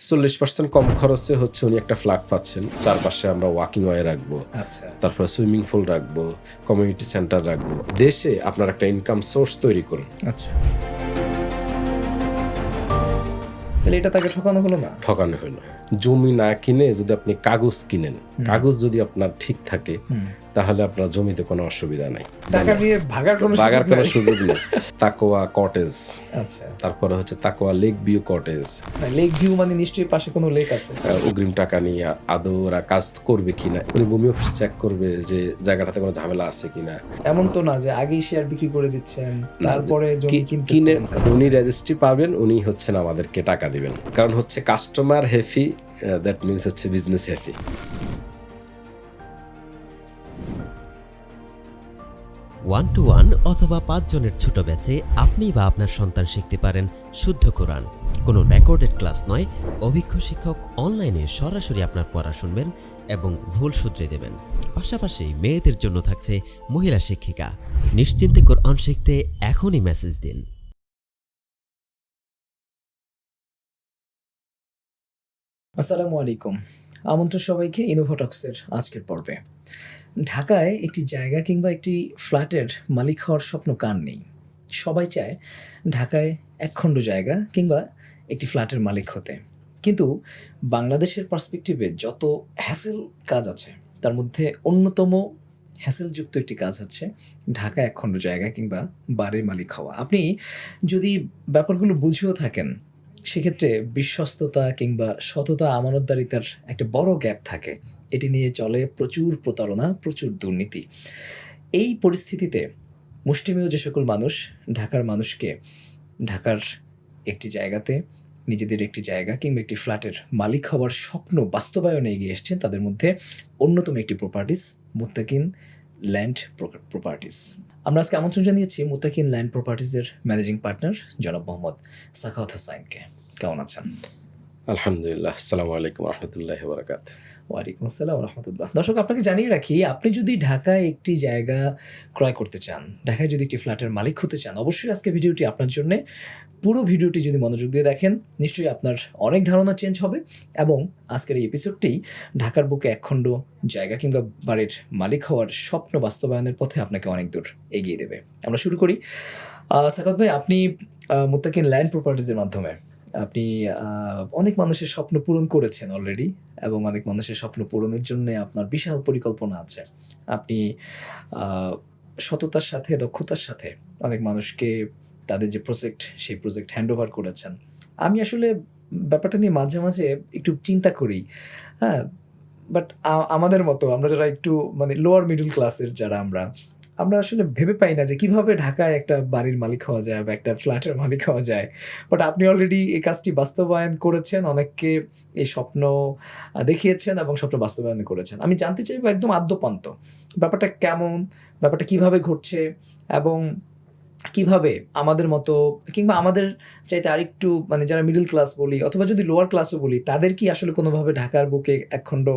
40% কম খরচে হচ্ছে উনি একটা ফ্ল্যাট পাচ্ছেন, চারপাশে আমরা ওয়াকিং ওয়ে রাখবো, আচ্ছা তারপরে সুইমিং পুল রাখবো, কমিউনিটি সেন্টার রাখবো, দেশে আপনার একটা ইনকাম সোর্স তৈরি করুন। আচ্ছা, তাহলে এটা তাকে ঠকানো হলো না? ঠকানো হলো। জমি না কিনে যদি আপনি কাগজ কিনেন, কাগজ যদি আপনার ঠিক থাকে তাহলে আপনার জমিতে কোনো অসুবিধা নাই, টাকা নিয়ে ভাগার কোনো সুযোগ নেই। তাকোয়া কটেজ, আচ্ছা, তারপরে হচ্ছে তাকোয়া lake view cottage. Lake view মানে নিশ্চয়ই পাশে কোনো লেক আছে। অগ্রিম টাকা নিয়ে আদৌ ওরা কাজ করবে কিনা, উনি ভূমি অফিস চেক করবে যে জায়গাটাতে কোনো ঝামেলা আছে কিনা। এমন তো না যে আগেই শেয়ার বিক্রি করে দিচ্ছেন তারপরে জমি কিনে কিনতেছেন। উনি রেজিস্ট্রি পাবেন, উনি হচ্ছেন আমাদেরকে টাকা দিবেন। কারণ হচ্ছে কাস্টমার হ্যাপি, দ্যাট মিনস হচ্ছে বিজনেস হ্যাপি। 1-to-1 অথবা 5 জনের ছোট ব্যাচে আপনি বা আপনার সন্তান শিখতে পারেন শুদ্ধ কোরআন। কোনো রেকর্ডেড ক্লাস নয়, অভিজ্ঞ শিক্ষক অনলাইনে সরাসরি আপনার পড়া শুনবেন এবং ভুল শুধরে দেবেন। পাশাপাশি মেয়েদের জন্য থাকছে মহিলা শিক্ষিকা। নিশ্চিন্তে কোরআন শিখতে এখনই মেসেজ দিন। আসসালামু আলাইকুম, আমন্ত্রণ সবাইকে ইনোভোটক্সের আজকের পর্বে। ঢাকায় একটি জায়গা কিংবা একটি ফ্ল্যাটের মালিক হওয়ার স্বপ্ন কার নেই? সবাই চায় ঢাকায় একখণ্ড জায়গা কিংবা একটি ফ্ল্যাটের মালিক হতে। কিন্তু বাংলাদেশের পার্সপেক্টিভে যত হ্যাসেল কাজ আছে তার মধ্যে অন্যতম হ্যাসেলযুক্ত একটি কাজ হচ্ছে ঢাকা একখণ্ড জায়গা কিংবা বাড়ির মালিক হওয়া। আপনি যদি ব্যাপারগুলো বুঝেও থাকেন সেক্ষেত্রে বিশ্বস্ততা কিংবা সততা আমানতদারিতার একটা বড় গ্যাপ থাকে। এটি নিয়ে চলে প্রচুর প্রতারণা, প্রচুর দুর্নীতি। এই পরিস্থিতিতে মুষ্টিমেয় যে সকল মানুষ ঢাকার মানুষকে ঢাকার একটি জায়গাতে নিজেদের একটি জায়গা কিংবা একটি ফ্ল্যাটের মালিক হওয়ার স্বপ্ন বাস্তবায়নে এগিয়ে এসছেন, তাদের মধ্যে অন্যতম একটি প্রপার্টিস মুত্তাকিন ল্যান্ড প্রপার্টিস। আমরা আজকে আমন্ত্রণ জানিয়েছি মুত্তাকিন ল্যান্ড প্রপার্টিসের ম্যানেজিং পার্টনার জনাব মোহাম্মদ সাখাওয়াত হোসাইনকে। কেমন আছেন? আলহামদুলিল্লাহ। আসসালামু আলাইকুম রহমতুল্লাহি ওয়া বারাকাতুহু। ওয়ালাইকুম আসসালাম রহমতুল্লাহ। দর্শক, আপনাকে জানিয়ে রাখি, আপনি যদি ঢাকায় একটি জায়গা ক্রয় করতে চান, ঢাকায় যদি একটি ফ্ল্যাটের মালিক হতে চান, অবশ্যই আজকে ভিডিওটি আপনার জন্যে। পুরো ভিডিওটি যদি মনোযোগ দিয়ে দেখেন নিশ্চয়ই আপনার অনেক ধারণা চেঞ্জ হবে এবং আজকের এই এপিসোডটি ঢাকার বুকে একখণ্ড জায়গা কিংবা বাড়ির মালিক হওয়ার স্বপ্ন বাস্তবায়নের পথে আপনাকে অনেক দূর এগিয়ে দেবে। আমরা শুরু করি। সাকাত ভাই, আপনি মুত্তাকিন ল্যান্ড প্রপার্টিজের মাধ্যমে আপনি অনেক মানুষের স্বপ্ন পূরণ করেছেন অলরেডি এবং অনেক মানুষের স্বপ্ন পূরণের জন্য আপনার বিশাল পরিকল্পনা আছে। আপনি সততার সাথে, দক্ষতার সাথে অনেক মানুষকে তাদের যে প্রজেক্ট, সেই প্রজেক্ট হ্যান্ড ওভার করেছেন। আমি আসলে ব্যাপারটা নিয়ে মাঝে মাঝে একটু চিন্তা করি, হ্যাঁ, বাট আমাদের মতো আমরা যারা একটু মানে লোয়ার মিডল ক্লাসের যারা আমরা আসলে ভেবে পাই না যে কিভাবে ঢাকায় একটা বাড়ির মালিক হওয়া যায় বা একটা ফ্ল্যাটের মালিক হওয়া যায়। বাট আপনি অলরেডি এই কাজটি বাস্তবায়ন করেছেন, অনেককে এই স্বপ্ন দেখিয়েছেন এবং স্বপ্ন বাস্তবায়ন করেছেন। আমি জানতে চাইবো একদম আদ্যোপান্ত ব্যাপারটা কেমন, ব্যাপারটা কিভাবে ঘটছে এবং কিভাবে আমাদের মতো কিংবা আমাদের চাইতে আরেকটু মানে যারা মিডল ক্লাস বলি অথবা যদি লোয়ার ক্লাসও বলি, তাদের কি আসলে কোনোভাবে ঢাকার বুকে একখণ্ড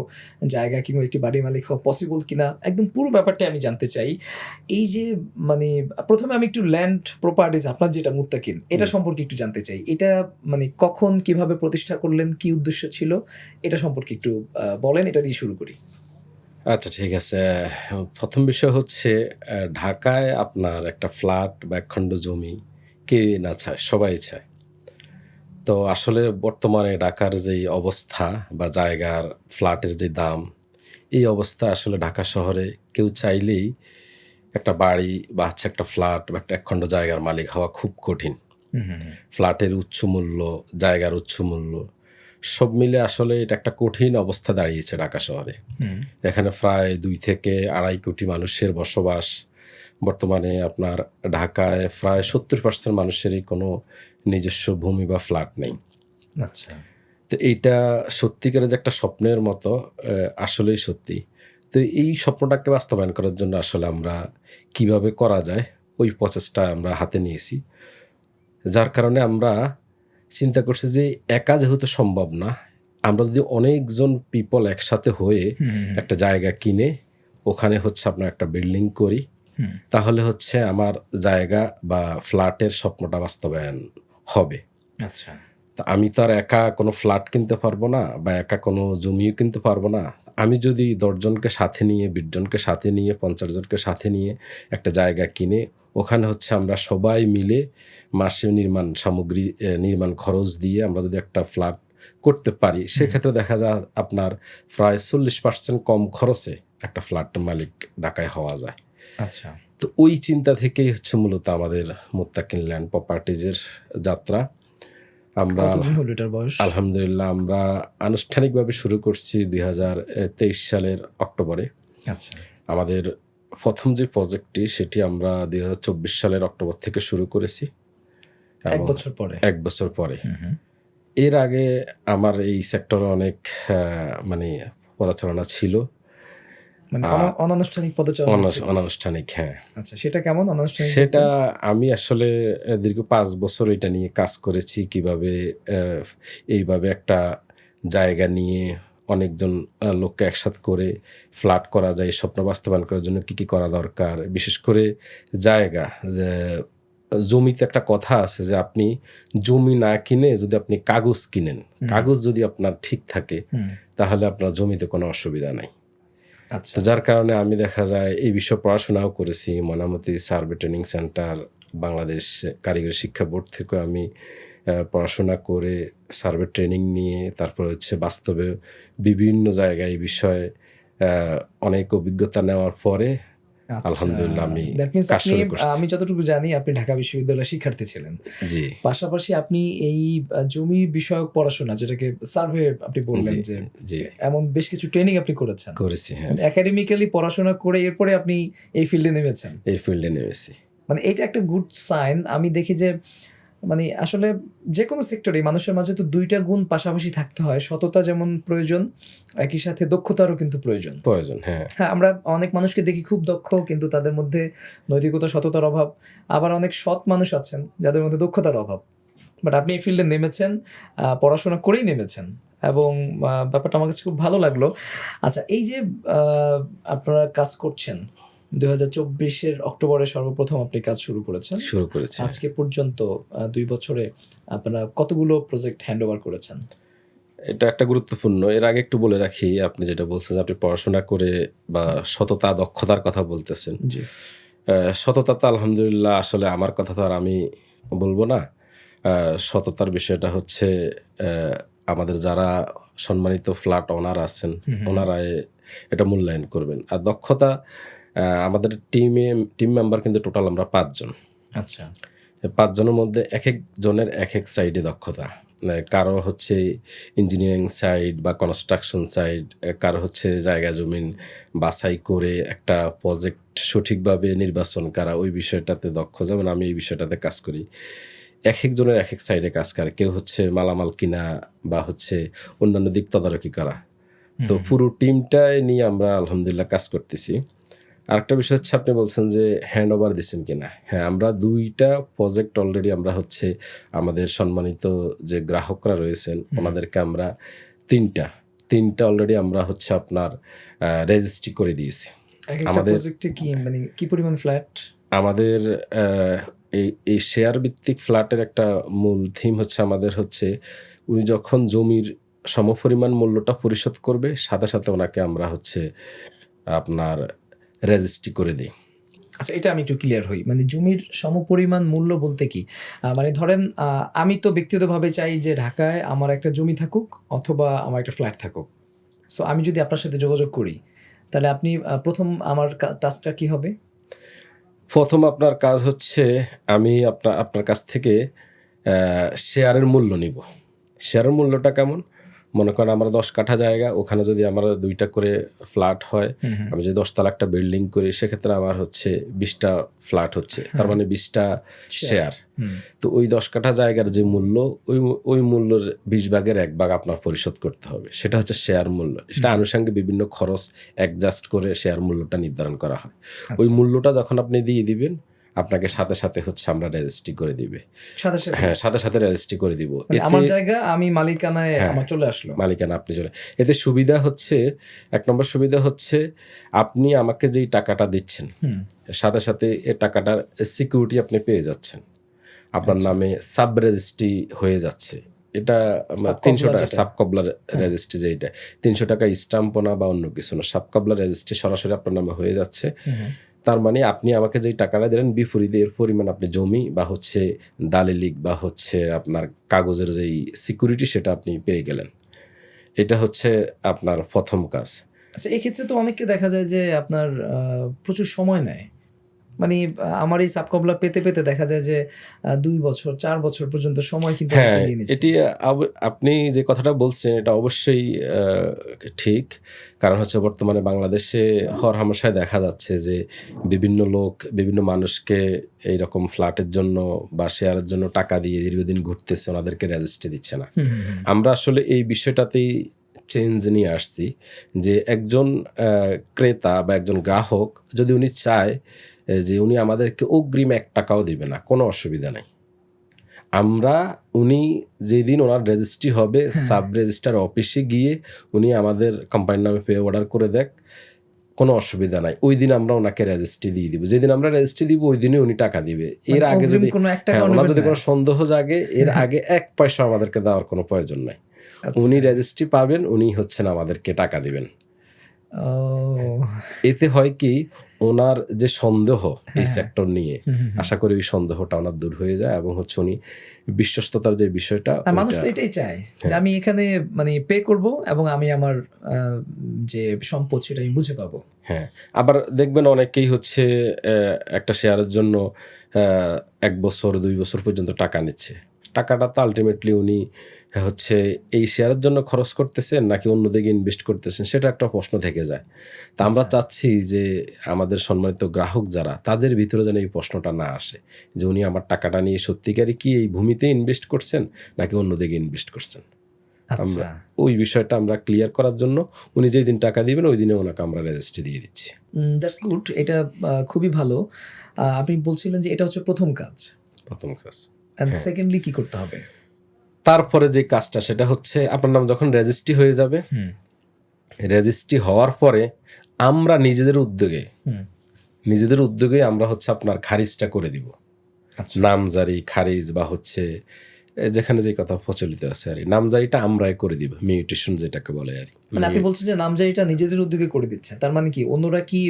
জায়গা কিংবা একটি বাড়ির মালিক হওয়া পসিবল কিনা, একদম পুরো ব্যাপারটা আমি জানতে চাই। এই যে মানে প্রথমে আমি একটু ল্যান্ড প্রপার্টিজ আপনার যেটা মুত্তাকিন, এটা সম্পর্কে একটু জানতে চাই। এটা মানে কখন কিভাবে প্রতিষ্ঠা করলেন, কি উদ্দেশ্য ছিল, এটা সম্পর্কে একটু বলেন। এটা দিয়ে শুরু করি। আচ্ছা, ঠিক আছে। প্রথম বিষয় হচ্ছে ঢাকায় আপনার একটা ফ্ল্যাট বা একখণ্ড জমি কে না চায়, সবাই চায়। তো আসলে বর্তমানে ঢাকার যেই অবস্থা বা জায়গার ফ্ল্যাটের যে দাম, এই অবস্থা আসলে ঢাকা শহরে কেউ চাইলেই একটা বাড়ি বা হচ্ছে একটা ফ্ল্যাট বা একটা একখণ্ড জায়গার মালিক হওয়া খুব কঠিন। ফ্ল্যাটের উচ্চ মূল্য, জায়গার উচ্চ মূল্য সব মিলে আসলে এটা একটা কঠিন অবস্থা দাঁড়িয়েছে ঢাকা শহরে। এখানে প্রায় 2 থেকে 2.5 কোটি মানুষের বসবাস। বর্তমানে আপনার ঢাকায় প্রায় 70% মানুষেরই কোনো নিজস্ব ভূমি বা ফ্ল্যাট নেই। আচ্ছা, তো এইটা সত্যিকারের যে একটা স্বপ্নের মতো, আসলেই সত্যি। তো এই স্বপ্নটাকে বাস্তবায়ন করার জন্য আসলে আমরা কিভাবে করা যায় ওই প্রসেসটা আমরা হাতে নিয়েছি। যার কারণে আমরা চিন্তা করছি যে একা যেহেতু সম্ভব না, আমরা যদি অনেকজন পিপল একসাথে হয়ে একটা জায়গা কিনে ওখানে হচ্ছে আপনার একটা বিল্ডিং করি, তাহলে হচ্ছে আমার জায়গা বা ফ্ল্যাটের স্বপ্নটা বাস্তবায়ন হবে। আচ্ছা, তা আমি তো আর একা কোনো ফ্ল্যাট কিনতে পারবো না বা একা কোনো জমিও কিনতে পারবো না। আমি যদি ১০ জনকে সাথে নিয়ে, ২০ জনকে সাথে নিয়ে, ৫০ জনকে সাথে নিয়ে একটা জায়গা কিনে ওখানে হচ্ছে আমরা সবাই মিলে মাসে নির্মাণ সামগ্রী, নির্মাণ খরচ দিয়ে আমরা যদি একটা ফ্ল্যাট করতে পারি, সেক্ষেত্রে দেখা যায় আপনার প্রায় ৪০% কম খরচে একটা ফ্ল্যাট মালিক ঢাকায় হওয়া যায়। আচ্ছা। তো ওই চিন্তা থেকেই হচ্ছে মূলত আমাদের মুত্তাকিন ল্যান্ড প্রপার্টিজের যাত্রা। আমরা কতদিন হলো এটার বয়স? আলহামদুলিল্লাহ আমরা আনুষ্ঠানিকভাবে শুরু করছি ২০২৩ সালের অক্টোবরে। আচ্ছা। আমাদের প্রথম যে প্রজেক্টটি সেটি আমরা ২০২৪ সালের অক্টোবর থেকে শুরু করেছি ১ এবং বছর পরে। ১ বছর পরে। হুম, হুম। এর আগে আমার এই সেক্টরে অনেক মানে পদচারণা ছিল। মানে আ অনানুষ্ঠানিক পদচারণা ছিল। অনানুষ্ঠানিক, হ্যাঁ। আচ্ছা, সেটা কেমন অনানুষ্ঠানিক সেটা বলতে? আমি আসলে দীর্ঘ ৫ বছর এটা নিয়ে কাজ করেছি। কিভাবে এইভাবে একটা জায়গা নিয়ে অনেকজন লোককে একসাথ করে ফ্ল্যাট করা যায়, স্বপ্ন বাস্তবায়ন করার জন্য কী, কী করা দরকার? বিশেষ করে জায়গা, যে জমিতে একটা কথা আছে যে আপনি জমি না কিনে যদি আপনি কাগজ কিনেন, কাগজ যদি আপনার ঠিক থাকে হুম। তাহলে আপনার জমিতে কোনো অসুবিধা নাই। আচ্ছা। তো যার কারণে আমি দেখা যায় এই বিষয়ে পড়াশোনাও করেছি। Mainamati survey training centre, Bangladesh কারিগরি শিক্ষা বোর্ড থেকেও আমি পড়াশোনা করে সার্ভে ট্রেনিং নিয়ে তারপর হচ্ছে বাস্তবে বিভিন্ন জায়গায় এই বিষয়ে অনেক অভিজ্ঞতা নেওয়ার পরে আচ্ছা। আলহামদুলিল্লাহ আমি দ্যাট মিনস কাজ আপনি, শুরু করছি। আমি যতটুকু জানি আপনি ঢাকা বিশ্ববিদ্যালয়ের শিক্ষার্থী ছিলেন। জি, পাশাপাশি আপনি এই জমি বিষয়ক পড়াশোনা, যেটাকে সার্ভে আপনি বললেন, জি, যে জি এমন বেশ কিছু ট্রেনিং আপনি করেছেন। করেছি, হ্যাঁ। মানে একাডেমিক্যালি পড়াশোনা করে এরপরে আপনি এই ফিল্ডে নেমেছেন। এই ফিল্ডে নেমেছি। মানে এটা একটা গুড সাইন। আমি দেখি যে মানে আসলে যে কোনো সেক্টরে মানুষের মাঝে তো ২টা গুণ পাশাপাশি থাকতে হয়। সততা যেমন প্রয়োজন, একই সাথে দক্ষতারও কিন্তু প্রয়োজন। প্রয়োজন, হ্যাঁ। হ্যাঁ, আমরা অনেক মানুষকে দেখি খুব দক্ষ, কিন্তু তাদের মধ্যে নৈতিকতা, সততার অভাব। আবার অনেক সৎ মানুষ আছেন যাদের মধ্যে দক্ষতার অভাব। বাট আপনি এই ফিল্ডে নেমেছেন, পড়াশোনা করেই নেমেছেন, এবং ব্যাপারটা আমার কাছে খুব ভালো লাগলো। আচ্ছা, এই যে আপনারা কাজ করছেন, ২০২৪-এর অক্টোবরে সর্বপ্রথম আপনি কাজ শুরু করেছেন। শুরু করেছি। আজকে পর্যন্ত ২ বছরে আপনারা কতগুলো প্রজেক্ট হ্যান্ড ওভার করেছেন? এটা একটা গুরুত্বপূর্ণ। এর আগে একটু বলে রাখি, আপনি যেটা বলছেন যে আপনি পড়াশোনা করে বা সততা, দক্ষতার কথা বলতেছেন। জি। সততা তো আলহামদুলিল্লাহ আসলে আমার কথা তো আর আমি বলব না। সততার বিষয়টা হচ্ছে আমাদের যারা সম্মানিত ফ্ল্যাট ওনার আছেন, ওনারাই এটা মূল্যায়ন করবেন। আর দক্ষতা, আমাদের টিম মেম্বার কিন্তু টোটাল আমরা ৫ জন। আচ্ছা। ৫ জনের মধ্যে একেক জনের একেক সাইডে দক্ষতা। কারো হচ্ছে ইঞ্জিনিয়ারিং সাইড বা কনস্ট্রাকশন সাইড, কারো হচ্ছে জায়গা জমিন বাছাই করে একটা প্রজেক্ট সঠিকভাবে নির্বাচন করা, ওই বিষয়টাতে দক্ষ। যেমন আমি এই বিষয়টাতে কাজ করি। একেক জনের একেক সাইডে কাজ করে। কেউ হচ্ছে মালামাল কিনা বা হচ্ছে অন্যান্য দিক তদারকি করা। তো পুরো টিমটাই নিয়ে আমরা আলহামদুলিল্লাহ কাজ করতেছি। আরেকটা বিষয় হচ্ছে, আপনি বলছেন যে হ্যান্ড ওভার দিচ্ছেন কিনা। হ্যাঁ, আমরা 2টা প্রজেক্ট অলরেডি আমরা হচ্ছে আমাদের সম্মানিত যে গ্রাহকরা রয়েছেন ওনাদেরকে আমরা 3টা অলরেডি আমরা হচ্ছে আপনার রেজিস্ট্রি করে দিয়েছি। একেকটা আমাদের প্রজেক্টে কি মানে কি পরিমাণ ফ্ল্যাট? আমাদের এই শেয়ার ভিত্তিক ফ্ল্যাটের একটা মূল থিম হচ্ছে আমাদের হচ্ছে উনি যখন জমির সমপরিমাণ মূল্যটা পরিশোধ করবে, সাথে সাথে ওনাকে আমরা হচ্ছে আপনার রেজিস্ট্রি করে দিই। আচ্ছা, এটা আমি একটু ক্লিয়ার হই। মানে জমির সমপরিমাণ মূল্য বলতে কি? মানে ধরেন আমি তো ব্যক্তিগতভাবে চাই যে ঢাকায় আমার একটা জমি থাকুক অথবা আমার একটা ফ্ল্যাট থাকুক। সো আমি যদি আপনার সাথে যোগাযোগ করি, তাহলে আপনি প্রথম আমার টাস্কটা কি হবে? প্রথম আপনার কাজ হচ্ছে আমি আপনার কাছ থেকে শেয়ারের মূল্য নিব। শেয়ারের মূল্যটা কেমন? মনে করেন আমার 10 কাঠা জায়গা, ওখানে যদি আমার 2টা করে ফ্ল্যাট হয়, আমি যদি 10 তলা একটা বিল্ডিং করি, সেক্ষেত্রে আমার হচ্ছে 20টা ফ্ল্যাট হচ্ছে, তার মানে 20টা শেয়ার। তো ওই 10 কাঠা জায়গার যে মূল্য, ওই মূল্যের 20 ভাগের 1 ভাগ আপনার পরিশোধ করতে হবে। সেটা হচ্ছে শেয়ার মূল্য। সেটা আনুষঙ্গিক বিভিন্ন খরচ অ্যাডজাস্ট করে শেয়ার মূল্যটা নির্ধারণ করা হয়। ওই মূল্যটা যখন আপনি দিয়ে দিবেন, আপনাকে সাথে সাথে হচ্ছে আমরা রেজিস্ট্রি করে দিবে। সাথে সাথে? হ্যাঁ, সাথে সাথে রেজিস্ট্রি করে দিব। মানে আমার জায়গা, আমি মালিকানায় আমার চলে আসলো। মালিকানা আপনি চলে। এতে সুবিধা হচ্ছে, 1 নম্বর সুবিধা হচ্ছে আপনি আমাকে যেই টাকাটা দিচ্ছেন, সাথে সাথে এই টাকাটার সিকিউরিটি আপনি পেয়ে যাচ্ছেন। আপনার নামে সাব রেজিস্ট্রি হয়ে যাচ্ছে। এটা সাবকবলা 300 টাকা যেটা। সাবকবলার রেজিস্ট্রি, যেটা 300 টাকা স্টাম্পও না বা অন্য কিছু না, সাবকবলার রেজিস্ট্রি সরাসরি আপনার নামে হয়ে যাচ্ছে। তার মানে আপনি আমাকে যেই টাকাটা দিলেন বিপরীত এর পরিমাণ আপনি জমি বা হচ্ছে দালিলিক বা হচ্ছে আপনার কাগজের যেই সিকিউরিটি সেটা আপনি পেয়ে গেলেন। এটা হচ্ছে আপনার প্রথম কাজ। আচ্ছা, এক্ষেত্রে তো অনেককে দেখা যায় যে আপনার প্রচুর সময় নেয়। মানে আমার এই সাবকবলা পেতে পেতে দেখা যায় যে 2 বছর 4 বছর পর্যন্ত সময় কিন্তু অনেকে হ্যাঁ, নিয়ে নিচ্ছে। এটি আপনি যে কথাটা বলছেন এটা অবশ্যই ঠিক। কারণ হচ্ছে বর্তমানে বাংলাদেশে হরহামেশাই দেখা যাচ্ছে যে বিভিন্ন লোক বিভিন্ন মানুষকে এইরকম ফ্ল্যাটের জন্য বা শেয়ারের জন্য টাকা দিয়ে দীর্ঘদিন ঘুরতেছে, ওনাদেরকে রেজিস্ট্রি দিচ্ছে না। আমরা আসলে এই বিষয়টাতেই চেঞ্জ নিয়ে আসছি যে একজন ক্রেতা বা একজন গ্রাহক যদি উনি চায় যে উনি আমাদেরকে অগ্রিম 1 টাকাও দিবে না, কোনো অসুবিধা নাই। আমরা উনি যেদিন ওনার রেজিস্ট্রি হবে সাব রেজিস্ট্রার অফিসে গিয়ে উনি আমাদের কোম্পানির নামে পে অর্ডার করে দেখ, কোনো অসুবিধা নাই। ওই দিন আমরা ওনাকে রেজিস্ট্রি দিয়ে দিব। যেদিন আমরা রেজিস্ট্রি দিব ওই দিনই উনি টাকা দিবে। এর মানে আগে অগ্রিম যদি কোনো 1 টাকাও ওনার নেবেন যদি না? কোনো সন্দেহ জাগে এর আগে 1 পয়সা আমাদেরকে দেওয়ার কোনো প্রয়োজন নাই। আচ্ছা। উনি রেজিস্ট্রি পাবেন, উনি হচ্ছেন আমাদেরকে টাকা দিবেন। ও এতে হয় কি ওনার যে সন্দেহ এই সেক্টর নিয়ে, আশা করি ওই সন্দেহটা ওনার দূর হয়ে যায় এবং হচ্ছে উনি বিশ্বস্ততার যে বিষয়টা আর মানুষ তো ওইটা- এটাই চায় যে আমি এখানে মানে পে করব এবং আমি আমার যে সম্পদ সেটা আমি বুঝে পাবো। হ্যাঁ, আবার দেখবেন অনেকেই হচ্ছে একটা শেয়ারের জন্য 1 বছর 2 বছর পর্যন্ত টাকা নিচ্ছে। টাকাটা তো আলটিমেটলি উনি হচ্ছে এই শেয়ারের জন্য খরচ করতেছেন নাকি অন্য দিকে ইনভেস্ট করতেছেন সেটা একটা প্রশ্ন থেকে যায়। তা আমরা চাচ্ছি যে আমাদের সম্মানিত গ্রাহক যারা তাদের ভিতরে যেন এই প্রশ্নটা না আসে যে উনি আমার টাকাটা নিয়ে সত্যিকারই কি এই ভূমিতে ইনভেস্ট করছেন নাকি অন্য দিকে ইনভেস্ট করছেন। আমরা আচ্ছা, ওই বিষয়টা আমরা ক্লিয়ার করার জন্য উনি যেই দিন টাকা দিবেন ওই দিনে ওনাকে আমরা রেজিস্ট্রি দিয়ে দিচ্ছি। That's good. এটা খুবই ভালো। আপনি বলছিলেন যে এটা হচ্ছে প্রথম কাজ। প্রথম কাজ। এন্ড সেকেন্ডলি কি করতে হবে? তারপরে যে কাজটা সেটা হচ্ছে আপনার নাম যখন রেজিস্ট্রি হয়ে যাবে, রেজিস্ট্রি হওয়ার পরে আমরা নিজেদের উদ্যোগে আমরা হচ্ছে আপনার খারিজটা করে দিব। আচ্ছা। নামজারি খারিজ বা হচ্ছে যেখানে যে কথা প্রচলিত আছে আর কি, নামজারিটা আমরাই করে দিব, মিউটেশন যেটাকে বলে আর কি। মানে আপনি বলছেন যে নামজারিটা নিজেদের উদ্যোগে করে দিচ্ছে, তার মানে কি অন্যরা কি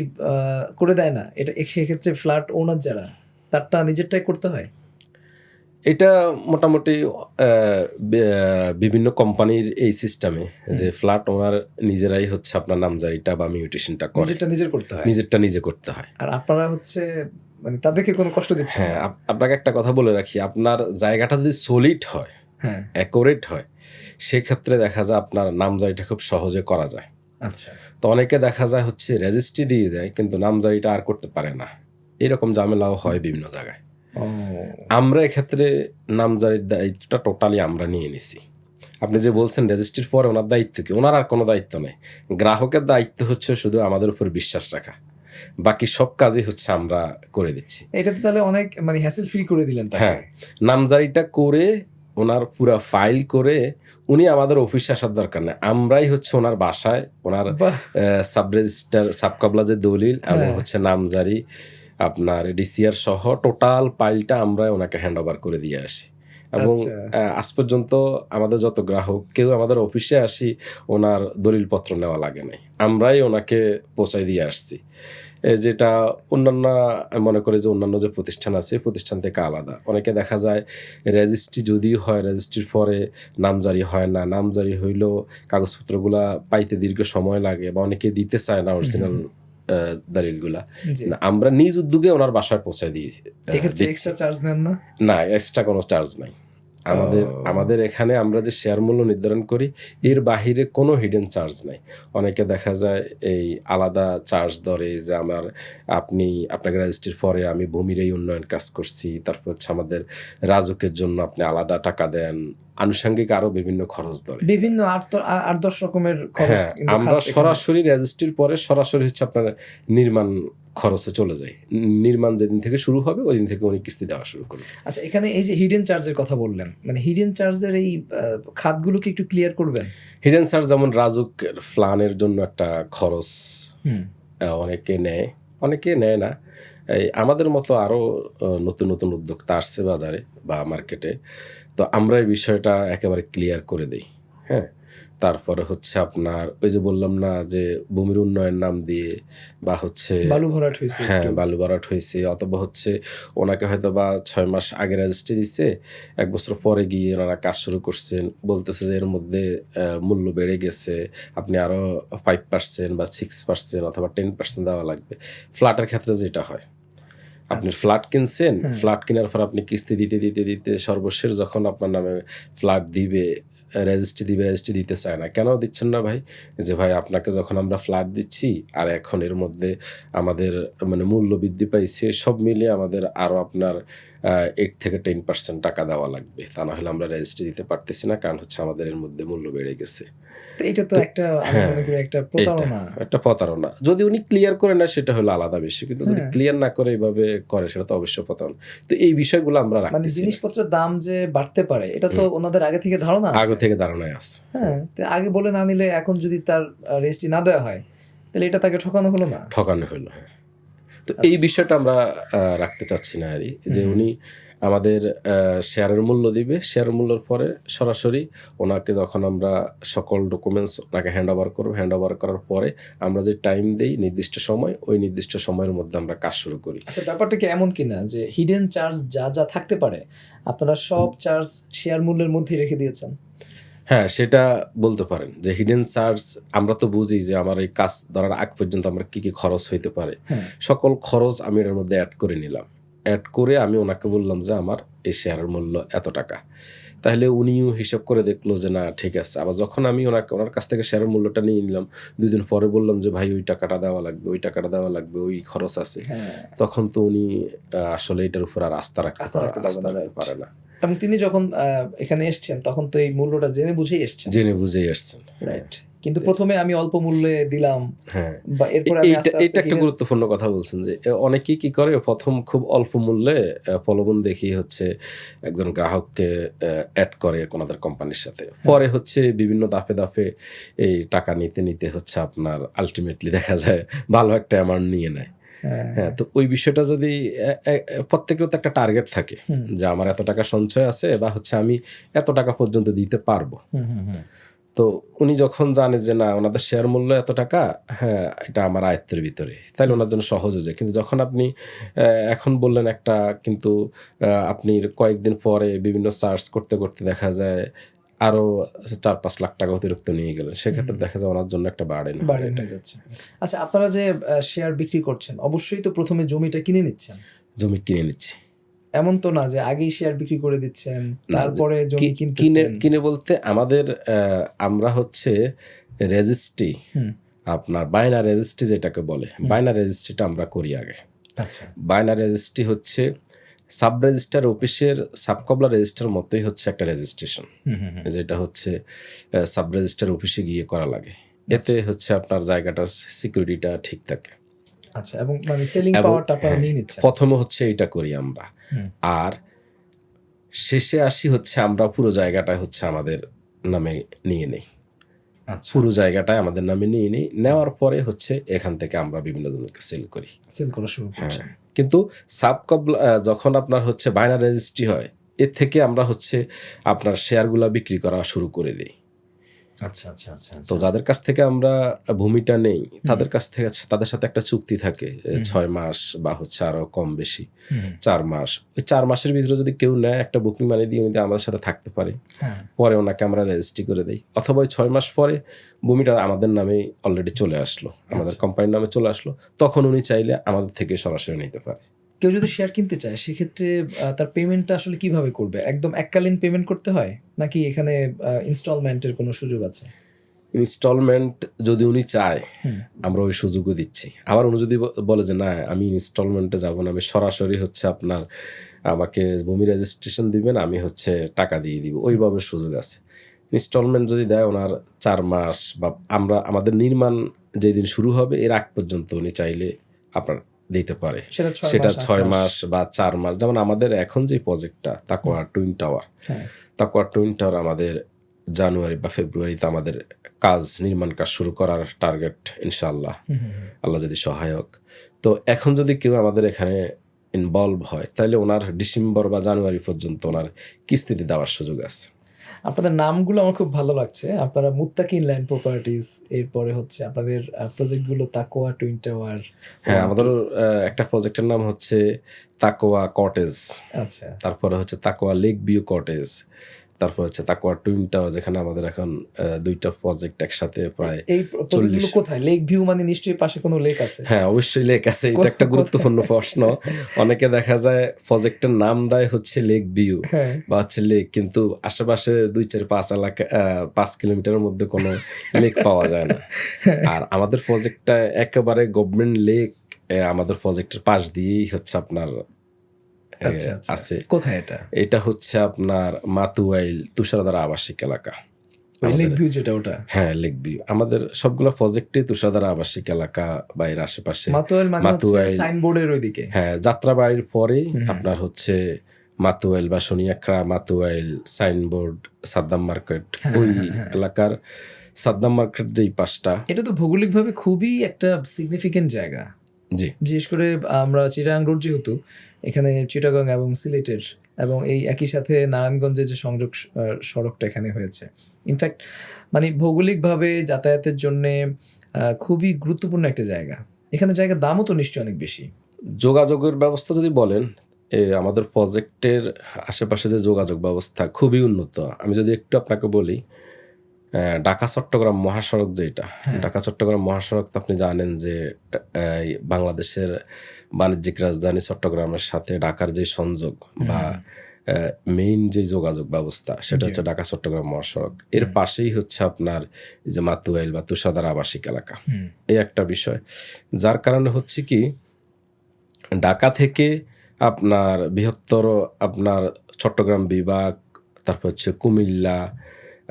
করে দেয় না? এটা সেক্ষেত্রে ফ্ল্যাট ওনার যারা তারটা নিজেরটাই করতে হয়? এটা মোটামুটি বিভিন্ন কোম্পানির এই সিস্টেমে যে ফ্ল্যাট ওনার নিজেরাই হচ্ছে আপনার নামজারিটা বা মিউটেশনটা করে, নিজেরটা নিজের করতে হয়। নিজেরটা নিজে করতে হয়। আর আপনারা হচ্ছে মানে তাদেরকে কোনো কষ্ট দিচ্ছে হ্যাঁ, আপনাকে একটা কথা বলে রাখি, আপনার জায়গাটা যদি সলিড হয়, হ্যাঁ। অ্যাকুরেট হয়, সেক্ষেত্রে দেখা যায় আপনার নামজারিটা খুব সহজে করা যায়। আচ্ছা। তো অনেকে দেখা যায় হচ্ছে রেজিস্ট্রি দিয়ে দেয় কিন্তু নামজারিটা আর করতে পারে না, এরকম ঝামেলাও হয় বিভিন্ন জায়গায়। আমরা এক্ষেত্রে নামজারির দায়িত্বটা টোটালি আমরা নিয়ে নিছি। আপনি যে বলছেন রেজিস্ট্রির পরে ওনার দায়িত্ব কি, ওনার আর কোনো দায়িত্ব নেই। গ্রাহকের দায়িত্ব হচ্ছে শুধু আমাদের উপর বিশ্বাস রাখা, বাকি সব কাজই হচ্ছে আমরা করে দিচ্ছি। এটা তো তাহলে অনেক মানে হ্যাসেল ফ্রি করে দিলেন তাকে। হ্যাঁ, নামজারিটা করে ওনার পুরা ফাইল করে উনি আমাদের অফিসে আসার দরকার নেই, আমরাই হচ্ছে ওনার বাসায় ওনার বাহ। সাব রেজিস্টার সাবকবলা যে দলিল এবং হ্যাঁ। হচ্ছে নামজারি আপনার ডিসিআর সহ টোটাল ফাইলটা আমরা ওনাকে হ্যান্ড ওভার করে দিয়ে আসি। এবং আচ্ছা। আজ পর্যন্ত আমাদের যত গ্রাহক কেউ আমাদের অফিসে আসি ওনার দলিলপত্র নেওয়া লাগে নাই, আমরাই ওনাকে পৌঁছাই দিয়ে আসছি। যেটা অন্যান্য মনে করে যে অন্যান্য যে প্রতিষ্ঠান আছে প্রতিষ্ঠান থেকে আলাদা। অনেকে দেখা যায় রেজিস্ট্রি যদিও হয়, রেজিস্ট্রির পরে নামজারি হয় না, নামজারি হইলেও কাগজপত্রগুলা পাইতে দীর্ঘ সময় লাগে বা অনেকে দিতে চায় না অরিজিনাল দলিলগুলা। জি। না, আমরা নিজ উদ্যোগে ওনার বাসায় পৌঁছায় দিই। এক্ষেত্রে এক্সট্রা চার্জ নেন না? না, এক্সট্রা কোনো চার্জ নাই। আমাদের এখানে আমরা যে শেয়ার মূল্য নির্ধারণ করি এর বাহিরে কোনো হিডেন চার্জ নাই। অনেকে দেখা যায় এই আলাদা চার্জ ধরে যে আপনাকে রেজিস্ট্রির পরে আমি ভূমির এই উন্নয়ন কাজ করছি, তারপর হচ্ছে আমাদের রাজুকের জন্য আপনি আলাদা টাকা দেন, আনুষঙ্গিক আরো বিভিন্ন খরচ ধরে। বিভিন্ন 8-10 রকমের খরচ হ্যাঁ, কিন্তু আমরা এখানে। সরাসরি রেজিস্ট্রির পরে সরাসরি হচ্ছে আপনার নির্মাণ খরচে চলে যায়। নির্মাণ যেদিন থেকে শুরু হবে ওই দিন থেকে উনি কিস্তি দেওয়া শুরু করবে। আচ্ছা, এখানে এই যে হিডেন চার্জের কথা বললেন, মানে হিডেন চার্জের এই খাতগুলোকে একটু ক্লিয়ার করবেন? হিডেন চার্জ যেমন রাজুক ফ্লানের জন্য একটা খরচ অনেকে নেয়, অনেকে নেয় না। এই আমাদের মতো আরও নতুন নতুন উদ্যোক্তা আসছে বাজারে বা মার্কেটে, তো আমরা এই বিষয়টা একেবারে ক্লিয়ার করে দিই। হ্যাঁ, তারপরে হচ্ছে আপনার ওই যে বললাম না যে ভূমির উন্নয়ন নাম দিয়ে বা হচ্ছে বালু ভরাট হয়েছে হ্যাঁ একটু। বালু ভরাট হয়েছে, অথবা হচ্ছে ওনাকে হয়তো বা 6 মাস আগে রেজিস্ট্রি দিচ্ছে, 1 বছর পরে গিয়ে ওনারা কাজ শুরু করছেন, বলতেছে যে এর মধ্যে মূল্য বেড়ে গেছে, আপনি আরও 5% বা 6% অথবা 10% দেওয়া লাগবে। ফ্ল্যাটের ক্ষেত্রে যেটা হয়, আপনি ফ্ল্যাট কিনছেন, ফ্ল্যাট কেনার পর আপনি কিস্তি দিতে দিতে দিতে সর্বশেষ যখন আপনার নামে ফ্ল্যাট দিবে, রেজিস্ট্রি দিতে চায় না। কেন দিচ্ছেন না ভাই? যে ভাই আপনাকে যখন আমরা ফ্ল্যাট দিচ্ছি আর এখন এর মধ্যে আমাদের মানে মূল্য বৃদ্ধি পাইছে, সব মিলিয়ে আমাদের আরও আপনার 8 থেকে 10% টাকা দেওয়া লাগবে, তা না হলে আমরা রেজিস্ট্রি দিতে পারতেছি না, কারণ হচ্ছে আমাদের এর মধ্যে মূল্য বেড়ে গেছে। তো এটা তো একটা আমি মনে করি একটা প্রতারণা। একটা প্রতারণা। যদি উনি ক্লিয়ার করে না সেটা হলো আলাদা বিষয়, কিন্তু যদি ক্লিয়ার না করে এইভাবে করে সেটা তো অবশ্যই প্রতারণা। তো এই বিষয়গুলো আমরা মানে রাখতেছি না। জিনিসপত্রের দাম যে বাড়তে পারে এটা তো ওনাদের আগে থেকে ধারণা আছে। আগে থেকে ধারণায় আছে। হ্যাঁ, তো আগে বলে না নিলে এখন যদি তার রেজিস্ট্রি না দেওয়া হয় তাহলে এটা তাকে ঠকানো হলো না? ঠকানো হলো, হ্যাঁ। তো এই বিষয়টা আমরা রাখতে চাচ্ছি না আরই, যে উনি আমাদের শেয়ারের মূল্য দিবে, শেয়ারের মূল্যের পরে সরাসরি ওনাকে যখন আমরা সকল ডকুমেন্টস ওনাকে হ্যান্ড ওভার করবো, হ্যান্ড ওভার করার পরে আমরা যে টাইম দেই নির্দিষ্ট সময়, ওই নির্দিষ্ট সময়ের মধ্যে আমরা কাজ শুরু করি। আচ্ছা, ব্যাপারটা কি এমন কিনা যে হিডেন চার্জ যা যা থাকতে পারে আপনারা সব চার্জ শেয়ার মূল্যের মধ্যেই রেখে দিয়েছেন? হ্যাঁ, সেটা বলতে পারেন যে হিডেন চার্জ আমরা তো বুঝি যে আমার এই কাজ ধরার আগ পর্যন্ত আমার কি কি খরচ হইতে পারে, সকল খরচ আমি এর মধ্যে অ্যাড করে নিলাম। অ্যাড করে আমি ওনাকে বললাম যে আমার এই শেয়ারের মূল্য এত টাকা। তাহলে উনিও হিসাব করে দেখলো যে না ঠিক আছে। আবার যখন আমি ওনার কাছ থেকে শেয়ারের মূল্যটা নিয়ে নিলাম, 2 দিন পরে বললাম যে ভাই ওই টাকাটা দেওয়া লাগবে, ওই টাকাটা দেওয়া লাগবে, ওই খরচ আছে, তখন তো উনি আসলে এটার উপর আর আস্থা রাখতে পারে না। এবং তিনি যখন এখানে এসছেন তখন তো এই মূল্যটা জেনে বুঝেই এসছেন। জেনে বুঝেই আসছেন, রাইট। কিন্তু প্রথমে আমি অল্প মূল্যে দিলাম, হ্যাঁ, বা এরপর আমি আস্তে আস্তে এটা একটা গুরুত্বপূর্ণ কথা বলছেন যে অনেকেই কি করে প্রথম খুব অল্প মূল্যে প্রলোভন দেখিয়ে হচ্ছে একজন গ্রাহককে অ্যাড করে ওনাদের কোম্পানির সাথে, পরে হচ্ছে বিভিন্ন দাফে দাফে এই টাকা নিতে নিতে হচ্ছে আপনার আলটিমেটলি দেখা যায় ভালো একটা অ্যামাউন্ট নিয়ে নেয়। হ্যাঁ, তো ওই বিষয়টা যদি প্রত্যেকের তো একটা টার্গেট থাকে যে আমার এত টাকা সঞ্চয় আছে বা হচ্ছে আমি এত টাকা পর্যন্ত দিতে পারবো। তো উনি যখন জানে যে না ওনাদের শেয়ার মূল্য এত টাকা, হ্যাঁ এটা আমার আয়ত্তের ভিতরে, তাহলে ওনার জন্য সহজ হয়ে যায়। কিন্তু যখন আপনি এখন বললেন একটা, কিন্তু আপনি কয়েকদিন পরে বিভিন্ন সার্চ করতে করতে দেখা যায় আরো 4-5 লাখ টাকা অতিরিক্ত নিয়ে গেলেন, সেক্ষেত্রে দেখা যায় ওনার জন্য একটা বার্ডেন হয়ে যাচ্ছে। আচ্ছা, আপনারা যে শেয়ার বিক্রি করছেন অবশ্যই তো প্রথমে জমিটা কিনে নিচ্ছেন? জমি কিনে নিচ্ছি। এমন তো না যে আগেই শেয়ার বিক্রি করে দিচ্ছেন তারপরে জমি কিনে বলতে আমাদের আমরা হচ্ছে রেজিস্ট্রি, আপনার বায়না রেজিস্ট্রি যেটাকে বলে, বায়না রেজিস্ট্রিটা আমরা করি আগে। আচ্ছা, বায়না রেজিস্ট্রি হচ্ছে সাব রেজিস্ট্রার অফিসের সাবকবলা রেজিস্ট্রার মতোই হচ্ছে একটা রেজিস্ট্রেশন, যেটা হচ্ছে সাব রেজিস্ট্রার অফিসে গিয়ে করা লাগে। এতে হচ্ছে আপনার জায়গাটার সিকিউরিটিটা ঠিক থাকে। আচ্ছা, এবং মানে সেলিং পাওয়ারটা আপনারা নিয়ে নিচ্ছেন। প্রথমে হচ্ছে এটা করি আমরা, আর শেষে আসি হচ্ছে আমরা পুরো জায়গাটা হচ্ছে আমাদের নামে নিয়ে নেই। আচ্ছা, পুরো জায়গাটাই আমাদের নামে নিয়ে নিই, নেওয়ার পরে হচ্ছে এখান থেকে আমরা বিভিন্ন জনকে সেল করা শুরু করছি। কিন্তু সাবকবলা যখন আপনার হচ্ছে বায়না রেজিস্ট্রি হয়, এর থেকে আমরা হচ্ছে আপনার শেয়ারগুলা বিক্রি করা শুরু করে দিই। আচ্ছা আচ্ছা আচ্ছা। তো যাদের কাছ থেকে আমরা ভূমিটা নেই তাদের কাছ থেকে তাদের সাথে একটা চুক্তি থাকে 6 মাস বা হচ্ছে আরো কম বেশি 4 মাস। ওই 4 মাসের ভিতরে যদি কেউ নেয় একটা বুকিং মানি দিয়ে উনি আমাদের সাথে থাকতে পারে, পরে ওনাকে আমরা রেজিস্ট্রি করে দিই। অথবা ওই 6 মাস পরে ভূমিটা আমাদের নামে অলরেডি চলে আসলো, আমাদের কোম্পানির নামে চলে আসলো, তখন উনি চাইলে আমাদের থেকে সরাসরি নিতে পারে। কেউ যদি শেয়ার কিনতে চায় সেক্ষেত্রে তার পেমেন্টটা আসলে কিভাবে করবে? একদম এককালীন পেমেন্ট করতে হয় নাকি এখানে ইনস্টলমেন্টের কোনো সুযোগ আছে? ইনস্টলমেন্ট যদি উনি চায় আমরা ওই সুযোগও দিচ্ছি। আবার উনি যদি বলে যে না আমি ইনস্টলমেন্টে যাব না, আমি সরাসরি হচ্ছে আপনার আমাকে ভূমি রেজিস্ট্রেশন দিবেন, আমি হচ্ছে টাকা দিয়ে দিব, ওইভাবে সুযোগ আছে। ইনস্টলমেন্ট যদি দেয় ওনার 4 মাস বা আমাদের নির্মাণ যেদিন শুরু হবে এর আগ পর্যন্ত উনি চাইলে আপনার দিতে পারে, সেটা 6 মাস বা 4 মাস। যেমন আমাদের এখন যে প্রজেক্টটা তাকওয়া টুইন টাওয়ার আমাদের জানুয়ারি বা ফেব্রুয়ারিতে আমাদের নির্মাণ কাজ শুরু করার টার্গেট ইনশাআল্লাহ, আল্লাহ যদি সহায়ক। তো এখন যদি কেউ আমাদের এখানে ইনভলভ হয় তাহলে ওনার ডিসেম্বর বা জানুয়ারি পর্যন্ত ওনার কিস্তিতে দেওয়ার সুযোগ আছে। আপনাদের নামগুলো আমার খুব ভালো লাগছে। আপনারা মুত্তাকিন ল্যান্ড প্রপার্টিজ, এরপরে হচ্ছে আপনাদের প্রজেক্টগুলো তাকোয়া টুইন টাওয়ার। হ্যাঁ, আমাদের একটা প্রজেক্টের নাম হচ্ছে তাকোয়া কটেজ, আচ্ছা, তারপরে হচ্ছে তাকোয়া লেক ভিউ কটেজ, তারপর হচ্ছে তাকোয়া টুইন টাওয়ার, যেখানে আমাদের এখন দুইটা প্রজেক্ট একসাথে প্রায়। এই প্রজেক্টগুলো কোথায়? লেক ভিউ মানে নিশ্চয়ই পাশে কোনো লেক আছে। হ্যাঁ, অবশ্যই লেক আছে। এটা একটা গুরুত্বপূর্ণ প্রশ্ন। অনেকে দেখা যায় প্রজেক্টের নাম দেয় হচ্ছে লেক ভিউ হ্যাঁ, বা হচ্ছে লেক, কিন্তু আশেপাশে 2-4-5 এলাকা 5 কিলোমিটারের মধ্যে কোনো লেক পাওয়া যায় না। আর আমাদের প্রজেক্টটা একেবারে গভর্নমেন্ট লেক আমাদের প্রজেক্টের পাশ দিয়েই হচ্ছে আপনার আচ্ছা, আচ্ছা। আছে। কোথায় এটা? এটা হচ্ছে আপনার মাতুয়াইল তুষারধারা আবাসিক এলাকা। ওই লেক ভিউ যেটা, ওটা? হ্যাঁ, লেক ভিউ। আমাদের সবগুলো প্রজেক্টে তুষারধারা আবাসিক এলাকা বা এর আশেপাশে। মাতুয়াইল মানে হচ্ছে মাতুয়াইল, সাইনবোর্ডের ওইদিকে? হ্যাঁ, যাত্রাবাড়ির পরেই আপনার হচ্ছে মাতুয়াইল বা শনিয়াকড়া, মাতুয়াইল, সাইনবোর্ড, সাদ্দাম মার্কেট, ওই এলাকার সাদ্দাম মার্কেট যেই পাশটা। এটা তো ভৌগোলিকভাবে খুবই একটা সিগনিফিকেন্ট জায়গা। জি, বিশেষ করে আমরা চিটাগাং রোড, যেহেতু এখানে চিটাগাং এবং সিলেটের এবং এই একই সাথে নারায়ণগঞ্জের যে সংযোগ সড়কটা এখানে হয়েছে, ইনফ্যাক্ট মানে ভৌগোলিকভাবে যাতায়াতের জন্যে খুবই গুরুত্বপূর্ণ একটা জায়গা। এখানে জায়গার দামও তো নিশ্চয়ই অনেক বেশি। যোগাযোগের ব্যবস্থা যদি বলেন, আমাদের প্রজেক্টের আশেপাশে যে যোগাযোগ ব্যবস্থা খুবই উন্নত। আমি যদি একটু আপনাকে বলি, ঢাকা চট্টগ্রাম মহাসড়ক যেটা, ঢাকা চট্টগ্রাম মহাসড়ক তো আপনি জানেন যে বাংলাদেশের বাণিজ্যিক রাজধানী চট্টগ্রামের সাথে ঢাকার যে সংযোগ বা মেইন যে যোগাযোগ ব্যবস্থা, সেটা হচ্ছে ঢাকা চট্টগ্রাম মহাসড়ক। এর পাশেই হচ্ছে আপনার এই যে মাতুয়াইল বা তুষারধারা আবাসিক এলাকা। এই একটা বিষয়, যার কারণে হচ্ছে কি ঢাকা থেকে আপনার বৃহত্তর আপনার চট্টগ্রাম বিভাগ, তারপর হচ্ছে কুমিল্লা,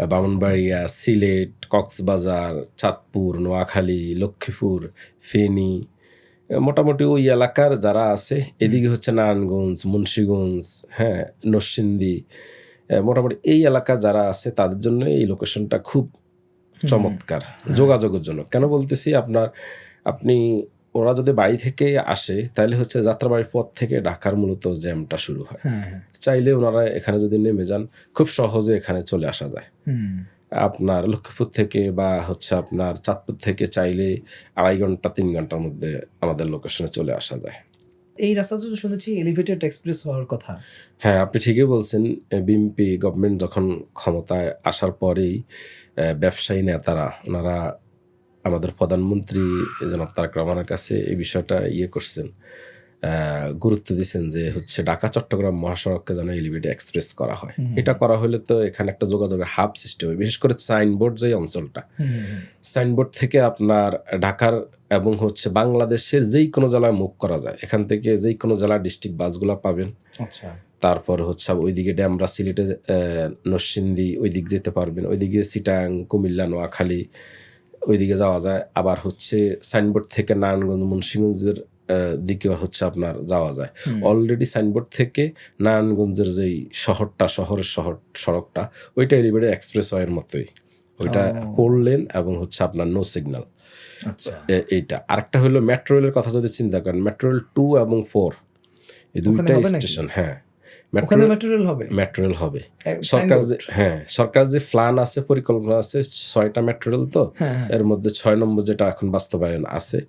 ব্রাহ্মণবাড়িয়া, সিলেট, কক্সবাজার, চাঁদপুর, নোয়াখালী, লক্ষ্মীপুর, ফেনী, মোটামুটি ওই এলাকার যারা আছে, এদিকে হচ্ছে নারায়ণগঞ্জ, মুন্সিগঞ্জ, হ্যাঁ, নরসিংদী, মোটামুটি এই এলাকা যারা আছে তাদের জন্য এই লোকেশনটা খুব চমৎকার যোগাযোগের জন্য। কেন বলতেছি, আপনি ওরা যদি বাড়ি থেকে আসে তাহলে হচ্ছে যাত্রাবাড়ির পথ থেকে ঢাকার মূলত জ্যামটা শুরু হয়। চাইলে ওনারা এখানে যদি নেমে যান খুব সহজে এখানে চলে আসা যায়। আপনার লক্ষ্মীপুর থেকে বা হচ্ছে আপনার চাঁদপুর থেকে চাইলে 2.5 ঘন্টা 3 ঘন্টার মধ্যে আমাদের লোকেশনে চলে আসা যায়। এই রাস্তাটা তো শুনেছি এলিভেটেড এক্সপ্রেস হওয়ার কথা। হ্যাঁ, আপনি ঠিকই বলছেন। বিএনপি গভর্নমেন্ট যখন ক্ষমতায় আসার পরেই ব্যবসায়ী নেতারা ওনারা আমাদের প্রধানমন্ত্রী জনাব তারেক রহমানের কাছে এই বিষয়টা করছেন, গুরুত্ব দিচ্ছেন যে হচ্ছে ঢাকা চট্টগ্রাম মহাসড়ককে যেন এলিভেটেড এক্সপ্রেস করা হয়। এটা করা হলে তো এখানে একটা যোগাযোগের হাব সৃষ্টি হবে। বিশেষ করে সাইনবোর্ড যে অঞ্চলটা, সাইনবোর্ড থেকে আপনার ঢাকার এবং হচ্ছে বাংলাদেশের যেই কোনো জেলায় মুভ করা যায়। এখান থেকে যেই কোনো জেলার ডিস্ট্রিক্ট বাসগুলো পাবেন। আচ্ছা, তারপর হচ্ছে ওইদিকে ড্যামরা, সিলেটে নরসিংদী ওই দিক যেতে পারবেন, ওইদিকে চিটাং, কুমিল্লা, নোয়াখালী ওইদিকে যাওয়া যায়। আবার হচ্ছে সাইনবোর্ড থেকে নারায়ণগঞ্জ, মুন্সিগঞ্জের দিকে হচ্ছে আপনার যাওয়া যায়। অলরেডি সাইনবোর্ড থেকে নারায়ণগঞ্জের যেই শহরের সড়কটা, ওইটা এলিভেটেড এক্সপ্রেস ওয়ের মতোই। ওইটা 4 লেন এবং হচ্ছে আপনার নো সিগন্যাল। আচ্ছা, এইটা আরেকটা হলো মেট্রো রেলের কথা যদি চিন্তা করেন, মেট্রো রেল 2 এবং 4 এই দুইটা স্টেশন। হ্যাঁ, মেট্রো রেল হবে। সরকার যে প্ল্যান আছে, পরিকল্পনা আছে, 6টা মেট্রো রেল, তো এর মধ্যে 6 নম্বর যেটা এখন বাস্তবায়ন আছে,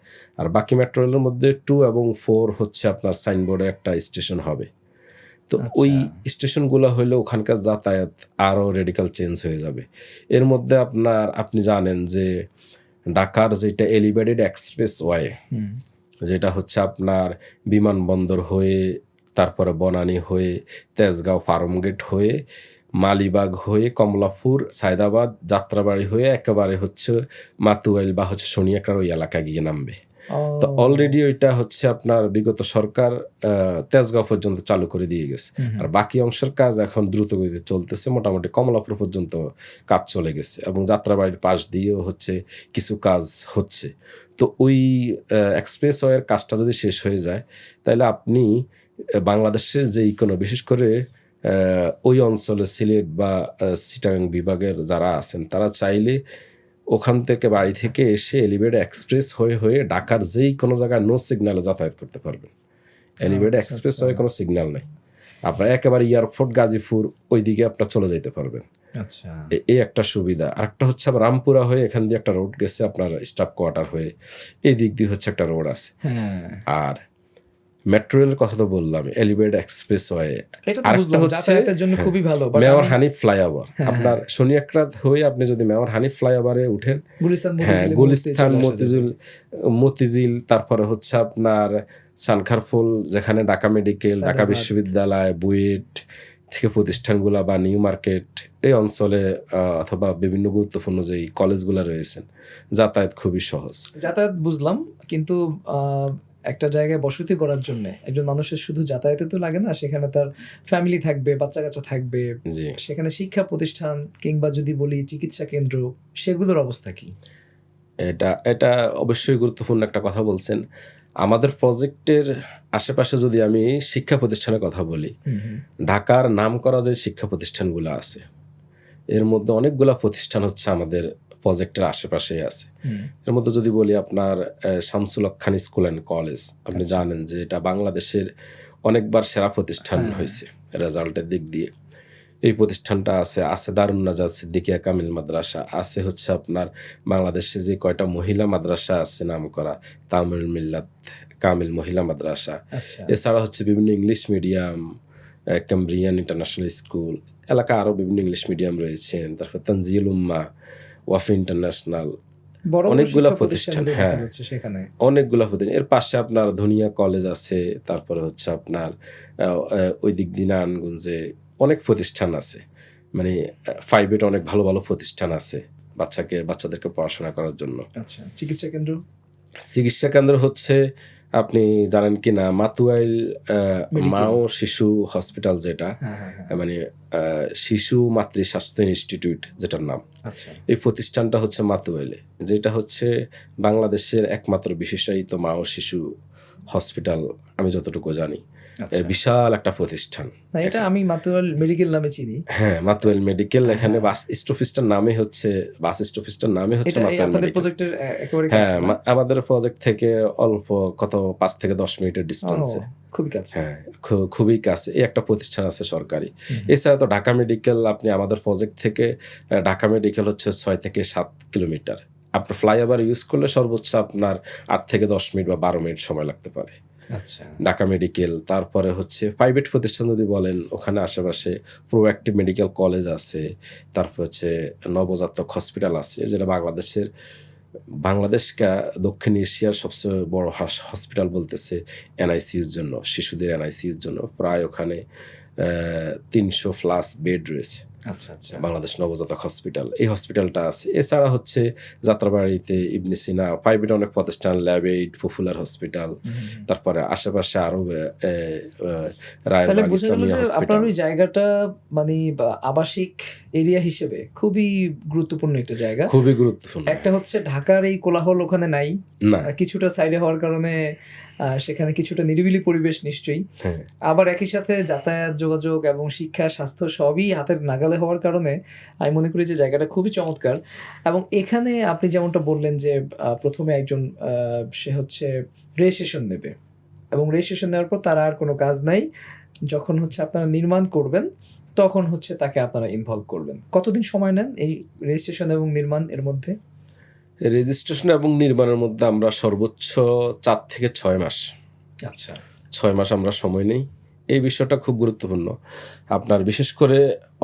আর বাকি মেট্রো রেলের মধ্যে 2 এবং 4 হচ্ছে আপনার সাইনবোর্ডে একটা স্টেশন হবে। তো ওই স্টেশনগুলো হলে ওখানকার যাতায়াত আরো রেডিক্যাল চেঞ্জ হয়ে যাবে। এর মধ্যে আপনি জানেন যে ঢাকার যেটা এলিভেটেড এক্সপ্রেস ওয়ে, যেটা হচ্ছে আপনার বিমানবন্দর হয়ে, তারপরে বনানী হয়ে, তেজগাঁও ফার্মগেট হয়ে, মালিবাগ হয়ে, কমলাপুর, সায়দাবাদ, যাত্রাবাড়ি হয়ে একেবারে হচ্ছে মাতুয়াইল বা হচ্ছে শনিয়াকড়ার ওই এলাকা গিয়ে নামবে। তো অলরেডি ওইটা হচ্ছে আপনার বিগত সরকার তেজগাঁও পর্যন্ত চালু করে দিয়ে গেছে। আর বাকি অংশের কাজ এখন দ্রুত গতিতে চলতেছে। মোটামুটি কমলাপুর পর্যন্ত কাজ চলে গেছে এবং যাত্রাবাড়ির পাশ দিয়েও হচ্ছে কিছু কাজ হচ্ছে। তো ওই এক্সপ্রেস ওয়ের কাজটা যদি শেষ হয়ে যায় তাহলে আপনি বাংলাদেশের যেই কোনো, বিশেষ করে ওই অঞ্চলে সিলেট বা চিটাগাং বিভাগের যারা আছেন, তারা চাইলে ওখান থেকে বাড়ি থেকে এসে এলিভেটেড এক্সপ্রেস হয়ে ঢাকার যেই কোনো জায়গায় নো সিগন্যালে যাতায়াত করতে পারবেন। এলিভেটেড আচ্ছা, এক্সপ্রেসওয়ে কোনো সিগন্যাল নেই। আপনার একেবারে এয়ারপোর্ট গাজীপুর ওইদিকে আপনার চলে যেতে পারবেন। আচ্ছা, এই একটা সুবিধা। আরেকটা হচ্ছে আবার রামপুরা হয়ে এখান দিয়ে একটা রোড গেছে আপনার স্টাফ কোয়ার্টার হয়ে, এই দিক দিয়ে হচ্ছে একটা রোড আছে। হ্যাঁ, আর মেট্রো রেলের কথা তো বললাম, এলিভেটেড এক্সপ্রেসওয়ে। এটা তো আরেকটা বুঝলাম হচ্ছে যাতায়াতের জন্য খুবই ভালো, বাট মেয়র আমি হানিফ ফ্লাইওভার। হ্যাঁ, আপনার শনিয়াকড়াত হয়ে আপনি যদি মেয়র হানিফ ফ্লাইওভারে উঠেন, গুলিস্তান হ্যাঁ মতিঝিলের গুলিস্তান মধ্যে চলে আসা যাবে। মতিঝিল, তারপরে হচ্ছে আপনার সানখারফুল, যেখানে ঢাকা মেডিকেল, ঢাকা সাদাবাদ। বিশ্ববিদ্যালয়, বুয়েট থেকে প্রতিষ্ঠানগুলা বা নিউ মার্কেট এই অঞ্চলে অথবা বিভিন্ন গুরুত্বপূর্ণ যেই কলেজগুলো রয়েছেন, যাতায়াত খুবই সহজ। যাতায়াত বুঝলাম, কিন্তু একটা জায়গায় বসতি করার জন্য একজন মানুষের শুধু যাতায়াতে তো লাগে না, সেখানে তার ফ্যামিলি থাকবে, বাচ্চা কাচ্চা থাকবে, জি, সেখানে শিক্ষা প্রতিষ্ঠান কিংবা যদি বলি চিকিৎসা কেন্দ্র, সেগুলোর অবস্থা কি? এটা এটা অবশ্যই গুরুত্বপূর্ণ একটা কথা বলছেন। আমাদের প্রজেক্টের আশেপাশে যদি আমি শিক্ষা প্রতিষ্ঠানের কথা বলি, ঢাকার নামকরা যে শিক্ষা প্রতিষ্ঠানগুলো আছে, এর মধ্যে অনেকগুলা প্রতিষ্ঠান হচ্ছে আমাদের প্রজেক্টের আশেপাশে আছে। এর মধ্যে যদি বলি আপনার শামসুল হক খান স্কুল অ্যান্ড কলেজ, আপনি জানেন যে এটা বাংলাদেশের অনেকবার সেরা প্রতিষ্ঠান হয়েছে রেজাল্টের দিক দিয়ে। এই প্রতিষ্ঠানটা আছে দারুন নাজাত সিদ্দিকিয়া কামিল মাদ্রাসা, আছে হচ্ছে আপনার বাংলাদেশে যে কয়টা মহিলা মাদ্রাসা আছে নামকরা, তামিল মিল্লাত কামিল মহিলা মাদ্রাসা। আচ্ছা, এছাড়া হচ্ছে বিভিন্ন English medium, Cambrian international school, এলাকা আরও বিভিন্ন ইংলিশ মিডিয়াম রয়েছেন। তারপর তানজিল উম্মা, ওয়াফি ইন্টারন্যাশনাল, বড় বড় অনেকগুলা শিক্ষা প্রতিষ্ঠান, প্রতিষ্ঠানগুলো হ্যাঁ। দেখা যাচ্ছে সেখানে। অনেকগুলো প্রতিষ্ঠান। এর পাশে আপনার ধনিয়া কলেজ আছে, তারপরে হচ্ছে আপনার ওই দিক দিয়ে নারায়ণগঞ্জে অনেক প্রতিষ্ঠান আছে, মানে প্রাইভেট অনেক ভালো ভালো প্রতিষ্ঠান আছে বাচ্চাদেরকে পড়াশোনা করার জন্য। আচ্ছা, চিকিৎসা কেন্দ্র? চিকিৎসা কেন্দ্র হচ্ছে আপনি জানেন কি না, মাতুয়াইল Medical। মা ও শিশু হসপিটাল, যেটা হ্যাঁ, হ্যাঁ, হ্যাঁ। মানে শিশু মাতৃ স্বাস্থ্য ইনস্টিটিউট যেটার নাম, আচ্ছা, এই প্রতিষ্ঠানটা হচ্ছে মাতুয়াইলে, যেটা হচ্ছে বাংলাদেশের একমাত্র বিশেষায়িত মা ও শিশু হসপিটাল আমি যতটুকু জানি। আচ্ছা। বিশাল একটা প্রতিষ্ঠান। না, এটা আমি মাতুয়াল মেডিকেল নামে চিনি। হ্যাঁ, মাতুয়াইল মেডিকেল। এখানে বাস স্টপেজটার নামে হচ্ছে এটা মাতুয়াইল আপনাদের মেডিকেল। প্রজেক্টের একেবারে হ্যাঁ, কাছে না? আমাদের প্রজেক্ট থেকে অল্প 5 থেকে 10 মিনিটের ডিস্টেন্সে। খুবই কাছে। হ্যাঁ, খুবই কাছে। এই একটা প্রতিষ্ঠান আছে সরকারি। এছাড়া তো ঢাকা মেডিকেল, আপনি আমাদের প্রজেক্ট থেকে ঢাকা মেডিকেল হচ্ছে 6 থেকে 7 কিলোমিটার। আপনি ফ্লাইওভার ইউজ করলে সর্বোচ্চ আপনার 8 থেকে 10 মিনিট বা 12 মিনিট সময় লাগতে পারে। আচ্ছা, ঢাকা মেডিকেল। তারপরে হচ্ছে প্রাইভেট প্রতিষ্ঠান যদি বলেন, ওখানে আশেপাশে প্রোঅ্যাক্টিভ মেডিকেল কলেজ আছে, তারপর হচ্ছে নবজাতক হসপিটাল আছে, যেটা বাংলাদেশকে দক্ষিণ এশিয়ার সবচেয়ে বড় হসপিটাল বলতেছে এনআইসিউর জন্য, শিশুদের এনআইসিউর জন্য। প্রায় ওখানে 300+ বেড রয়েছে। আচ্ছা, আচ্ছা। বাংলাদেশ নবজাতক হসপিটাল, এই হসপিটালটা আছে। এছাড়া হচ্ছে যাত্রাবাড়িতে ইবনে সিনা, প্রাইভেট অনেক প্রতিষ্ঠান, ল্যাবেইড, পপুলার হসপিটাল, তারপরে আশেপাশে আরো তাহলে রায়বাগ বোঝা গেল ইসলামিয়া যে আপনার হসপিটাল। ওই জায়গাটা মানে আবাসিক এরিয়া হিসেবে খুবই গুরুত্বপূর্ণ একটা জায়গা। খুবই গুরুত্বপূর্ণ। একটা হচ্ছে ঢাকার এই কোলাহল ওখানে নাই, না, কিছুটা সাইডে হওয়ার কারণে সেখানে কিছুটা নিরিবিলি পরিবেশ নিশ্চয়ই। হ্যাঁ, আবার একই সাথে যাতায়াত, যোগাযোগ এবং শিক্ষা, স্বাস্থ্য সবই হাতের নাগালে হওয়ার কারণে আমি মনে করি যে জায়গাটা খুবই চমৎকার। এবং এখানে আপনি যেমনটা বললেন যে প্রথমে একজন সে হচ্ছে রেজিস্ট্রেশন নেবে, এবং রেজিস্ট্রেশন নেওয়ার পর তার আর কোনো কাজ নাই, যখন হচ্ছে আপনারা নির্মাণ করবেন তখন হচ্ছে তাকে আপনারা ইনভলভ করবেন। কতদিন সময় নেন এই রেজিস্ট্রেশন এবং নির্মাণ এর মধ্যে? রেজিস্ট্রেশন এবং নির্মাণের মধ্যে আমরা সর্বোচ্চ 4 থেকে 6 মাস। আচ্ছা, 6 মাস আমরা সময় নেই। এই বিষয়টা খুব গুরুত্বপূর্ণ। আপনার বিশেষ করে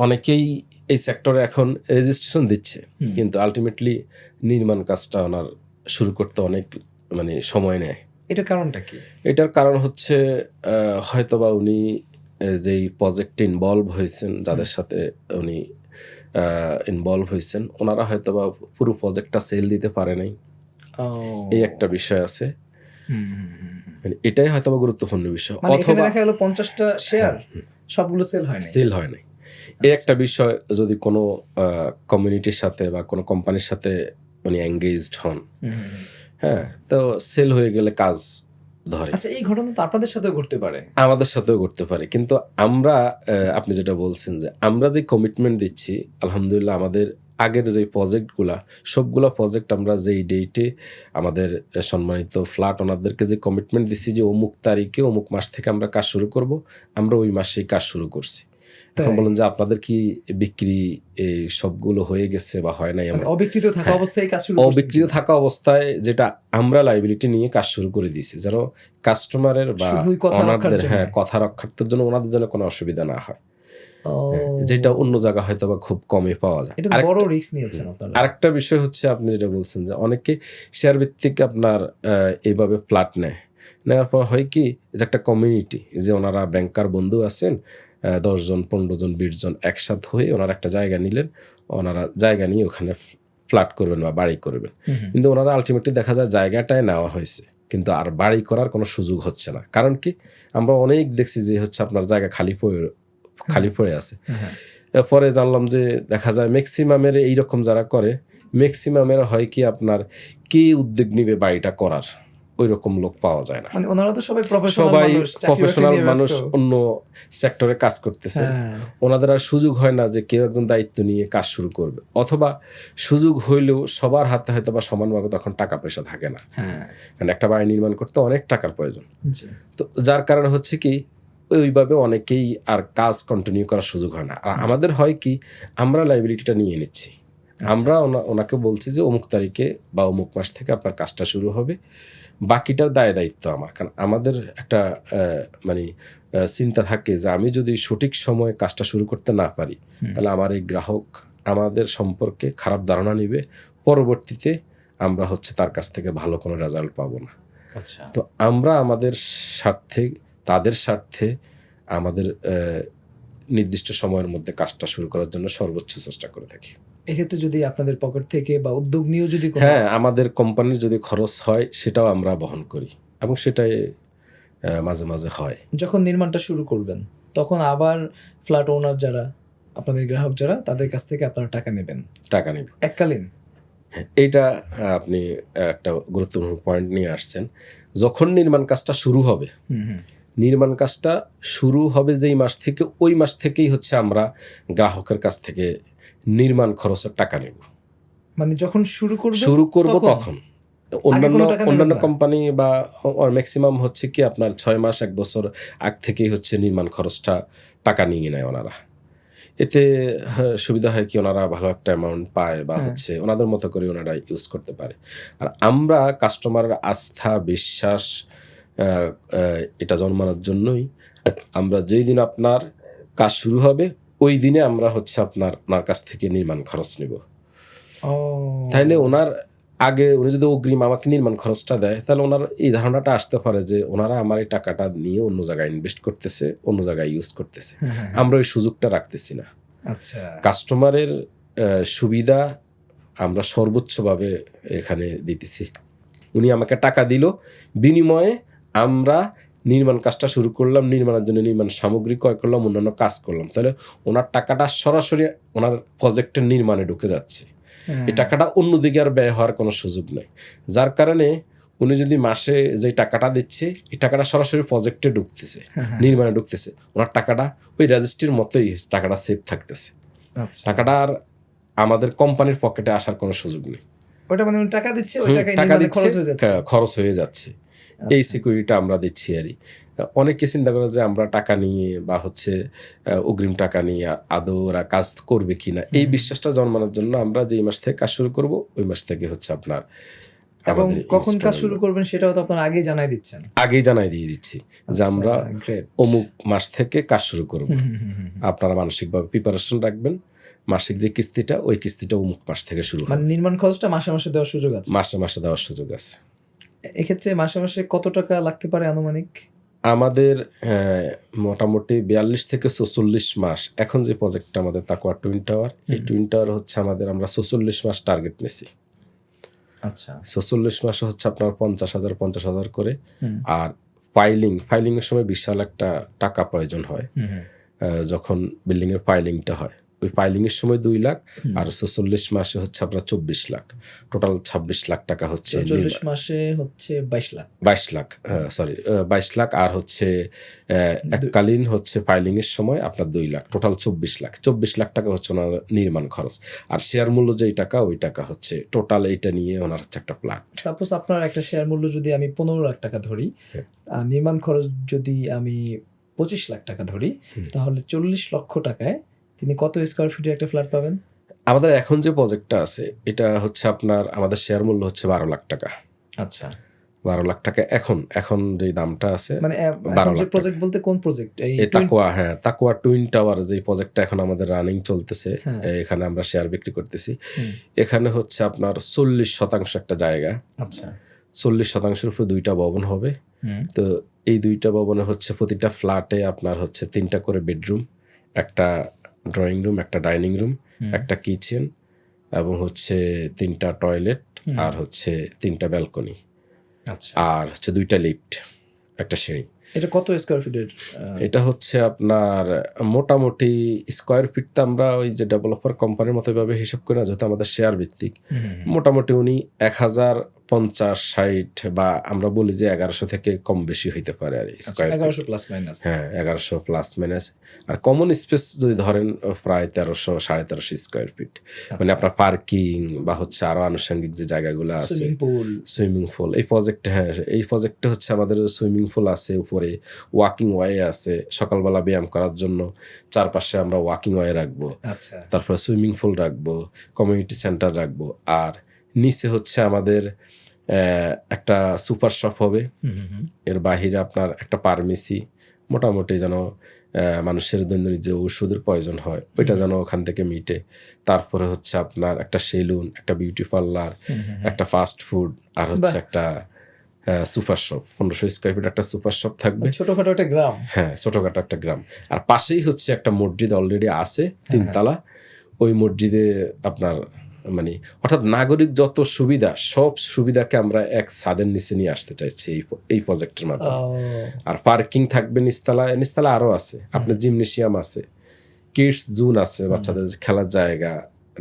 অনেকেই এই সেক্টরে এখন রেজিস্ট্রেশন দিচ্ছে, কিন্তু আলটিমেটলি নির্মাণ কাজটা ওনার শুরু করতে অনেক সময় নেয়। এটার কারণটা কি? এটার কারণ হচ্ছে হয়তোবা উনি যেই প্রজেক্টে ইনভলভ হয়েছেন, যাদের সাথে উনি ইনভলভ হয়েছেন, ওনারা হয়তোবা পুরো প্রজেক্টটা সেল দিতে পারে নাই। এই একটা বিষয় আছে। এটাই হয়তোবা গুরুত্বপূর্ণ বিষয়। মানে এখানে অথবা দেখা গেল 50টা শেয়ার সবগুলো সেল হয় না। সেল হয় নাই। এই একটা বিষয়। যদি কোনো কমিউনিটির সাথে বা কোনো কোম্পানির সাথে উনি এঙ্গেজড হন, হ্যাঁ, তো সেল হয়ে গেলে কাজ ধরে। আচ্ছা, এই ঘটনা তো আপনাদের সাথেও ঘটতে পারে? আমাদের সাথেও করতে পারে, কিন্তু আমরা আপনি যেটা বলছেন যে আমরা যে কমিটমেন্ট দিচ্ছি, আলহামদুলিল্লাহ আমাদের আগের যে প্রজেক্টগুলা সবগুলা প্রজেক্ট আমরা যেই ডেটে আমাদের সম্মানিত ফ্ল্যাট ওনারদেরকে যে কমিটমেন্ট দিচ্ছি যে অমুক তারিখে অমুক মাস থেকে আমরা কাজ শুরু করব, আমরা ওই মাসেই কাজ শুরু করছি। এখন তাই? বলুন যে আপনাদের কি বিক্রি এই সবগুলো হয়ে গেছে বা হয় নাই? মানে আমরা অবিকৃত থাকা অবস্থায় কাজ শুরু করছেন অবিকৃত কি? থাকা অবস্থায় যেটা আমরা লাইবিলিটি নিয়ে কাজ শুরু করে দিয়েছি, যেন কাস্টমারের বা শুধুই কথা রক্ষার ওনারদের জন্য। কথা রক্ষার্থের জন্য ওনাদের জন্য কোনো অসুবিধা না হয়, ও, যেটা অন্য জায়গা হয়তো বা খুব কমই পাওয়া যায়। এটা তো বড় রিস্ক নিয়েছেন আপনারা। আরেকটা বিষয় হচ্ছে আপনি যেটা বলছেন যে অনেকে শেয়ার ভিত্তিক আপনার এইভাবে ফ্ল্যাট নেয়, নেওয়ার পর হয় কি যে একটা কমিউনিটি, যে ওনারা ব্যাংকার বন্ধু আছেন 10 জন 15 জন 20 জন একসাথে হয়ে ওনারা একটা জায়গা নিলেন, ওনারা জায়গা নিয়ে ওখানে ফ্ল্যাট করবেন বা বাড়ি করবেন। কিন্তু ওনারা আলটিমেটলি দেখা যায় জায়গাটায় নেওয়া হয়েছে কিন্তু আর বাড়ি করার কোনো সুযোগ হচ্ছে না। কারণ কি আমরা অনেক দেখছি যে হচ্ছে আপনার জায়গা খালি পড়ে আছে। এরপরে জানলাম যে দেখা যায় ম্যাক্সিমামের এইরকম যারা করে ম্যাক্সিমামের হয় কি আপনার কে উদ্যোগ নিবে বাড়িটা করার, ওই রকম লোক পাওয়া যায় না। মানে ওনারা তো সবাই প্রফেশনাল সবাই মানুষ, চাকরি বাকরি প্রফেশনাল নিয়ে মানুষ, ব্যস্ত। অন্য সেক্টরে কাজ করতেছে, হ্যাঁ। ওনাদের আর সুযোগ হয় না যে কেউ একজন দায়িত্ব নিয়ে কাজ শুরু করবে, অথবা সুযোগ হইলেও সবার হাতে হয়তো বা সমানভাবে তখন টাকা পয়সা থাকে না, হ্যাঁ, কারণ একটা বাড়ি নির্মাণ করতে অনেক টাকার প্রয়োজন। জি। তো যার কারণে হচ্ছে কি ওইভাবে অনেকেই আর কাজ কন্টিনিউ করার সুযোগ হয় না। আর আমাদের হয় কি আমরা লাইবিলিটিটা নিয়ে নিচ্ছি, আমরা ওনাকে বলছি যে অমুক তারিখে বা অমুক মাস থেকে আপনার কাজটা শুরু হবে, বাকিটার দায় দায়িত্ব আমার। কারণ আমাদের একটা মানে চিন্তা থাকে যে আমি যদি সঠিক সময়ে কাজটা শুরু করতে না পারি তাহলে আমার এই গ্রাহক আমাদের সম্পর্কে খারাপ ধারণা নিবে, পরবর্তীতে আমরা হচ্ছে তার কাছ থেকে ভালো কোনো রেজাল্ট পাবো না। আচ্ছা। তো আমরা আমাদের স্বার্থে, তাদের স্বার্থে আমাদের নির্দিষ্ট সময়ের মধ্যে কাজটা শুরু করার জন্য সর্বোচ্চ চেষ্টা করে থাকি। এক্ষেত্রে যদি আপনাদের পকেট থেকে বা উদ্যোগ নিয়েও যদি কোনো- হ্যাঁ, আমাদের কোম্পানির যদি খরচ হয় সেটাও আমরা বহন করি এবং সেটাই মাঝে মাঝে হয়। যখন নির্মাণটা শুরু করবেন তখন আবার ফ্ল্যাট ওনার যারা আপনাদের গ্রাহক যারা তাদের কাছ থেকে আপনারা টাকা নেবেন টাকা নিব এককালীন। এইটা আপনি একটা গুরুত্বপূর্ণ পয়েন্ট নিয়ে আসছেন। যখন নির্মাণ কাজটা শুরু হবে, নির্মাণ কাজটা শুরু হবে যেই মাস থেকে, ওই মাস থেকেই হচ্ছে আমরা গ্রাহকের কাছ থেকে নির্মাণ খরচের টাকা নেব। মানে যখন শুরু করব তখন অন্যান্য কোনো টাকা নেবেন অন্যান্য না? কোম্পানি বা ম্যাক্সিমাম হচ্ছে কি আপনার 6 মাস 1 বছর আগ থেকেই হচ্ছে নির্মাণ খরচটা টাকা নিয়ে নেয় ওনারা। এতে সুবিধা হয় কি ওনারা ভালো একটা অ্যামাউন্ট পায় বা হচ্ছে ওনাদের মতো করে ওনারা ইউজ করতে পারে। আর আমরা কাস্টমারের আস্থা বিশ্বাস এটা জন্মানোর জন্যই আমরা যেই দিন আপনার কাজ শুরু হবে ওই দিনে আমরা হচ্ছে ওনার কাছ থেকে নির্মাণ খরচ নেব। তাইলে ওনার আগে উনি যদি অগ্রিম আমাকে নির্মাণ খরচটা দেয় তাহলে ওনার এই ধারণাটা আসতে পারে যে ওনারা আমার এই টাকাটা নিয়ে অন্য জায়গায় ইনভেস্ট করতেছে, অন্য জায়গায় ইউজ করতেছে, আমরা ওই সুযোগটা রাখতেছি না। আচ্ছা, কাস্টমারের সুবিধা আমরা সর্বোচ্চভাবে এখানে দিতেছি। উনি আমাকে টাকা দিল, বিনিময়ে আমরা নির্মাণ কাজটা শুরু করলাম, নির্মাণের জন্য নির্মাণ সামগ্রী ক্রয় করলাম, অন্যান্য কাজ করলাম, তাহলে ওনার টাকাটা সরাসরি ওনার প্রজেক্টের নির্মাণে ঢুকে যাচ্ছে। এই টাকাটা অন্যদিকে আর ব্যয় হওয়ার কোনো সুযোগ নেই। যার কারণে উনি যদি মাসে যে টাকাটা দিচ্ছে এই টাকাটা সরাসরি প্রজেক্টে ঢুকতেছে, নির্মাণে ঢুকতেছে, ওনার টাকাটা ওই রেজিস্ট্রির মতোই টাকাটা সেভ থাকতেছে। টাকাটা আর আমাদের কোম্পানির পকেটে আসার কোনো সুযোগ নেই। ওটা মানে উনি টাকা দিচ্ছে, ওই টাকায় টাকা নির্মাণে দিচ্ছে, খরচ হয়ে যাচ্ছে। খরচ হয়ে যাচ্ছে। এই সিকিউরিটিটা আমরা দিচ্ছি। আরই অনেকে চিন্তা করে যে আমরা টাকা নিয়ে বা হচ্ছে অগ্রিম টাকা নিয়ে আদৌ ওরা কাজ করবে কিনা, এই বিশ্বাসটা জন্মানোর জন্য আমরা যেই মাস থেকে কাজ শুরু করব ওই মাস থেকে হচ্ছে আপনার এবং কখন কাজ শুরু করবেন সেটাও তো আপনারা আগেই জানাই দিচ্ছেন। আগেই জানাই দিয়ে দিচ্ছি যে আমরা গ্রেট, অমুক মাস থেকে কাজ শুরু করব। আপনারা মানসিকভাবে প্রিপারেশন রাখবেন, মাসিক যে কিস্তিটা ওই কিস্তিটা অমুক মাস থেকে শুরু হবে। মানে নির্মাণ খরচটা মাসে মাসে দেওয়ার সুযোগ আছে? মাসে মাসে দেওয়ার সুযোগ আছে। এক্ষেত্রে মাসে মাসে কত টাকা লাগতে পারে আনুমানিক? আমাদের মোটামুটি 42 থেকে 44 মাস, এখন যে প্রজেক্টটা আমাদের তাকওয়া টুইন টাওয়ার, এই টুইন টাওয়ার হচ্ছে আমাদের আমরা 44 মাস টার্গেট নিছি। আচ্ছা, 44 মাসে হচ্ছে আপনার 50,000 করে। আর ফাইলিং এর সময় বিশাল একটা টাকা প্রয়োজন হয়। যখন বিল্ডিং এর ফাইলিংটা হয় ওই পাইলিংয়ের সময় 2 লাখ, আর 46 মাসে হচ্ছে আপনার 24 লাখ, টোটাল 26 লাখ টাকা হচ্ছে 40 মাসে হচ্ছে 22 লাখ। 22 লাখ, সরি 22 লাখ, আর হচ্ছে এককালীন হচ্ছে ফাইলিংয়ের সময় আপনার 2 লাখ, টোটাল 24 লাখ। 24 লাখ টাকা হচ্ছে ওনার নির্মাণ খরচ, আর শেয়ার মূল্য যেই টাকা ওই টাকা হচ্ছে টোটাল এইটা নিয়ে ওনার হচ্ছে একটা প্ল্যাট। সাপোজ আপনার একটা শেয়ার মূল্য যদি আমি 15 লাখ টাকা ধরি, হ্যাঁ। আর নির্মাণ খরচ যদি আমি 25 লাখ টাকা ধরি, তাহলে 40 লক্ষ টাকায় তিনি কত স্কোয়ার ফিটের একটা ফ্ল্যাট পাবেন? আমাদের এখন যে প্রজেক্টটা আছে এটা হচ্ছে আপনার, আমাদের শেয়ার মূল্য হচ্ছে 12 লাখ টাকা। আচ্ছা, 12 লাখ টাকা এখন যে দামটা আছে, মানে 12 এখন যে লাখ প্রজেক্ট বলতে কোন প্রজেক্ট? এই তাকুয়া টুইন টাওয়ার যে প্রজেক্টটা এখন আমাদের রানিং চলতেছে, হ্যাঁ। এখানে আমরা শেয়ার বিক্রি করতেছি। এখানে হচ্ছে আপনার 40% একটা জায়গা, আচ্ছা 40% উপর 2টা ভবন হবে। তো এই 2টা ভবনে হচ্ছে প্রতিটা ফ্ল্যাটে আপনার হচ্ছে 3টা করে বেডরুম, একটা ড্রয়িং রুম, একটা ডাইনিং রুম, একটা কিচেন, এবং হচ্ছে 3টা টয়লেট, আর হচ্ছে 3টা ব্যালকনি, আচ্ছা। আর হচ্ছে 2টা লিফট, একটা সিঁড়ি। এটা কত স্কোয়ার ফিটের? এটা হচ্ছে আপনার মোটামুটি স্কোয়ার ফিট তো আমরা ওই যে ডেভেলপার কোম্পানির মতো ভাবে হিসাব করি না, যেহেতু আমাদের শেয়ার ভিত্তিক। মোটামুটি উনি 1050-60 বা আমরা বলি যে 1100 থেকে কম বেশি হইতে পারে আর স্কোয়ার। 1100 plus minus. হ্যাঁ, 1100 প্লাস মাইনাস। আর কমন স্পেস যদি ধরেন প্রায় 1300-1350 স্কোয়ার ফিট, মানে আপনার পার্কিং বা হচ্ছে আরো আনুষঙ্গিক যে জায়গাগুলো আছে, সুইমিং পুল। এই প্রজেক্টে, হ্যাঁ, এই প্রজেক্টে হচ্ছে আমাদের সুইমিং পুল আছে, উপরে ওয়াকিং ওয়ে আছে, সকালবেলা ব্যায়াম করার জন্য চারপাশে আমরা ওয়াকিং ওয়ে রাখবো, আচ্ছা, তারপরে সুইমিং পুল রাখবো, কমিউনিটি সেন্টার রাখবো, আর নিচে হচ্ছে আমাদের একটা সুপার শপ হবে। এর বাহিরে আপনার একটা ফার্মেসি, মোটামুটি যেন মানুষের দৈনন্দিন যে ওষুধের প্রয়োজন হয় ওইটা যেন ওখান থেকে মিটে। তারপরে হচ্ছে আপনার একটা সেলুন, একটা বিউটি পার্লার, একটা ফাস্ট ফুড, আর হচ্ছে একটা সুপার শপ। 1500 স্কোয়ার ফিট একটা সুপার শপ থাকবে, ছোটখাটো একটা গ্রাম। হ্যাঁ, ছোটখাটো একটা গ্রাম। আর পাশেই হচ্ছে একটা মসজিদ অলরেডি আছে, 3 তলা। ওই মসজিদে আপনার মানে অর্থাৎ নাগরিক যত সুবিধা, সব সুবিধাকে আমরা এক ছাদের নিচে নিয়ে আসতে চাইছি এই প্রজেক্টের মাধ্যমে। আর পার্কিং থাকবে নিচতলা আরো আছে, আপনার জিমনেশিয়াম আছে, কিডস জোন আছে, বাচ্চাদের খেলার জায়গা।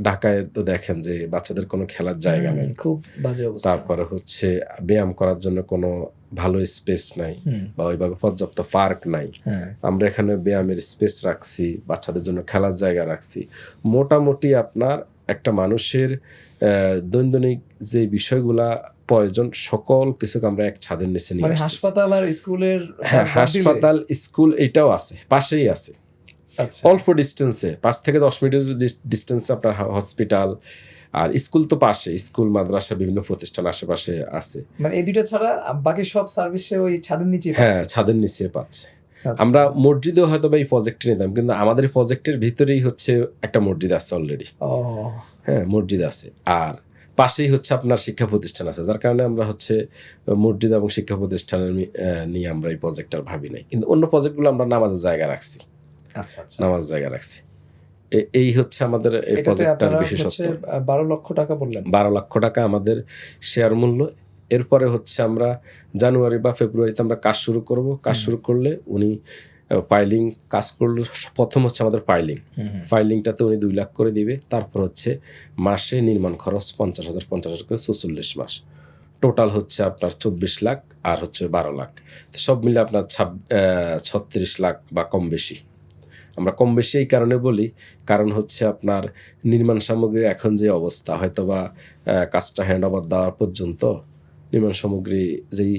ঢাকায় তো দেখেন যে বাচ্চাদের কোনো খেলার জায়গা নেই, খুব বাজে অবস্থা। তারপরে হচ্ছে ব্যায়াম করার জন্য কোনো ভালো স্পেস নাই, বা ওইভাবে পর্যাপ্ত পার্ক নাই। আমরা এখানে ব্যায়ামের স্পেস রাখছি, বাচ্চাদের জন্য খেলার জায়গা রাখছি। মোটামুটি আপনার একটা মানুষের দৈনন্দিন যে বিষয়গুলা প্রয়োজন, সকল কিছুকে আমরা এক ছাদের নিচে নিয়ে আসছি। হাসপাতাল আর স্কুলের, হাসপাতাল, স্কুল এটাও আছে, পাশেই আছে, অল্প ডিস্টেন্সে, 5 থেকে 10 মিনিটের ডিস্টেন্সে আপনার হসপিটাল আর স্কুল তো পাশে, স্কুল মাদ্রাসা বিভিন্ন প্রতিষ্ঠান আশেপাশে আছে। মানে এই দুইটা ছাড়া বাকি সব সার্ভিসে ওই ছাদের নিচে। হ্যাঁ, ছাদের নিচে পাচ্ছে। আমরা মসজিদেও হয়তো বা এই প্রজেক্টে নিতাম, কিন্তু আমাদের প্রজেক্টের ভিতরেই হচ্ছে একটা মসজিদ আছে অলরেডি। হ্যাঁ, মসজিদ আছে, আর পাশেই হচ্ছে আপনার শিক্ষা প্রতিষ্ঠান আছে, যার কারণে আমরা হচ্ছে মসজিদ এবং শিক্ষা প্রতিষ্ঠানের নিয়ে আমরা এই প্রজেক্ট আর ভাবি নাই। কিন্তু অন্য প্রজেক্টগুলো আমরা নামাজের জায়গা রাখছি। আচ্ছা, নামাজ জায়গা রাখছি। এই হচ্ছে আমাদের এই প্রজেক্টটার বিশেষত্ব। 12 লক্ষ টাকা বললেন। 12 লক্ষ টাকা আমাদের শেয়ার মূল্য। এরপরে হচ্ছে আমরা জানুয়ারি বা ফেব্রুয়ারিতে আমরা কাজ শুরু করব। কাজ শুরু করলে উনি ফাইলিং কাজ করলে, প্রথম হচ্ছে আমাদের ফাইলিংটাতে উনি 2 লাখ করে দিবে। তারপর হচ্ছে মাসে নির্মাণ খরচ 50,000 করে 44 মাস, টোটাল হচ্ছে আপনার 24 লাখ, আর হচ্ছে 12 লাখ। তো সব মিলে আপনার 36 লাখ বা কম বেশি। আমরা কম বেশি এই কারণে বলি, কারণ হচ্ছে আপনার নির্মাণ সামগ্রীর এখন যে অবস্থা, হয়তো বা কাজটা হ্যান্ড ওভার দেওয়ার পর্যন্ত নির্মাণ সামগ্রী যেই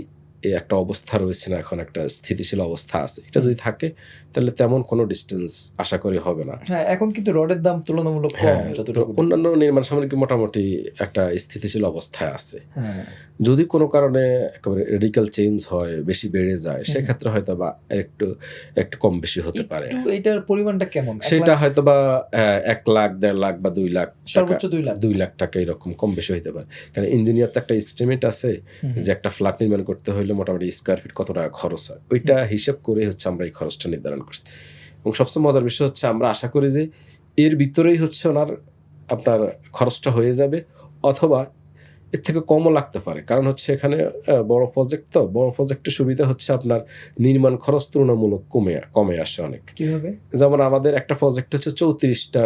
একটা অবস্থা রয়েছে না, এখন একটা স্থিতিশীল অবস্থা আছে, এটা যদি থাকে তাহলে তেমন কোনো ডিস্টেন্স আশা করি হবে না। হ্যাঁ, এখন কিন্তু রডের দাম তুলনামূলক কম, যতটুকু অন্যান্য নির্মাণ সামগ্রী মোটামুটি একটা স্থিতিশীল অবস্থায় আছে। যদি কোনো কারণে একেবারে রেডিক্যাল চেঞ্জ হয়, বেশি বেড়ে যায়, সেক্ষেত্রে হয়তো বা একটু কম বেশি হতে পারে। এটার পরিমাণটা কেমন? সেটা হয়তো বা 1 লাখ, 1.5 লাখ বা 2 লাখ, সর্বোচ্চ 2 লাখ টাকা এরকম কম বেশি হতে পারে। কারণ ইঞ্জিনিয়ার তো একটা এস্টিমেট আছে যে একটা ফ্ল্যাট নির্মাণ করতে হলে মোটামুটি স্কোয়ার ফিট কত টাকা খরচ হয়, ওইটা হিসেব করে হচ্ছে আমরা এই খরচটা নির্ধারণ করছি। এবং সবচেয়ে মজার বিষয় হচ্ছে আমরা আশা করি যে এর ভিতরেই হচ্ছে ওনার আপনার খরচটা হয়ে যাবে, অথবা এর থেকে কমও লাগতে পারে, কারণ হচ্ছে এখানে বড় প্রজেক্ট, তো বড় প্রজেক্টের সুবিধা হচ্ছে আপনার নির্মাণ খরচ তুলনামূলক কমে আসে অনেক। কিভাবে? যেমন আমাদের একটা প্রজেক্ট হচ্ছে 34টা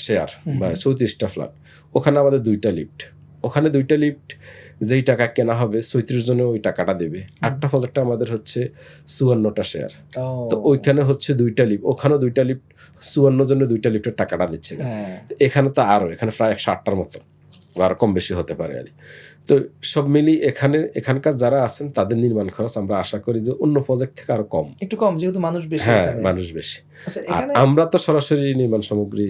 শেয়ার বা 34টা ফ্ল্যাট, ওখানে আমাদের 2টা লিফট, ওখানে 2টা লিফট যেই টাকা কেনা হবে 34 জনে ওই টাকাটা দেবে। একটা প্রজেক্টে আমাদের হচ্ছে 54টা শেয়ার, তো ওইখানে হচ্ছে 2টা লিফট, ওখানেও 2টা লিফট, 54 জনে 2টা লিফটের টাকাটা দিচ্ছে। এখানে তো আরো, এখানে প্রায় 108টার মতো, আর কম বেশি হতে পারে আর। তো সব মিলিয়ে এখানকার যারা আছেন তাদের নির্মাণ খরচ আমরা আশা করি যে অন্য প্রজেক্ট থেকে আরো কম, একটু কম, যেহেতু মানুষ বেশি। হ্যাঁ, মানুষ বেশি। আচ্ছা, আর আমরা তো সরাসরি নির্মাণ সামগ্রী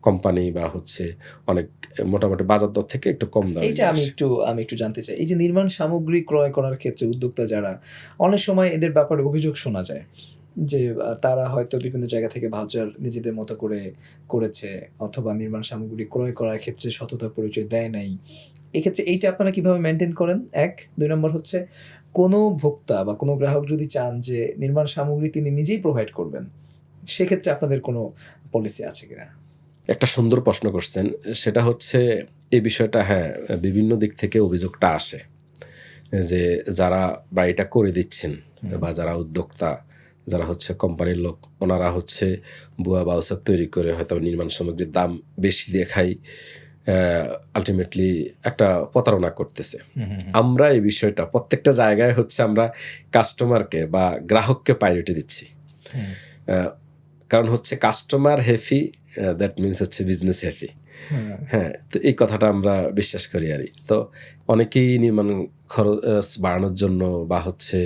কোম্পানি বা হচ্ছে অনেক মোটামুটি বাজার দর থেকে একটু কম দাম। এইটা আমি একটু জানতে চাই, এই যে নির্মাণ সামগ্রী ক্রয় করার ক্ষেত্রে উদ্যোক্তা যারা, অনেক সময় এদের ব্যাপারে অভিযোগ শোনা যায় যে তারা হয়তো বিভিন্ন জায়গা থেকে ভাউচার নিজেদের মতো করে করেছে, অথবা নির্মাণ সামগ্রী ক্রয় করার ক্ষেত্রে সততার পরিচয় দেয় নাই। এক্ষেত্রে এইটা আপনারা কিভাবে মেনটেন করেন? 2 নম্বর হচ্ছে, কোনো ভোক্তা বা কোনো গ্রাহক যদি চান যে নির্মাণ সামগ্রী তিনি নিজেই প্রোভাইড করবেন, সেক্ষেত্রে আপনাদের কোনো পলিসি আছে কিনা? একটা সুন্দর প্রশ্ন করছেন, সেটা হচ্ছে এই বিষয়টা, হ্যাঁ, বিভিন্ন দিক থেকে অভিযোগটা আসে যে যারা বাড়িটা করে দিচ্ছেন বা যারা উদ্যোক্তা, যারা হচ্ছে কোম্পানির লোক, ওনারা হচ্ছে বুয়া বাউচার তৈরি করে হয়তো নির্মাণ সামগ্রীর দাম বেশি দেখাই আলটিমেটলি একটা প্রতারণা করতেছে। আমরা এই বিষয়টা প্রত্যেকটা জায়গায় হচ্ছে আমরা কাস্টমারকে বা গ্রাহককে প্রায়োরিটি দিচ্ছি, কারণ হচ্ছে কাস্টমার হ্যাপি, দ্যাট মিনস হচ্ছে বিজনেস হ্যাপি। হ্যাঁ, তো এই কথাটা আমরা বিশ্বাস করি আর। তো অনেকেই নির্মাণ খরচ বাড়ানোর জন্য বা হচ্ছে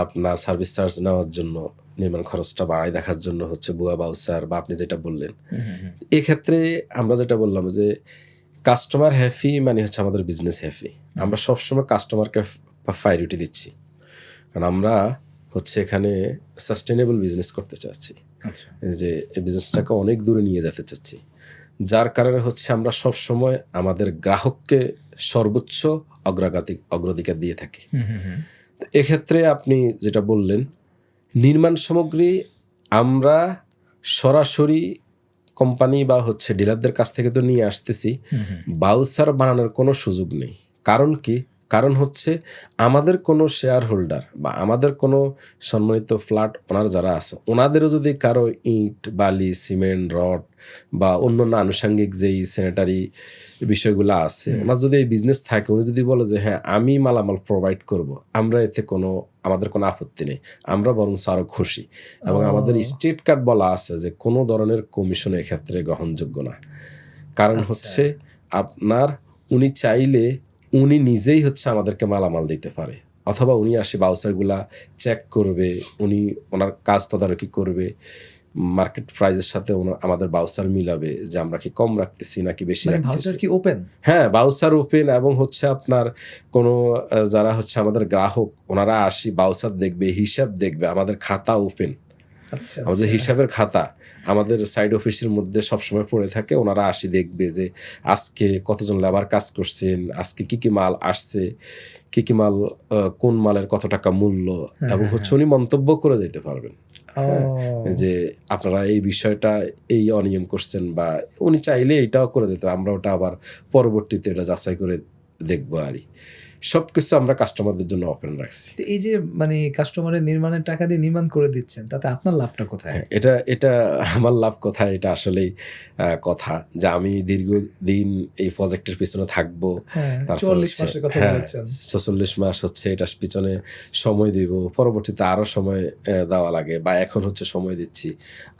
আপনার সার্ভিস চার্জ নেওয়ার জন্য, নির্মাণ খরচটা বাড়াই দেখার জন্য হচ্ছে বুয়া বাউচার বা আপনি যেটা বললেন, এক্ষেত্রে আমরা যেটা বললাম যে কাস্টমার হ্যাপি মানে হচ্ছে আমাদের বিজনেস হ্যাপি। আমরা সবসময় কাস্টমারকে প্রায়োরিটি দিচ্ছি, কারণ আমরা হচ্ছে এখানে সাস্টেনেবল বিজনেস করতে চাচ্ছি। আচ্ছা, যে এই বিজনেসটাকে অনেক দূরে নিয়ে যেতে চাচ্ছি, যার কারণে হচ্ছে আমরা সব সময় আমাদের গ্রাহককে সর্বোচ্চ অগ্রাধিকার দিয়ে থাকি। তো এক্ষেত্রে আপনি যেটা বললেন, নির্মাণ সামগ্রী আমরা সরাসরি কোম্পানি বা হচ্ছে ডিলারদের কাছ থেকে তো নিয়ে আসতেছি, বাউচার বানানোর কোনো সুযোগ নেই। কারণ কি? কারণ হচ্ছে আমাদের কোনো শেয়ার হোল্ডার বা আমাদের কোনো সম্মানিত ফ্ল্যাট ওনার যারা আছে, ওনাদেরও যদি কারো ইট, বালি, সিমেন্ট, রড বা অন্যান্য আনুষঙ্গিক যেই স্যানিটারি বিষয়গুলো আছে, ওনার যদি এই বিজনেস থাকে, উনি যদি বলে যে হ্যাঁ আমি মালামাল প্রোভাইড করব, আমরা এতে আমাদের কোনো আপত্তি নেই, আমরা বরঞ্চ আরও খুশি। এবং আমাদের স্টেট কার্ড বলা আছে যে কোনো ধরনের কমিশন এক্ষেত্রে গ্রহণযোগ্য না। কারণ হচ্ছে আপনার উনি চাইলে উনি নিজেই হচ্ছে আমাদেরকে মালামাল দিতে পারে, অথবা উনি আসে বাউচারগুলা চেক করবে, উনি ওনার কাজ তদারকি করবে, মার্কেট প্রাইসের সাথে আমাদের বাউচার মিলাবে যে আমরা কি কম রাখতেছি নাকি বেশি রাখতেছি। বাউচার কি ওপেন? হ্যাঁ, বাউচার ওপেন। এবং হচ্ছে আপনার কোনো যারা হচ্ছে আমাদের গ্রাহক, ওনারা আসি বাউচার দেখবে, হিসাব দেখবে, আমাদের খাতা ওপেন। আমাদের হিসাবের খাতা আমাদের সাইড অফিসের মধ্যে সবসময় পড়ে থাকে, ওনারা আসি দেখবে যে আজকে কতজন লেবার কাজ করছেন, আজকে কি কি মাল আসছে, কি কি মাল, কোন মালের কত টাকা মূল্য, এবং হচ্ছে উনি মন্তব্য করে যেতে পারবেন যে আপনারা এই বিষয়টা এই অনিয়ম করছেন, বা উনি চাইলে এটাও করে দিতে, আমরা ওটা আবার পরবর্তীতে এটা যাচাই করে দেখবো আর। সবকিছু আমরা কাস্টমারদের জন্য ওপেন রাখছি। এই যে মানে কাস্টমারের নির্মাণের টাকা দিয়ে নির্মাণ করে দিচ্ছেন, তাতে আপনার লাভটা কোথায়? এটা আমার লাভ কোথায়? এটা আসলেই কথা যে আমি দীর্ঘদিন এই প্রজেক্টের পিছনে থাকবো, 46 মাস হচ্ছে এটার পিছনে সময় দিব, পরবর্তীতে আরো সময় দেওয়া লাগে, বা এখন হচ্ছে সময় দিচ্ছি।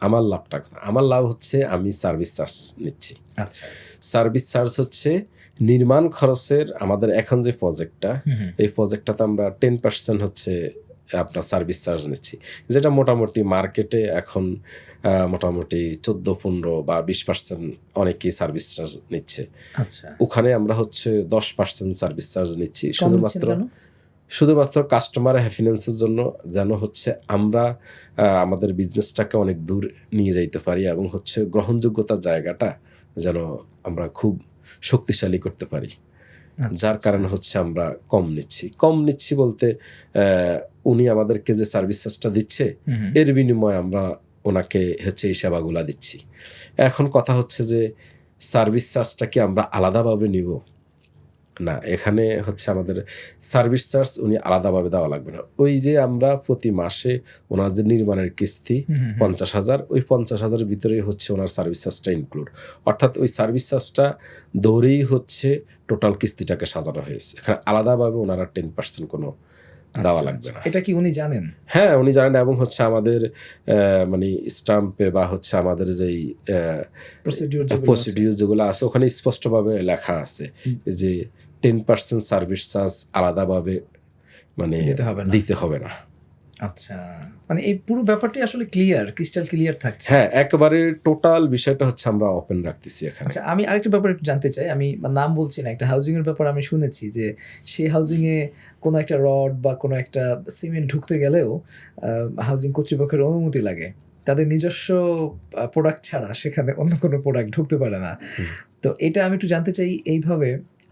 আমার লাভটা কোথায়? আমার লাভ হচ্ছে আমি সার্ভিস চার্জ নিচ্ছি। আচ্ছা, সার্ভিস চার্জ হচ্ছে নির্মাণ খরচের আমাদের এখন যে প্রজেক্টটা, এই প্রজেক্টটাতে আমরা 10% হচ্ছে আপনার সার্ভিস চার্জ নিচ্ছি, যেটা মোটামুটি মার্কেটে এখন মোটামুটি 14-15 বা 20% অনেকেই সার্ভিস চার্জ নিচ্ছে। আচ্ছা, ওখানে আমরা হচ্ছে 10% সার্ভিস চার্জ নিচ্ছি, শুধুমাত্র কাস্টমার হ্যাপিনেসের জন্য, যেন হচ্ছে আমরা আমাদের বিজনেসটাকে অনেক দূর নিয়ে যাইতে পারি, এবং হচ্ছে গ্রহণযোগ্যতার জায়গাটা যেন আমরা খুব শক্তিশালী করতে পারি। যার কারণে হচ্ছে আমরা কম নিচ্ছি বলতে উনি আমাদেরকে যে সার্ভিস চার্জটা দিচ্ছে, এর বিনিময়ে আমরা ওনাকে হচ্ছে এই সেবাগুলা দিচ্ছি। এখন কথা হচ্ছে যে সার্ভিস চার্জটা কি আমরা আলাদাভাবে নিব? না, এখানে হচ্ছে আমাদের সার্ভিস চার্জ উনি আলাদাভাবে দেওয়া লাগবে না। ওই যে আমরা প্রতি মাসে ওনার যে নির্মাণের কিস্তি 50,000, ওই 50,000-এর ভিতরেই হচ্ছে ওনার সার্ভিস চার্জটা ইনক্লুড। অর্থাৎ ওই সার্ভিস চার্জটা ধরেই হচ্ছে টোটাল কিস্তিটাকে সাজানো হয়েছে। এখানে আলাদাভাবে ওনারা 10% কোনো দেওয়া লাগবে না। এটা কি উনি জানেন? হ্যাঁ, উনি জানেন, এবং হচ্ছে আমাদের মানে স্টাম্পে বা হচ্ছে আমাদের যেই প্রসিডিউর যেগুলো আছে ওখানে স্পষ্টভাবে লেখা আছে যে 10% সার্ভিস চার্জ আলাদাভাবে মানে দিতে হবে না। আচ্ছা, মানে এই পুরো ব্যাপারটি আসলে ক্রিস্টাল ক্লিয়ার থাকছে। হ্যাঁ, একেবারে টোটাল বিষয়টা হচ্ছে আমরা ওপেন রাখতেছি এখানে। আচ্ছা, আমি আরেকটা ব্যাপার একটু জানতে চাই। আমি নাম বলছি না, একটা হাউজিং এর ব্যাপার আমি শুনেছি যে সেই হাউজিং এ কোনো একটা রড বা কোনো একটা সিমেন্ট ঢুকতে গেলেও হাউজিং কর্তৃপক্ষের অনুমতি লাগে। তাদের নিজস্ব প্রোডাক্ট ছাড়া সেখানে অন্য কোনো প্রোডাক্ট ঢুকতে পারে না। তো এটা আমি একটু জানতে চাই, এইভাবে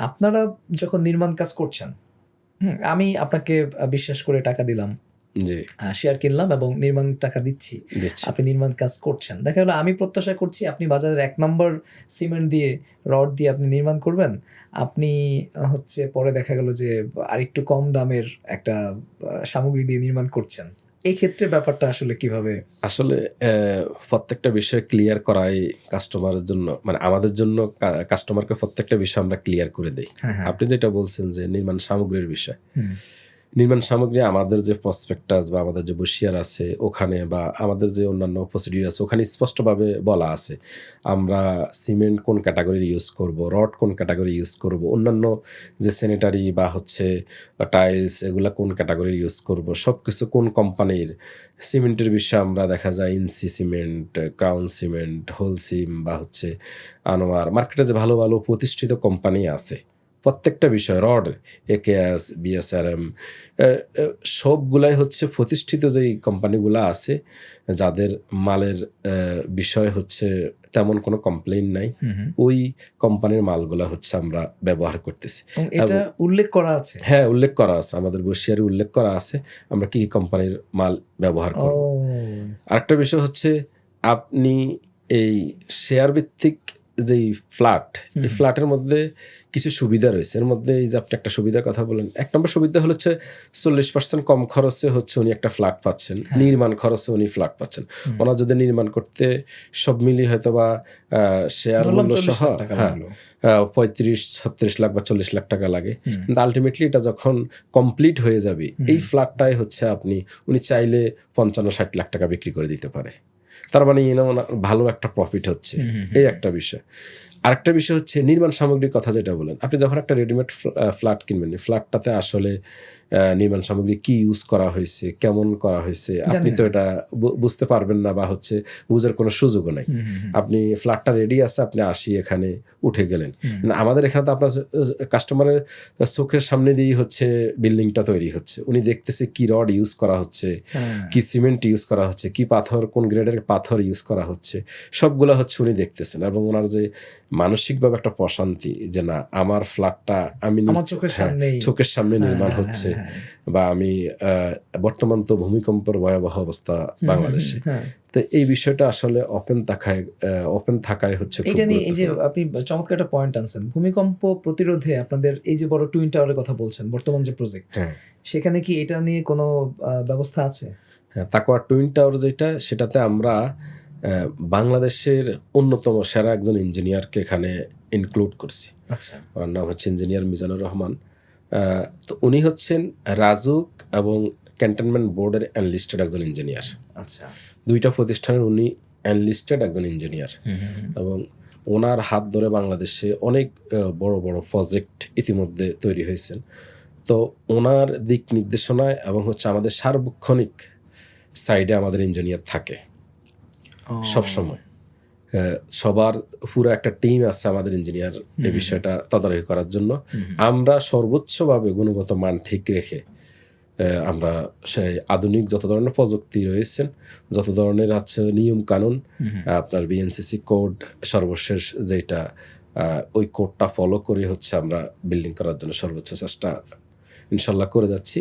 আপনারা যখন নির্মাণ কাজ করছেন, আমি আপনাকে বিশ্বাস করে টাকা দিলাম, জি, শেয়ার কিনলাম এবং নির্মাণ টাকা দিচ্ছি, আপনি নির্মাণ কাজ করছেন। দেখা গেলো আমি প্রত্যাশা করছি আপনি বাজারের 1 নম্বর সিমেন্ট দিয়ে, রড দিয়ে আপনি নির্মাণ করবেন। আপনি হচ্ছে পরে দেখা গেল যে আরেকটু কম দামের একটা সামগ্রী দিয়ে নির্মাণ করছেন। এই ক্ষেত্রে ব্যাপারটা আসলে কিভাবে? আসলে প্রত্যেকটা বিষয় ক্লিয়ার করাই কাস্টমারের জন্য, মানে আমাদের জন্য কাস্টমারকে প্রত্যেকটা বিষয় আমরা ক্লিয়ার করে দেই। আপনি যেটা বলছেন যে নির্মাণ সামগ্রীর বিষয়, নির্মাণ সামগ্রী আমাদের যে প্রসপেক্টাস বা আমাদের যে বসিয়ার আছে ওখানে, বা আমাদের যে অন্যান্য প্রসিডিউর আছে ওখানে স্পষ্টভাবে বলা আছে আমরা সিমেন্ট কোন ক্যাটাগরির ইউজ করব, রড কোন ক্যাটাগরি ইউজ করব, অন্যান্য যে স্যানিটারি বা হচ্ছে টাইলস এগুলা কোন ক্যাটাগরির ইউজ করব, সব কিছু কোন কোম্পানির সিমেন্টের বিষয়ে আমরা দেখা যায় ইনসি সিমেন্ট, ক্রাউন সিমেন্ট, হোলসিম বা হচ্ছে আনোয়ার, মার্কেটে যে ভালো ভালো প্রতিষ্ঠিত কোম্পানি আছে প্রত্যেকটা বিষয়, রড একেএস, বিএসআরএম, সবগুলাই হচ্ছে প্রতিষ্ঠিত যেই কোম্পানিগুলো আছে যাদের মালের বিষয় হচ্ছে তেমন কোনো কমপ্লেইন নাই, ওই কোম্পানির মালগুলা হচ্ছে আমরা ব্যবহার করতেছি। এটা উল্লেখ করা আছে? হ্যাঁ, উল্লেখ করা আছে, আমাদের বসিয়ারে উল্লেখ করা আছে আমরা কি কোম্পানির মাল ব্যবহার করব। আরেকটা বিষয় হচ্ছে আপনি এই শেয়ার ভিত্তিক যেই ফ্ল্যাট, এই ফ্ল্যাটের মধ্যে কিছু সুবিধা রয়েছে। এর মধ্যে এই যে আপনি একটা সুবিধার কথা বলেন, 1 নম্বর সুবিধা হচ্ছে 40% কম খরচে হচ্ছে উনি একটা ফ্ল্যাট পাচ্ছেন, নির্মাণ খরচে উনি ফ্ল্যাট পাচ্ছেন। ওনার যদি নির্মাণ করতে সব মিলিয়ে হয়তো বা শেয়ার মূল্য সহ 35-36 লাখ বা 40 লাখ টাকা লাগে, কিন্তু আলটিমেটলি এটা যখন কমপ্লিট হয়ে যাবে এই ফ্ল্যাটটাই হচ্ছে উনি চাইলে 55-60 লাখ টাকা বিক্রি করে দিতে পারে। তার মানে ভালো একটা প্রফিট হচ্ছে, এই একটা বিষয়। আরেকটা বিষয় হচ্ছে নির্মাণ সামগ্রীর কথা যেটা বলেন, আপনি যখন একটা রেডিমেড ফ্ল্যাট কিনবেন, ফ্ল্যাটটাতে আসলে নির্মাণ সামগ্রী কি ইউজ করা হয়েছে, কেমন করা হয়েছে, আপনি তো এটা বুঝতে পারবেন না বা হচ্ছে বুঝার কোনো সুযোগও নাই। আপনি ফ্ল্যাটটা রেডি আছে, আপনি আসি এখানে উঠে গেলেন। আমাদের এখানে তো আপনার কাস্টমারের চোখের সামনে দিয়েই হচ্ছে বিল্ডিংটা তৈরি হচ্ছে, উনি দেখতেছে কি রড ইউজ করা হচ্ছে, কি সিমেন্ট ইউজ করা হচ্ছে, কি পাথর, কোন গ্রেডের পাথর ইউজ করা হচ্ছে, সবগুলো হচ্ছে উনি দেখতেছেন। এবং ওনার যে মানসিকভাবে একটা প্রশান্তি যে না আমার ফ্ল্যাটটা আমি চোখের সামনে নির্মাণ হচ্ছে, বা আমি বর্তমান তো ভূমিকম্পের ভয়াবহ অবস্থা বাংলাদেশে, তো এই বিষয়টা আসলে ওপেন থাকায় হচ্ছে। এটা নিয়ে এই যে আপনি চমৎকার একটা পয়েন্ট আনছেন, ভূমিকম্প প্রতিরোধে আপনাদের এই যে বড় টুইন টাওয়ারের কথা বলছেন বর্তমান যে প্রজেক্ট, সেখানে কি এটা নিয়ে কোনো ব্যবস্থা আছে? হ্যাঁ, তাকওয়া টুইন টাওয়ার যেটা, সেটাতে আমরা বাংলাদেশের অন্যতম সেরা একজন ইঞ্জিনিয়ারকে এখানে ইনক্লুড করছি। আচ্ছা, ওনার নাম হচ্ছে ইঞ্জিনিয়ার মিজানুর রহমান। তো উনি হচ্ছেন রাজুক এবং ক্যান্টনমেন্ট বোর্ডের এনলিস্টেড একজন ইঞ্জিনিয়ার। আচ্ছা, 2টা প্রতিষ্ঠানের উনি এনলিস্টেড একজন ইঞ্জিনিয়ার, এবং ওনার হাত ধরে বাংলাদেশে অনেক বড় বড় প্রজেক্ট ইতিমধ্যে তৈরি হয়েছেন। তো ওনার দিক নির্দেশনায় এবং হচ্ছে আমাদের সার্বক্ষণিক সাইডে আমাদের ইঞ্জিনিয়ার থাকে সবসময়। সবার পুরো একটা টিম আছে আমাদের ইঞ্জিনিয়ার এই বিষয়টা তদারকি করার জন্য। আমরা সর্বোচ্চভাবে গুণগত মান ঠিক রেখে আমরা সেই আধুনিক যত ধরনের প্রযুক্তি রয়েছেন, যত ধরনের আছে নিয়ম কানুন, আপনার বিএনসিসি কোড সর্বশেষ যেটা, ওই কোডটা ফলো করে হচ্ছে আমরা বিল্ডিং করার জন্য সর্বোচ্চ চেষ্টা ইনশাল্লাহ করে যাচ্ছি।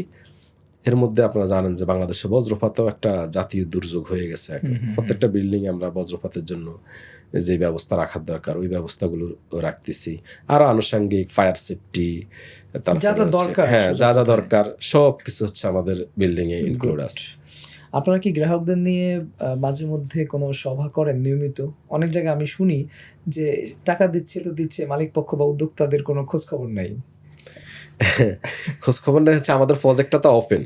এর মধ্যে আপনারা জানেন যে বাংলাদেশে বজ্রপাতও একটা জাতীয় দুর্যোগ হয়ে গেছে এখন। প্রত্যেকটা বিল্ডিং আমরা বজ্রপাতের জন্য যে ব্যবস্থা রাখার দরকার ওই ব্যবস্থাগুলো রাখতেছি। আরো আনুষঙ্গিক ফায়ার সেফটি, যা যা দরকার, হ্যাঁ সোজা যা যা কথায়। দরকার সব কিছু হচ্ছে আমাদের বিল্ডিং এ ইনক্লুড Good. আছে। আপনারা কি গ্রাহকদের নিয়ে মাঝে মধ্যে কোনো সভা করেন নিয়মিত? অনেক জায়গায় আমি শুনি যে টাকা দিচ্ছে তো দিচ্ছে, মালিক পক্ষ বা উদ্যোক্তাদের কোনো খোঁজ খবর নাই। খোঁজ খবর নেই হচ্ছে আমাদের প্রজেক্টটা তো ওপেন।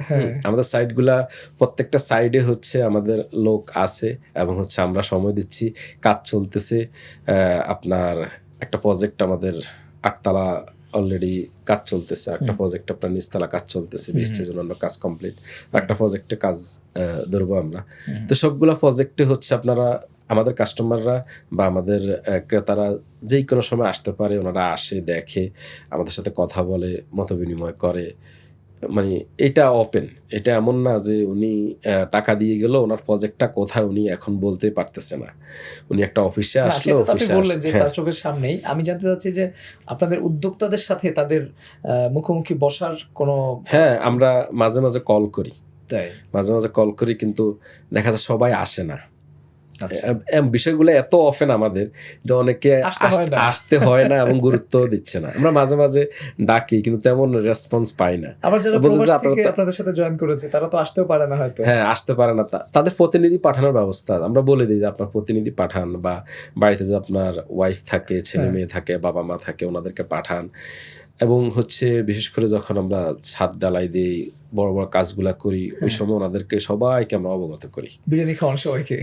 হ্যাঁ, আমাদের সাইটগুলা প্রত্যেকটা সাইডে হচ্ছে আমাদের লোক আছে এবং হচ্ছে আমরা সময় দিচ্ছি, কাজ চলতেছে। আপনার একটা প্রজেক্ট আমাদের 8 তলা অলরেডি কাজ চলতেছে, একটা প্রজেক্ট আপনার নিচতলা কাজ চলতেছে, বৃষ্টির জন্য আমরা কাজ কমপ্লিট, একটা প্রজেক্টে কাজ ধরবো আমরা। তো সবগুলা প্রজেক্টে হচ্ছে আপনারা আমাদের কাস্টমাররা বা আমাদের ক্রেতারা যেই কোনো সময় আসতে পারে, ওনারা আসে, দেখে, আমাদের সাথে কথা বলে, মত বিনিময় করে। মানে এটা ওপেন, এটা এমন না যে উনি টাকা দিয়ে গেল, ওনার প্রজেক্টটা কোথায় উনি এখন বলতে পারতেছে না। উনি একটা অফিসে না আসলো, সেটা তো আপনি অফিসে বললেন যে হ্যাঁ তার চোখের সামনেই। আমি জানতে চাচ্ছি যে আপনাদের উদ্যোক্তাদের সাথে তাদের মুখোমুখি বসার কোনো হ্যাঁ আমরা মাঝে মাঝে কল করি, তাই? মাঝে মাঝে কল করি, কিন্তু দেখা যায় সবাই আসে না। আচ্ছা। বিষয়গুলো এত অফেন আমাদের যে অনেকে আসতে হয় না। আসতে হয় না এবং গুরুত্ব দিচ্ছে না। আমরা মাঝে মাঝে ডাকি কিন্তু তেমন রেসপন্স পাই না। আবার যারা বলছে যে প্রবাস আপনারা থেকে তো- আপনাদের সাথে জয়েন করেছে তারা তো আসতেও পারে না হয়তো। হ্যাঁ আসতে পারে না, তাদের প্রতিনিধি পাঠানোর ব্যবস্থা আমরা বলে দিই যে আপনার প্রতিনিধি পাঠান, বা বাড়িতে যে আপনার ওয়াইফ থাকে, ছেলে মেয়ে থাকে, বাবা মা থাকে, ওনাদেরকে পাঠান। এবং হচ্ছে বিশেষ করে যখন আমরা ছাদ ডালাই দিই, বড় বড় কাজগুলা করি, ওই সময় ওনাদেরকে সবাইকে আমরা অবগত করি, বিরিয়ানি খাওয়ান সবাইকে।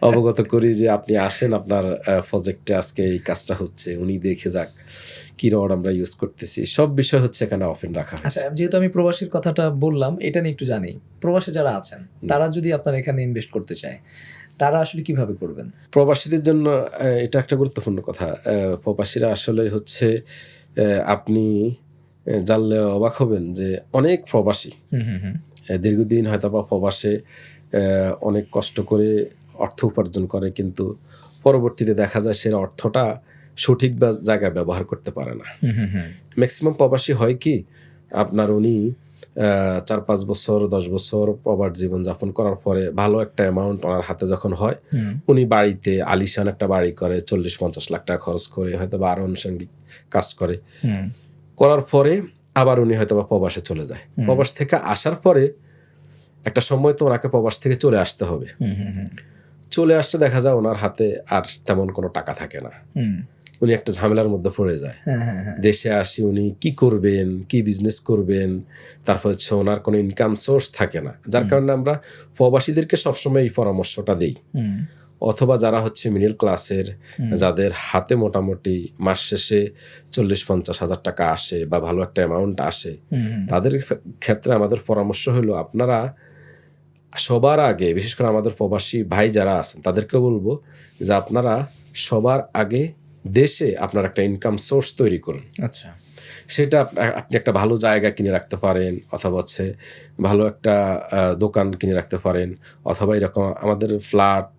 অবগত করি যে আপনি আসেন, আপনার প্রজেক্টে আজকে এই কাজটা হচ্ছে, উনি দেখে যাক কি রড আমরা ইউজ করতেছি। সব বিষয় হচ্ছে এখানে ওপেন রাখা আচ্ছা, হয়েছে। যেহেতু আমি প্রবাসীর কথাটা বললাম, এটা নিয়ে একটু জানি। প্রবাসে যারা আছেন তারা যদি আপনার এখানে ইনভেস্ট করতে চায়, তারা আসলে কিভাবে করবেন? প্রবাসীদের জন্য এটা একটা গুরুত্বপূর্ণ কথা। প্রবাসীরা আসলে হচ্ছে আপনি জানলে অবাক হবেন যে অনেক প্রবাসী দীর্ঘদিন হয়তো বা প্রবাসে অনেক কষ্ট করে অর্থ উপার্জন করে, কিন্তু পরবর্তীতে দেখা যায় সে অর্থটা সঠিক জায়গায় ব্যবহার করতে পারে না। ম্যাক্সিমাম প্রবাসী হয় কি, আপনার উনি 4-5 বছর 10 বছর প্রবাস জীবনযাপন করার পরে ভালো একটা অ্যামাউন্ট ওনার হাতে যখন হয়, উনি বাড়িতে আলিশান একটা বাড়ি করে 40-50 লাখ টাকা খরচ করে, হয়তো বা আরো আনুষঙ্গিক কাজ করে, করার পরে আবার উনি হয়তো বা প্রবাসে চলে যায়। প্রবাস থেকে আসার পরে একটা সময় তো ওনাকে প্রবাস থেকে চলে আসতে হবে। চলে আসতে দেখা যায় ওনার হাতে আর তেমন কোনো টাকা থাকে না, উনি একটা ঝামেলার মধ্যে পড়ে যায়। দেশে আসি উনি কি করবেন, কি বিজনেস করবেন, তারপর হচ্ছে ওনার কোনো ইনকাম সোর্স থাকে না, যার কারণে আমরা প্রবাসীদেরকে সবসময় এই পরামর্শটা দিই। অথবা যারা হচ্ছে মিডল ক্লাসের, যাদের হাতে মোটামুটি মাস শেষে 40-50 হাজার টাকা আসে বা ভালো একটা অ্যামাউন্ট আসে, তাদের ক্ষেত্রে আমাদের পরামর্শ হলো আপনারা সবার আগে, বিশেষ করে আমাদের প্রবাসী ভাই যারা আছেন তাদেরকে বলবো যে আপনারা সবার আগে দেশে আপনার একটা ইনকাম সোর্স তৈরি করুন। আচ্ছা, সেটা আপনি একটা ভালো জায়গা কিনে রাখতে পারেন, অথবা হচ্ছে ভালো একটা দোকান কিনে রাখতে পারেন, অথবা এরকম আমাদের ফ্ল্যাট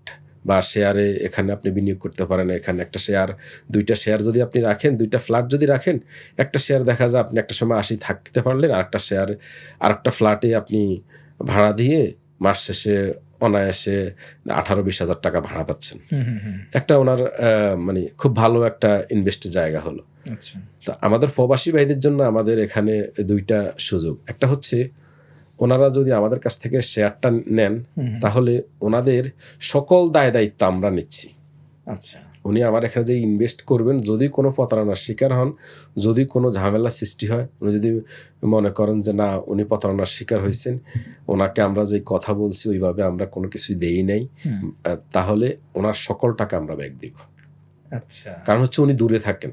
বা শেয়ারে এখানে আপনি বিনিয়োগ করতে পারেন। এখানে একটা শেয়ার, 2টা শেয়ার যদি আপনি রাখেন, 2টা ফ্ল্যাট যদি রাখেন, একটা শেয়ার দেখা যায় আপনি একটা সময় 80 থাকতে পারলেন, আর একটা শেয়ার আর একটা ফ্ল্যাটে আপনি ভাড়া দিয়ে মাস শেষে অনায়াসে 18-20 হাজার টাকা ভাড়া পাচ্ছেন। একটা ওনার মানে খুব ভালো একটা ইনভেস্টের জায়গা হলো। আচ্ছা, তো আমাদের প্রবাসী ভাইদের জন্য আমাদের এখানে 2টা সুযোগ। একটা হচ্ছে ওনারা যদি আমাদের কাছ থেকে শেয়ারটা নেন, তাহলে ওনাদের সকল দায় দায়িত্ব আমরা নিচ্ছি। আচ্ছা, উনি আমার এখানে যে ইনভেস্ট করবেন, যদি কোনো প্রতারণার শিকার হন, যদি কোনো ঝামেলা সৃষ্টি হয়, উনি যদি মনে করেন যে না উনি প্রতারণার শিকার হয়েছেন, ওনাকে আমরা যে কথা বলছি ওইভাবে আমরা কোনো কিছুই দেই নাই, তাহলে ওনার সকল টাকা আমরা ব্যাক দিব। আচ্ছা, কারণ হচ্ছে উনি দূরে থাকেন।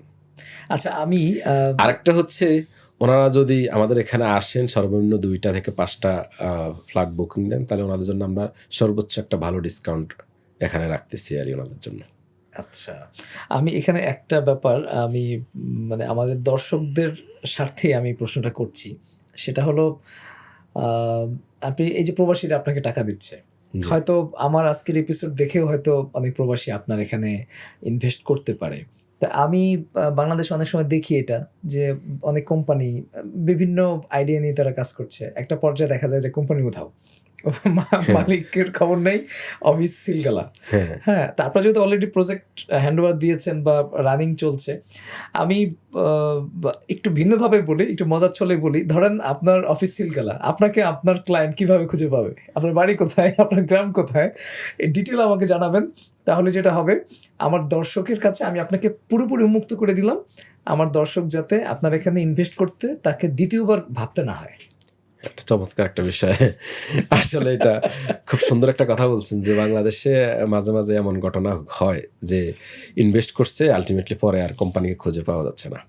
আচ্ছা। আমি আরেকটা হচ্ছে ওনারা যদি আমাদের এখানে আসেন, সর্বনিম্ন 2টা থেকে 5টা ফ্ল্যাট বুকিং দেন, তাহলে ওনাদের জন্য আমরা সর্বোচ্চ একটা ভালো ডিসকাউন্ট এখানে রাখতেছি আর ওনাদের জন্য। আচ্ছা, আমি এখানে একটা ব্যাপার আমি মানে আমাদের দর্শকদের স্বার্থে আমি প্রশ্নটা করছি। সেটা হলো আপনি এই যে প্রবাসীরা আপনাকে টাকা দিচ্ছে, জি। হয়তো আমার আজকের এপিসোড দেখেও হয়তো অনেক প্রবাসী আপনার এখানে ইনভেস্ট করতে পারে। তা আমি বাংলাদেশে অনেক সময় দেখি এটা যে অনেক কোম্পানি বিভিন্ন আইডিয়া নিয়ে তারা কাজ করছে, একটা পর্যায়ে দেখা যায় যে কোম্পানি উধাও, মালিকের খবর নেই, অফিস সিলগালা। হ্যাঁ হ্যাঁ, তারপরে যেহেতু অলরেডি প্রজেক্ট হ্যান্ডওভার দিয়েছেন বা রানিং চলছে, আমি একটু ভিন্নভাবে বলি, একটু মজার ছলে বলি, ধরেন আপনার অফিস সিলগালা, আপনাকে আপনার ক্লায়েন্ট কিভাবে খুঁজে পাবে, আপনার বাড়ি কোথায়, আপনার গ্রাম কোথায়, এই ডিটেল আমাকে জানাবেন। তাহলে যেটা হবে, আমার দর্শকের কাছে আমি আপনাকে পুরোপুরি উন্মুক্ত করে দিলাম, আমার দর্শক যাতে আপনার এখানে ইনভেস্ট করতে তাকে দ্বিতীয়বার ভাবতে না হয়। একটা চমৎকার একটা বিষয়। আসলে এটা খুব সুন্দর একটা কথা বলছেন যে বাংলাদেশে মাঝে মাঝে এমন ঘটনা হয় যে ইনভেস্ট করছে, আলটিমেটলি পরে আর কোম্পানিকে খুঁজে পাওয়া যাচ্ছে না।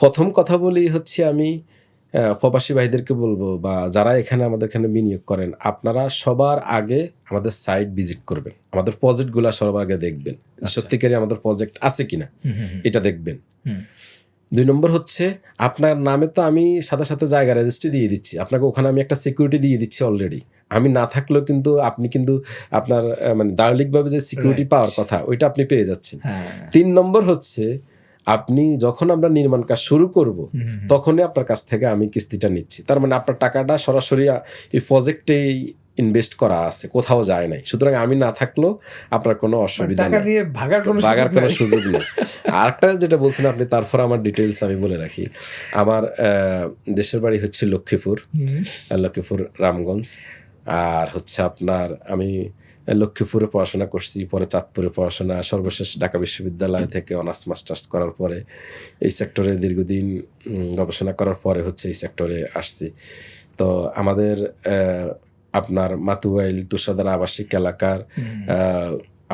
প্রথম কথা বলি হচ্ছে আমি প্রবাসী ভাইদেরকে বলবো বা যারা এখানে আমাদের এখানে বিনিয়োগ করেন, আপনারা সবার আগে আমাদের সাইট ভিজিট করবেন, আমাদের প্রজেক্টগুলো সবার আগে দেখবেন, সত্যিকারই আমাদের প্রজেক্ট আছে কিনা এটা দেখবেন। 2 নম্বর হচ্ছে আপনার নামে তো আমি সাথে সাথে জায়গা রেজিস্ট্রি দিয়ে দিচ্ছি, আপনাকে ওখানে আমি একটা সিকিউরিটি দিয়ে দিচ্ছি অলরেডি, আমি না থাকলেও কিন্তু আপনি কিন্তু আপনার মানে দার্লিকভাবে যে সিকিউরিটি পাওয়ার কথা ওইটা আপনি পেয়ে যাচ্ছেন। 3 নম্বর হচ্ছে আপনি যখন আমরা নির্মাণ কাজ শুরু করব তখনই আপনার কাছ থেকে আমি কিস্তিটা নিচ্ছি, তার মানে আপনার টাকাটা সরাসরি এই প্রজেক্টেই ইনভেস্ট করা আছে, কোথাও যায় নাই। সুতরাং আমি না থাকলেও আপনার কোনো অসুবিধা টাকা নেই, নিয়ে ভাগার কোনো সুযোগ নেই। আরেকটা যেটা বলছেন আপনি, তারপর আমার ডিটেলস আমি বলে রাখি। আমার দেশের বাড়ি হচ্ছে লক্ষ্মীপুর, লক্ষ্মীপুর রামগঞ্জ। আর হচ্ছে আপনার আমি লক্ষ্মীপুরে পড়াশোনা করছি, পরে চাঁদপুরে পড়াশোনা, সর্বশেষ ঢাকা বিশ্ববিদ্যালয় থেকে অনার্স মাস্টার্স করার পরে এই সেক্টরে দীর্ঘদিন গবেষণা করার পরে হচ্ছে এই সেক্টরে আসছি। তো আমাদের আপনার মাতুয়াইল তুষারধারা আবাসিক এলাকার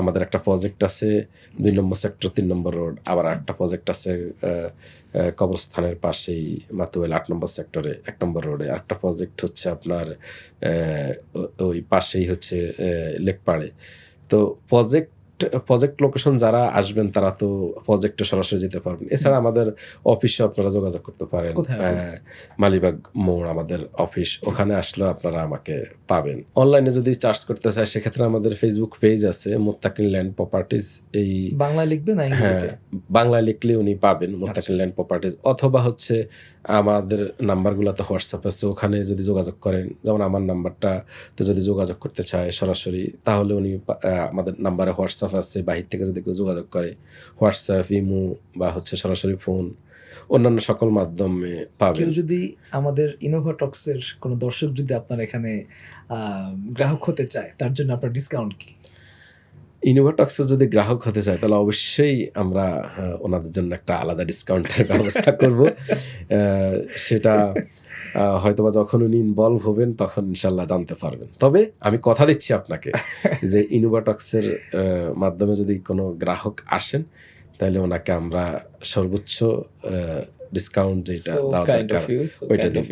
আমাদের একটা প্রজেক্ট আছে 2 নম্বর সেক্টর 3 নম্বর রোড, আবার একটা প্রজেক্ট আছে কবরস্থানের পাশেই মাতুয়াইল 8 নম্বর সেক্টরে 1 নম্বর রোডে, আরেকটা প্রজেক্ট হচ্ছে আপনার ওই পাশেই হচ্ছে লেকপাড়ে। তো প্রজেক্ট লোকেশন যারা আসবেন তারা তো প্রজেক্টে সরাসরি যেতে পারবেন। এছাড়া আমাদের অফিসে আপনারা যোগাযোগ করতে পারেন, মালিবাগ মোড় আমাদের অফিস, ওখানে আসলে আপনারা আমাকে পাবেন। অনলাইনে যদি চার্জ করতে চায় সেক্ষেত্রে আমাদের ফেসবুক পেজ আছে মুত্তাকিন ল্যান্ড প্রপার্টিজ, এই বাংলায় লিখবেন, হ্যাঁ বাংলায় লিখলে উনি পাবেন মুত্তাকিন ল্যান্ড প্রপার্টিজ, অথবা হচ্ছে আমাদের নাম্বারগুলোতে হোয়াটসঅ্যাপ আছে, ওখানে যদি যোগাযোগ করেন, যেমন আমার নাম্বারটাতে যদি যোগাযোগ করতে চায় সরাসরি, তাহলে উনি আমাদের নাম্বারে হোয়াটসঅ্যাপ আছে, বাহির থেকে যদি কেউ যোগাযোগ করে হোয়াটসঅ্যাপ, ইমো বা হচ্ছে সরাসরি ফোন, অন্যান্য সকল মাধ্যমে পাবেন। কেউ যদি আমাদের ইনোভাটক্সের কোনো দর্শক যদি আপনার এখানে গ্রাহক হতে চায়, তার জন্য আপনার ডিসকাউন্ট কি? ইনোভাটক্সের যদি গ্রাহক হতে চায় তাহলে অবশ্যই আমরা ওনাদের জন্য একটা আলাদা ডিসকাউন্টের ব্যবস্থা করব। সেটা হয়তোবা যখন উনি ইনভলভ হবেন তখন ইনশাল্লাহ জানতে পারবেন। তবে আমি কথা দিচ্ছি আপনাকে যে ইনোভাটক্সের মাধ্যমে যদি কোনো গ্রাহক আসেন তাহলে ওনাকে আমরা সর্বোচ্চ ডিসকাউন্ট যেটা দেওয়া দরকার ওইটা দেব।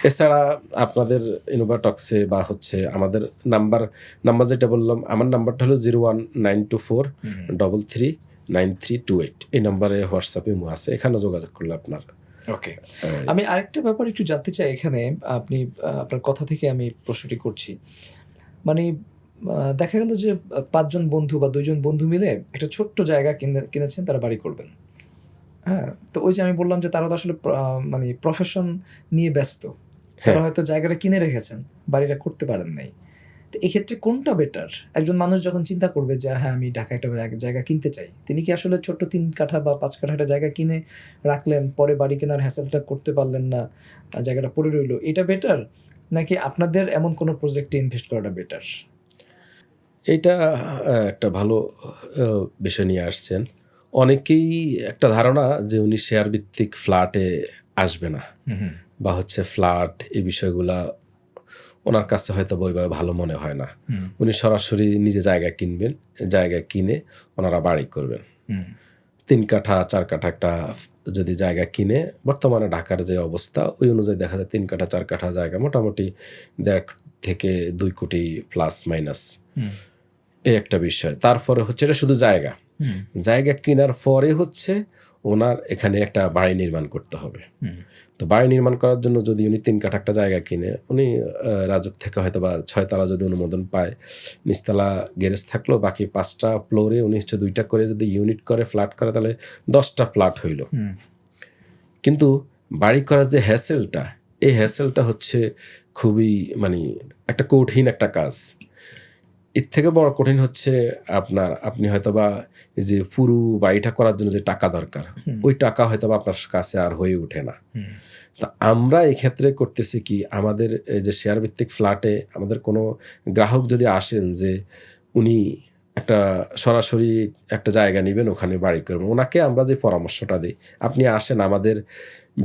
এছাড়া আপনাদের ইনোভাটক্সে বা হচ্ছে আমাদের নাম্বার যেটা বললাম, আমার নাম্বারটা হলো 01924339328, এই নাম্বারে হোয়াটসঅ্যাপে আছে, এখানে যোগাযোগ করলে আপনার। ওকে, আমি আরেকটা ব্যাপার একটু জানতে চাই এখানে, আপনি আপনার কথা থেকে আমি প্রশ্নটি করছি, মানে দেখা গেল যে 5 জন বন্ধু বা 2 জন বন্ধু মিলে একটা ছোট্ট জায়গা কিনেছেন, তারা বাড়ি করবেন। হ্যাঁ, তো ওই যে আমি বললাম যে তারা তো আসলে মানে প্রফেশন নিয়ে ব্যস্ত, তারা হয়তো জায়গাটা কিনে রেখেছেন, বাড়িটা করতে পারেন নাই। তো এক্ষেত্রে কোনটা বেটার? একজন মানুষ যখন চিন্তা করবে যে হ্যাঁ আমি ঢাকায় একটা জায়গা কিনতে চাই, তিনি কি আসলে ছোট্ট 3 কাঠা বা 5 কাঠা একটা জায়গা কিনে রাখলেন, পরে বাড়ি কেনার হ্যাসেলটা করতে পারলেন না, জায়গাটা পড়ে রইলো, এটা বেটার, নাকি আপনাদের এমন কোনো প্রজেক্টে ইনভেস্ট করাটা বেটার? এটা একটা ভালো বিষয় নিয়ে আসছেন। অনেকেই একটা ধারণা যে উনি শেয়ার ভিত্তিক ফ্ল্যাটে আসবে না, বা হচ্ছে ফ্ল্যাট এই বিষয়গুলা ওনার কাছে হয়তো ওইভাবে ভালো মনে হয় না। উনি সরাসরি নিজে জায়গা কিনবেন, জায়গা কিনে ওনারা বাড়ি করবেন। 3 কাঠা 4 কাঠা একটা যদি জায়গা কিনে, বর্তমানে ঢাকার যে অবস্থা ওই অনুযায়ী দেখা যায় 3 কাঠা 4 কাঠা জায়গা মোটামুটি 1.5 থেকে 2 কোটি প্লাস মাইনাস, এই একটা বিষয়। তারপরে হচ্ছে এটা শুধু জায়গা কেনার পরে হচ্ছে ওনার এখানে একটা বাড়ি নির্মাণ করতে হবে। হুম। তো বাড়ি নির্মাণ করার জন্য যদি উনি 3 কাঠা একটা জায়গা কিনে, উনি রাজুক থেকে হয়তো বা 6 তলা যদি অনুমোদন পায়, নিচতলা গ্যারেজ থাকলো, বাকি 5টা ফ্লোরে উনি হচ্ছে 2টা করে যদি ইউনিট করে ফ্ল্যাট করে, তাহলে 10টা ফ্ল্যাট হইল। হুম। কিন্তু বাড়ি করার যে হ্যাসেলটা, এই হ্যাসেলটা হচ্ছে খুবই মানে একটা কঠিন একটা কাজ। এর থেকে বড় কঠিন হচ্ছে আপনি হয়তোবা এই যে পুরো বাড়িটা করার জন্য যে টাকা দরকার, ওই টাকা হয়তোবা আপনার কাছে আর হয়ে ওঠে না। তো আমরা এই ক্ষেত্রে করতেছি কি, আমাদের এই যে শেয়ার ভিত্তিক ফ্ল্যাটে আমাদের কোনো গ্রাহক যদি আসেন যে উনি একটা সরাসরি একটা জায়গা নেবেন, ওখানে বাড়ি করবেন, ওনাকে আমরা যে পরামর্শটা দিই, আপনি আসেন আমাদের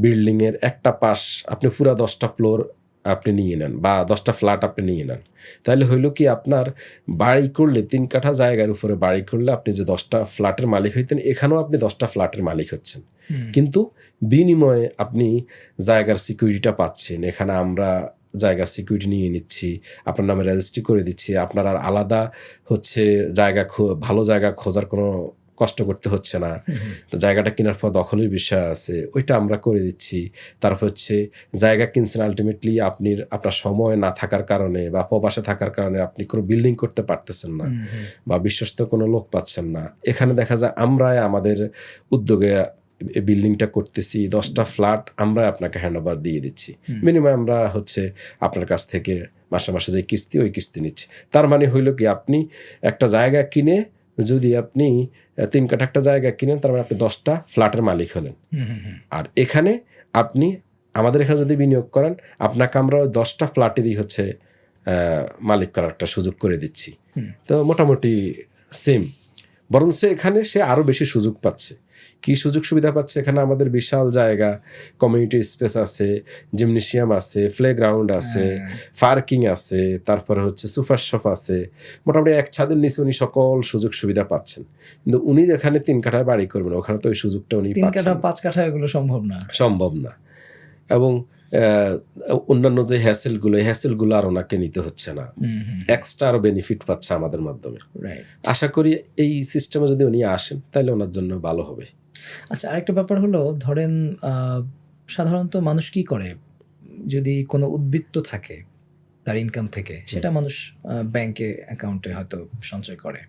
বিল্ডিংয়ের একটা পাশ, আপনি পুরা 10টা ফ্লোর আপনি নিয়ে নেন বা 10টা ফ্ল্যাট আপনি নিয়ে নেন, তাহলে হইল কি, আপনার বাড়ি করলে 3 কাঠা জায়গার উপরে বাড়ি করলে আপনি যে 10টা ফ্ল্যাটের মালিক হইতেন, এখানেও আপনি 10টা ফ্ল্যাটের মালিক হচ্ছেন। কিন্তু বিনিময়ে আপনি জায়গার সিকিউরিটিটা পাচ্ছেন। এখানে আমরা জায়গার সিকিউরিটি নিয়ে নিচ্ছি, আপনার নামে রেজিস্ট্রি করে দিচ্ছি, আপনার আর আলাদা হচ্ছে ভালো জায়গা খোঁজার কোনো কষ্ট করতে হচ্ছে না। তো জায়গাটা কেনার পর দখলের বিষয় আছে, ওইটা আমরা করে দিচ্ছি। তারপর হচ্ছে জায়গা কিনছেন, আলটিমেটলি আপনার সময় না থাকার কারণে বা প্রবাসে থাকার কারণে আপনি কোনো বিল্ডিং করতে পারতেছেন না বা বিশ্বস্ত কোনো লোক পাচ্ছেন না। এখানে দেখা যায় আমরাই আমাদের উদ্যোগে বিল্ডিংটা করতেছি, 10টা ফ্ল্যাট আমরা আপনাকে হ্যান্ডওভার দিয়ে দিচ্ছি। মিনিমাম আমরা হচ্ছে আপনার কাছ থেকে মাসে মাসে যে কিস্তি, ওই কিস্তি নিচ্ছি। তার মানে হইল কি, আপনি একটা জায়গা কিনে, যদি আপনি 3 কাঠা একটা জায়গা কিনেন, তার মানে আপনি 10টা ফ্ল্যাটের মালিক হলেন। আর এখানে আপনি আমাদের এখানে যদি বিনিয়োগ করেন, আপনাকে আমরা 10টা ফ্ল্যাটেরই হচ্ছে মালিক করার একটা সুযোগ করে দিচ্ছি। তো মোটামুটি সেম, বরঞ্চ এখানে সে আরও বেশি সুযোগ পাচ্ছে। কি সুযোগ সুবিধা পাচ্ছে? এখানে আমাদের বিশাল জায়গা, কমিউনিটি স্পেস আছে, জিমনেশিয়াম আছে, প্লেগ্রাউন্ড আছে, পার্কিং আছে, তারপরে হচ্ছে সুপার শপ আছে। মোটামুটি এক ছাদের নিচে উনি সকল সুযোগ সুবিধা পাচ্ছেন। কিন্তু উনি যেখানে 3 কাঠায় বাড়ি করবেন, ওখানে তো ওই সুযোগটা উনি 3 পাচ্ছেন কাঠা 5 কাঠা এগুলো সম্ভব না। এবং অন্যান্য যে হ্যাসেলগুলো আর ওনাকে নিতে হচ্ছে না, এক্সট্রা আরো বেনিফিট পাচ্ছে আমাদের মাধ্যমে। আশা করি এই সিস্টেমে যদি উনি আসেন, তাহলে ওনার জন্য ভালো হবে। আচ্ছা, আরেকটা ব্যাপার হলো, ধরেন সাধারণত মানুষ কি করে, যদি কোনো উদ্বৃত্ত থাকে তার ইনকাম থেকে, সেটা মানুষ ব্যাংকে অ্যাকাউন্টে হয়তো সঞ্চয় করে।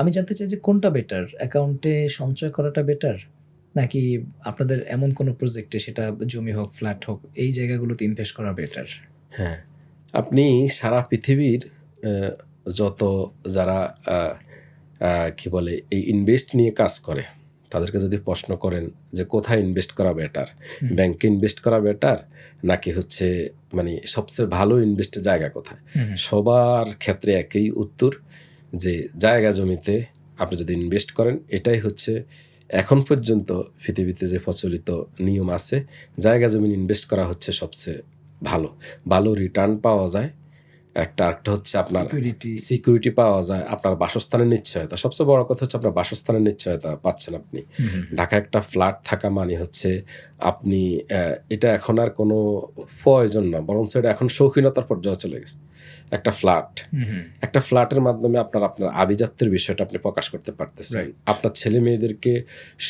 আমি জানতে চাই যে কোনটা বেটার, অ্যাকাউন্টে সঞ্চয় করাটা বেটার, নাকি আপনাদের এমন কোনো প্রজেক্টে, সেটা জমি হোক ফ্ল্যাট হোক, এই জায়গাগুলোতে ইনভেস্ট করা বেটার? হ্যাঁ, আপনি সারা পৃথিবীর যত যারা কি বলে এই ইনভেস্ট নিয়ে কাজ করে, তাদেরকে যদি প্রশ্ন করেন যে কোথায় ইনভেস্ট করা বেটার, ব্যাংকে ইনভেস্ট করা বেটার নাকি হচ্ছে মানে সবচেয়ে ভালো ইনভেস্টের জায়গা কোথায়, সবার ক্ষেত্রে একই উত্তর, যে জায়গা জমিতে আপনি যদি ইনভেস্ট করেন, এটাই হচ্ছে এখন পর্যন্ত পৃথিবীতে যে প্রচলিত নিয়ম আছে, জায়গা জমি ইনভেস্ট করা হচ্ছে সবচেয়ে ভালো রিটার্ন পাওয়া যায়। আরেকটা হচ্ছে আপনার সিকিউরিটি পাওয়া যায়, আপনার বাসস্থানের নিশ্চয়তা। সবচেয়ে বড় কথা হচ্ছে আপনার বাসস্থানের নিশ্চয়তা পাচ্ছেন আপনি। ঢাকায় একটা ফ্ল্যাট থাকা মানে হচ্ছে আপনি এটা এখন আর কোনো প্রয়োজন না, বরং এটা এখন শৌখিনতার পর্যায়ে চলে গেছে। একটা ফ্ল্যাটের মাধ্যমে আপনার আভিজাত্যের বিষয়টা আপনি প্রকাশ করতে পারতেছেন, আপনার ছেলে মেয়েদেরকে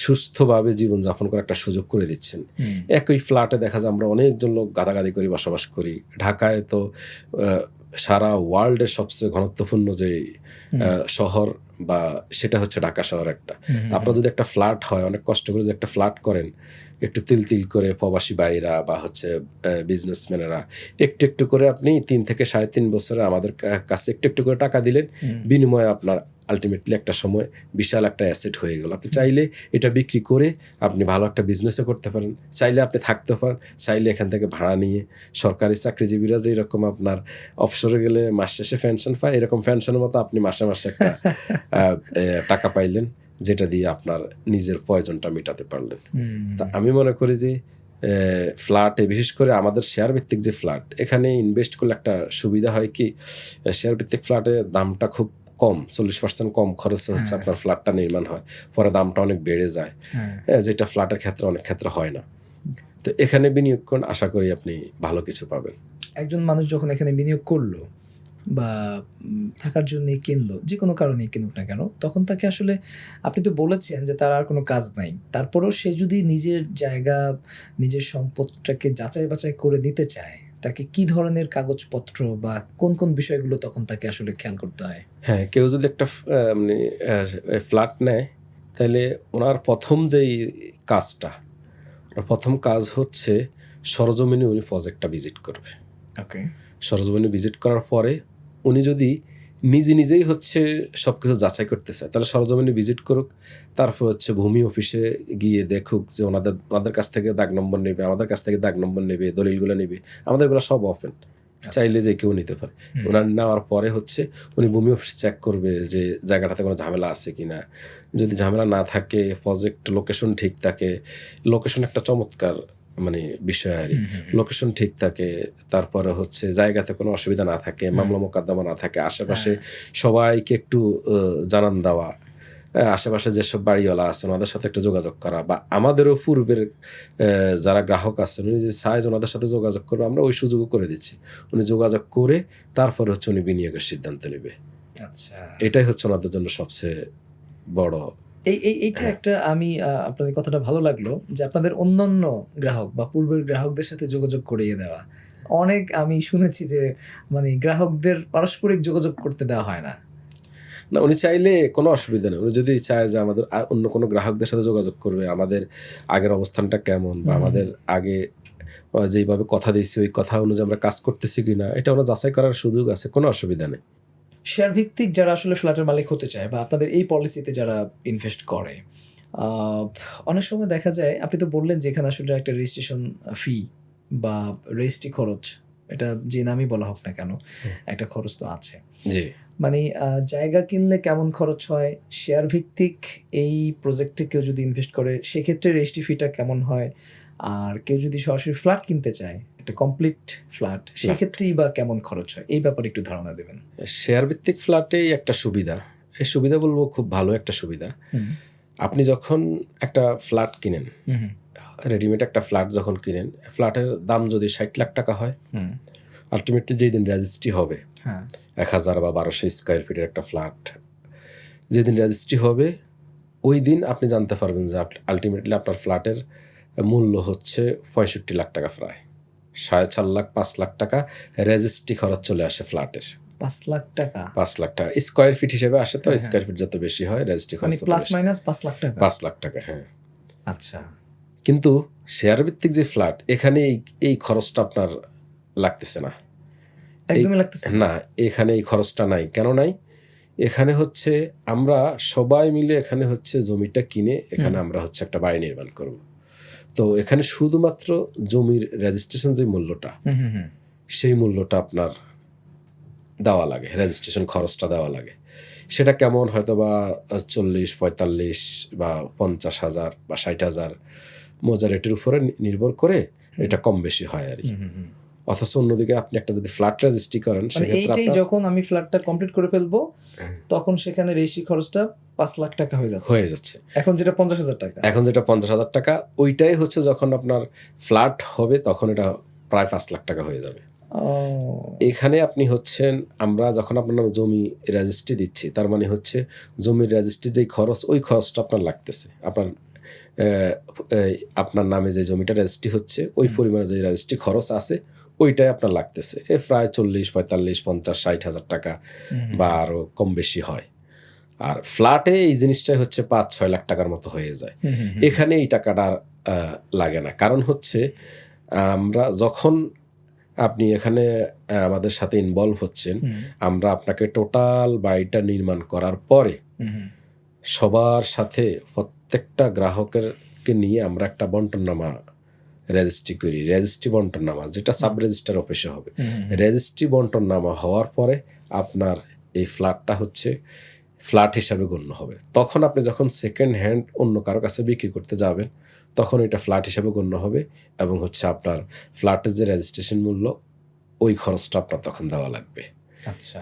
সুস্থভাবে জীবনযাপন করার একটা সুযোগ করে দিচ্ছেন। একই ফ্ল্যাটে দেখা যায় আমরা অনেকজন লোক গাদাগাদি করে বসবাস করি। ঢাকায় তো সারা ওয়ার্ল্ডের সবচেয়ে ঘনত্বপূর্ণ যে শহর, বা সেটা হচ্ছে ঢাকা শহর একটা। আপনার যদি একটা ফ্ল্যাট হয়, অনেক কষ্ট করে যদি একটা ফ্ল্যাট করেন, একটু তিল করে প্রবাসী ভাইরা বা হচ্ছে বিজনেসম্যানেরা একটু করে আপনি 3 থেকে 3.5 বছরে আমাদের কাছে একটু করে টাকা দিলেন, বিনিময়ে আপনার আলটিমেটলি একটা সময় বিশাল একটা অ্যাসেট হয়ে গেল। আপনি চাইলে এটা বিক্রি করে আপনি ভালো একটা বিজনেসও করতে পারেন, চাইলে আপনি থাকতে পারেন, চাইলে এখান থেকে ভাড়া নিয়ে। সরকারি চাকরিজীবীরা যে এরকম আপনার অবসরে গেলে মাস শেষে পেনশন পায়, এরকম পেনশনের মতো আপনি মাসে একটা টাকা পাইলেন, যেটা দিয়ে আপনার নিজের প্রয়োজনটা মেটাতে পারলেন। তা আমি মনে করি যে ফ্ল্যাটে, বিশেষ করে আমাদের শেয়ার ভিত্তিক যে ফ্ল্যাট, এখানে ইনভেস্ট করলে একটা সুবিধা হয় কি, শেয়ার ভিত্তিক ফ্ল্যাটের দামটা খুব কম, 40% কম খরচে হচ্ছে আপনার ফ্ল্যাটটা নির্মাণ হয়, পরে দামটা অনেক বেড়ে যায়, যেটা ফ্ল্যাটের ক্ষেত্রে অনেক ক্ষেত্রে হয় না। তো এখানে বিনিয়োগ করুন, আশা করি আপনি ভালো কিছু পাবেন। একজন মানুষ যখন এখানে বিনিয়োগ করলো, বা থাকার জন্যই কিনলো, যে কোনো কারণেই কিনুক না কেন, তখন তাকে আসলে আপনি তো বলেছেন যে তার আর কোনো কাজ নাই। তারপরেও সে যদি নিজের জায়গা, নিজের সম্পদটাকে যাচাই বাছাই করে নিতে চায়, তাকে কি ধরনের কাগজপত্র বা কোন বিষয়গুলো তখন তাকে আসলে খেয়াল করতে হয়? হ্যাঁ, কেউ যদি একটা মানে ফ্ল্যাট নেয়, তাহলে ওনার প্রথম যেই কাজটা, ওনার প্রথম কাজ হচ্ছে সরজমিনে উনি প্রজেক্টটা ভিজিট করবে। ওকে। সরজমিনে ভিজিট করার পরে উনি যদি নিজেই হচ্ছে সব কিছু যাচাই করতে চায়, তাহলে সরজমিনে ভিজিট করুক। তারপর হচ্ছে ভূমি অফিসে গিয়ে দেখুক যে ওনাদের কাছ থেকে দাগ নম্বর নেবে, আমাদের কাছ থেকে দাগ নম্বর নেবে, দলিলগুলো নেবে। আমাদেরগুলো সব ওপেন, চাইলে যে কেউ নিতে পারে। ওনার নেওয়ার পরে হচ্ছে উনি ভূমি অফিস চেক করবে যে জায়গাটাতে কোনো ঝামেলা আছে কিনা। যদি ঝামেলা না থাকে, প্রজেক্ট লোকেশন ঠিক থাকে, লোকেশন একটা চমৎকার মানে বিষয় আর লোকেশন ঠিক থাকে, তারপরে হচ্ছে জায়গাতে কোনো অসুবিধা না থাকে, মামলা মোকদ্দমা না থাকে, আশেপাশে সবাইকে একটু জানান দেওয়া, আশেপাশে যেসব বাড়িওয়ালা আছেন ওনাদের সাথে একটু যোগাযোগ করা, বা আমাদেরও পূর্বের যারা গ্রাহক আছেন উনি যে চায় ওনাদের সাথে যোগাযোগ করবে, আমরা ওই সুযোগও করে দিচ্ছি। উনি যোগাযোগ করে তারপরে হচ্ছে উনি বিনিয়োগের সিদ্ধান্ত নেবে। আচ্ছা, এটাই হচ্ছে ওনাদের জন্য সবচেয়ে বড়। এইটা একটা আমি আপনার এই কথাটা ভালো লাগলো যে আপনাদের অন্যান্য গ্রাহক বা পূর্বের গ্রাহকদের সাথে যোগাযোগ করিয়ে দেওয়া। অনেক আমি শুনেছি যে মানে গ্রাহকদের পারস্পরিক যোগাযোগ করতে দেওয়া হয় না। না, উনি চাইলে কোনো অসুবিধা নেই। উনি যদি চায় যে আমাদের অন্য কোনো গ্রাহকদের সাথে যোগাযোগ করবে, আমাদের আগের অবস্থানটা কেমন বা আমাদের আগে যেইভাবে কথা দিয়েছি ওই কথা অনুযায়ী আমরা কাজ করতেছি কিনা, এটা ওরা যাচাই করার সুযোগ আছে, কোনো অসুবিধা নেই। শেয়ার ভিত্তিক যারা আসলে ফ্ল্যাটের মালিক হতে চায় বা আপনাদের এই পলিসিতে যারা ইনভেস্ট করে, অনেক সময় দেখা যায়, আপনি তো বললেন যে এখানে আসলে একটা রেজিস্ট্রেশন ফি বা রেজিস্ট্রি খরচ, এটা যে নামই বলা হোক না কেন, একটা খরচ তো আছে। জি, মানে জায়গা কিনলে কেমন খরচ হয়, শেয়ার ভিত্তিক এই প্রজেক্টে কেউ যদি ইনভেস্ট করে সেক্ষেত্রে রেজিস্ট্রি ফিটা কেমন হয়, আর কেউ যদি সরাসরি ফ্ল্যাট কিনতে চায়, একটা কমপ্লিট ফ্ল্যাট, সেক্ষেত্রেই বা কেমন খরচ হয়, এই ব্যাপারে একটু ধারণা দেবেন। শেয়ার ভিত্তিক ফ্ল্যাটেই একটা সুবিধা, এই সুবিধা বলবো খুব ভালো একটা সুবিধা। আপনি যখন একটা ফ্ল্যাট কিনেন, রেডিমেড একটা ফ্ল্যাট যখন কিনেন, ফ্ল্যাটের দাম যদি 60 লাখ টাকা হয়, আলটিমেটলি যেই দিন রেজিস্ট্রি হবে, 1000 বা 1200 স্কোয়ার ফিটের একটা ফ্ল্যাট যেদিন রেজিস্ট্রি হবে, ওই দিন আপনি জানতে পারবেন যে আলটিমেটলি আপনার ফ্ল্যাটের মূল্য হচ্ছে 65 লাখ টাকা, প্রায় 4.5 লাখ 5 লাখ টাকা রেজিস্ট্রি খরচ চলে আসে ফ্ল্যাটের। 5 লাখ টাকা? 5 লাখ টাকা স্কোয়ার ফিট হিসেবে আসে, তো স্কোয়ার ফিট যত বেশি হয় রেজিস্ট্রি খরচ প্লাস মাইনাস 5 লাখ টাকা। 5 লাখ টাকা, হ্যাঁ। আচ্ছা, কিন্তু শেয়ার ভিত্তিক যে ফ্ল্যাট, এখানে এই খরচটা আপনার লাগতেছে না, একদমই লাগতেছে না। এখানে এই খরচটা নাই। কেন নাই? এখানে হচ্ছে আমরা সবাই মিলে এখানে হচ্ছে জমিটা কিনে এখানে আমরা হচ্ছে একটা বাড়ি নির্মাণ করব। তো এখানে শুধুমাত্র জমির রেজিস্ট্রেশন যে মূল্যটা, সেই মূল্যটা আপনার দেওয়া লাগে, রেজিস্ট্রেশন খরচটা দেওয়া লাগে। সেটা কেমন, হয়তো বা 40, 45 বা 50,000 বা 60,000 মৌজা রেটের উপরে নির্ভর করে এটা কম বেশি হয় আর কি। অথচ অন্যদিকে আপনি একটা যদি ফ্ল্যাট রেজিস্ট্রি করেন, এইটাই যখন আমি ফ্ল্যাটটা কমপ্লিট করে ফেলবো তখন সেখানে রেজিস্ট্রি খরচটা 5 লাখ টাকা হয়ে যাচ্ছে। এখন যেটা 50,000 টাকা, এখন যেটা 50,000 টাকা, ওইটাই হচ্ছে যখন আপনার ফ্ল্যাট হবে তখন এটা প্রায় 5 লাখ টাকা হয়ে যাবে। এখানে আপনি হচ্ছেন, আমরা যখন আপনার নামে জমি রেজিস্ট্রি দিচ্ছি, তার মানে হচ্ছে জমির রেজিস্ট্রি যেই খরচ, ওই খরচটা আপনার লাগতেছে। আপনার নামে যে জমিটা রেজিস্ট্রি হচ্ছে, ওই পরিমাণে যে রেজিস্ট্রি খরচ আছে ওইটাই আপনার লাগতেছে। প্রায় 40, 45, 50, 60,000 টাকা বা আরও কম বেশি হয়। আর ফ্ল্যাটে এই জিনিসটাই হচ্ছে 5-6 লাখ টাকার মতো হয়ে যায়। এখানে এই টাকাটা লাগে না। কারণ হচ্ছে আমরা যখন আপনি এখানে আমাদের সাথে ইনভলভ হচ্ছেন, আমরা আপনাকে টোটাল বাড়িটা নির্মাণ করার পরে সবার সাথে প্রত্যেকটা গ্রাহকেরকে নিয়ে আমরা একটা বন্টননামা রেজিস্ট্রি করি, রেজিস্ট্রি বন্টননামা, যেটা সাব রেজিস্ট্রার অফিসে হবে। রেজিস্ট্রি বন্টননামা হওয়ার পরে আপনার এই ফ্ল্যাটটা হচ্ছে ফ্ল্যাট হিসাবে গণ্য হবে। তখন আপনি যখন সেকেন্ড হ্যান্ড অন্য কারো কাছে বিক্রি করতে যাবেন, তখন এটা ফ্ল্যাট হিসাবে গণ্য হবে এবং হচ্ছে আপনার ফ্ল্যাটের যে রেজিস্ট্রেশন মূল্য, ওই খরচটা আপনার তখন দেওয়া লাগবে। আচ্ছা,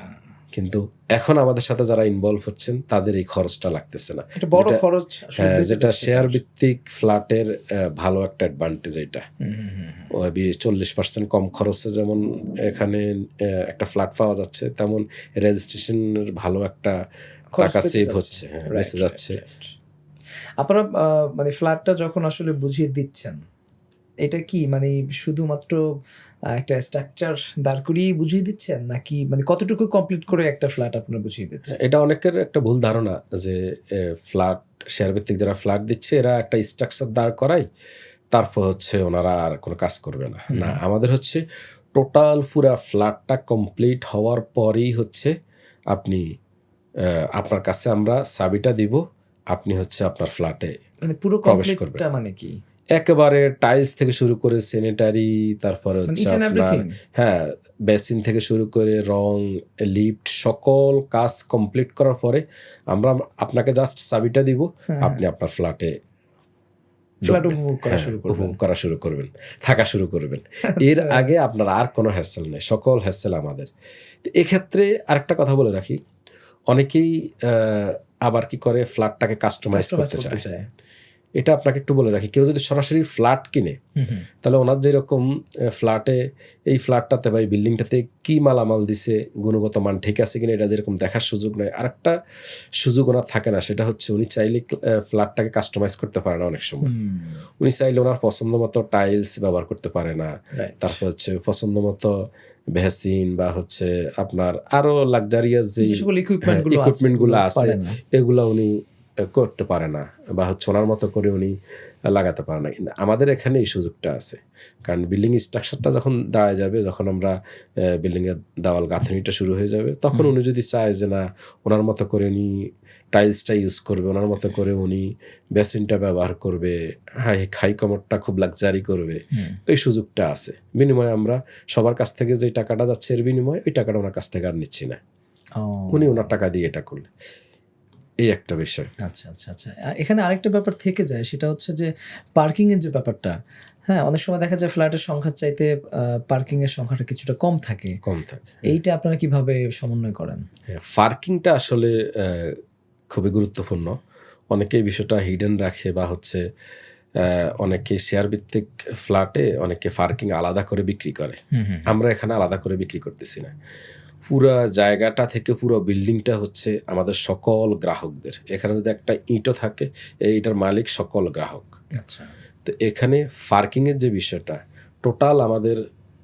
কিন্তু এখন আমাদের সাথে যারা ইনভলভ হচ্ছেন তাদের এই খরচটা লাগতেছে না। এটা বড় যেটা- খরচ আসলে বেঁচে যেটা যাচ্ছে শেয়ার তার। ভিত্তিক ফ্ল্যাটের ভালো একটা অ্যাডভান্টেজ এটা। হুম, হুম, হুম, হুম। 40% কম খরচে যেমন এখানে একটা ফ্ল্যাট পাওয়া যাচ্ছে, তেমন রেজিস্ট্রেশনের ভালো একটা খরচ টাকা বেঁচে সেভ যাচ্ছে। হচ্ছে, হ্যাঁ, Right, বেঁচে right, যাচ্ছে। right. আপনারা মানে ফ্ল্যাটটা যখন আসলে বুঝিয়ে দিচ্ছেন, এটা কি মানে শুধুমাত্র একটা স্ট্রাকচার দাঁড় করিয়ে বুঝিয়ে দিচ্ছেন, নাকি মানে কতটুকু কমপ্লিট করে একটা ফ্ল্যাট আপনারা বুঝিয়ে দিচ্ছেন? এটা অনেকের একটা ভুল ধারণা যে ফ্ল্যাট শেয়ার ভিত্তিক যারা ফ্ল্যাট দিচ্ছে এরা একটা স্ট্রাকচার দাঁড় করায়, তারপর হচ্ছে ওনারা আর কোনো কাজ করবে না। না, আমাদের হচ্ছে টোটাল পুরা ফ্ল্যাটটা কমপ্লিট হওয়ার পরেই হচ্ছে আপনি আপনার কাছে আমরা চাবিটা দিব, আপনি হচ্ছে আপনার ফ্ল্যাটে মানে পুরো প্রবেশ করবে। কমপ্লিটটা মানে কি? একেবারে টাইলস থেকে শুরু করে স্যানিটারি, তারপরে মানে হচ্ছে each and আপনার everything? হ্যাঁ বেসিন থেকে শুরু করে রং, লিফট, সকল কাজ কমপ্লিট করার পরে আমরা আপনাকে জাস্ট চাবিটা দিব, আপনি আপনার ফ্ল্যাটে ফ্ল্যাট উপভোগ করা হ্যাঁ, শুরু করবেন। উপভোগ করা শুরু করবেন, থাকা শুরু করবেন। এর আচ্ছা। আগে আপনার আর কোনো হ্যাসেল নেই, সকল হ্যাসেল আমাদের। তো এক্ষেত্রে আরেকটা কথা বলে রাখি, অনেকেই আবার কি করে ফ্ল্যাটটাকে কাস্টমাইজ Customize করতে করতে চায়। চায়। এটা আপনাকে একটু বলে রাখি, কেউ যদি সরাসরি ফ্ল্যাট কিনে হুম, হুম। তাহলে ওনার যেরকম ফ্ল্যাটে এই ফ্ল্যাটটাতে বা এই বিল্ডিংটাতে কি মালামাল দিছে, গুণগত মান ঠিক আছে কিনা এটা যেরকম দেখার সুযোগ নেই, আরেকটা সুযোগ ওনার থাকে না, সেটা হচ্ছে উনি চাইলে ফ্ল্যাটটাকে কাস্টমাইজ করতে পারে না অনেক সময়। হুম, উনি চাইলে ওনার পছন্দ মতো টাইলস ব্যবহার করতে পারে না, right. তারপর হচ্ছে পছন্দ মতো ভেসিন বা হচ্ছে আপনার আরো লাক্সারিয়াস যে যে সকল equipment গুলো আছে, ইকুইপমেন্ট গুলো এগুলো আছে পারে না। এগুলো উনি করতে পারে না, বা হচ্ছে ওনার মতো করে উনি লাগাতে পারে না। কিন্তু আমাদের এখানে এই সুযোগটা আছে, কারণ বিল্ডিং স্ট্রাকচারটা যখন দাঁড়ায় যাবে, যখন আমরা বিল্ডিং এর দেওয়াল গাঁথনিটা শুরু হয়ে যাবে, তখন উনি যদি চায় যে না ওনার মতো করে উনি টাইলসটা ইউজ করবে, ওনার মতো করে উনি বেসিনটা ব্যবহার করবে, হাই কমোডটা খুব লাক্সারি করবে, এই সুযোগটা আছে। বিনিময়ে আমরা সবার কাছ থেকে যে টাকাটা যাচ্ছে এর বিনিময়ে ওই টাকাটা ওনার কাছ থেকে আর নিচ্ছি না, উনি ওনার টাকা দিয়ে এটা করলে। এই একটা বিষয়। আচ্ছা, আচ্ছা, আচ্ছা। আর এখানে আরেকটা ব্যাপার থেকে যায়, সেটা হচ্ছে যে পার্কিং এর যে ব্যাপারটা, হ্যাঁ, অনেক সময় দেখা যায় ফ্ল্যাটের সংখ্যার চাইতে পার্কিং এর সংখ্যাটা কিছুটা কম থাকে। কম থাকে। এইটা আপনারা কিভাবে সমন্বয় করেন? পার্কিংটা আসলে খুবই গুরুত্বপূর্ণ। অনেকে এই বিষয়টা হিডেন রাখে, বা হচ্ছে অনেকে শেয়ার ভিত্তিক ফ্ল্যাটে অনেকে পার্কিং আলাদা করে বিক্রি করে। আমরা এখানে আলাদা করে বিক্রি করতেছি না, পুরো জায়গাটা থেকে পুরো বিল্ডিংটা হচ্ছে আমাদের সকল গ্রাহকদের। এখানে যদি একটা ইটও থাকে, এইটার মালিক সকল গ্রাহক। আচ্ছা। তো এখানে পার্কিংয়ের যে বিষয়টা, টোটাল আমাদের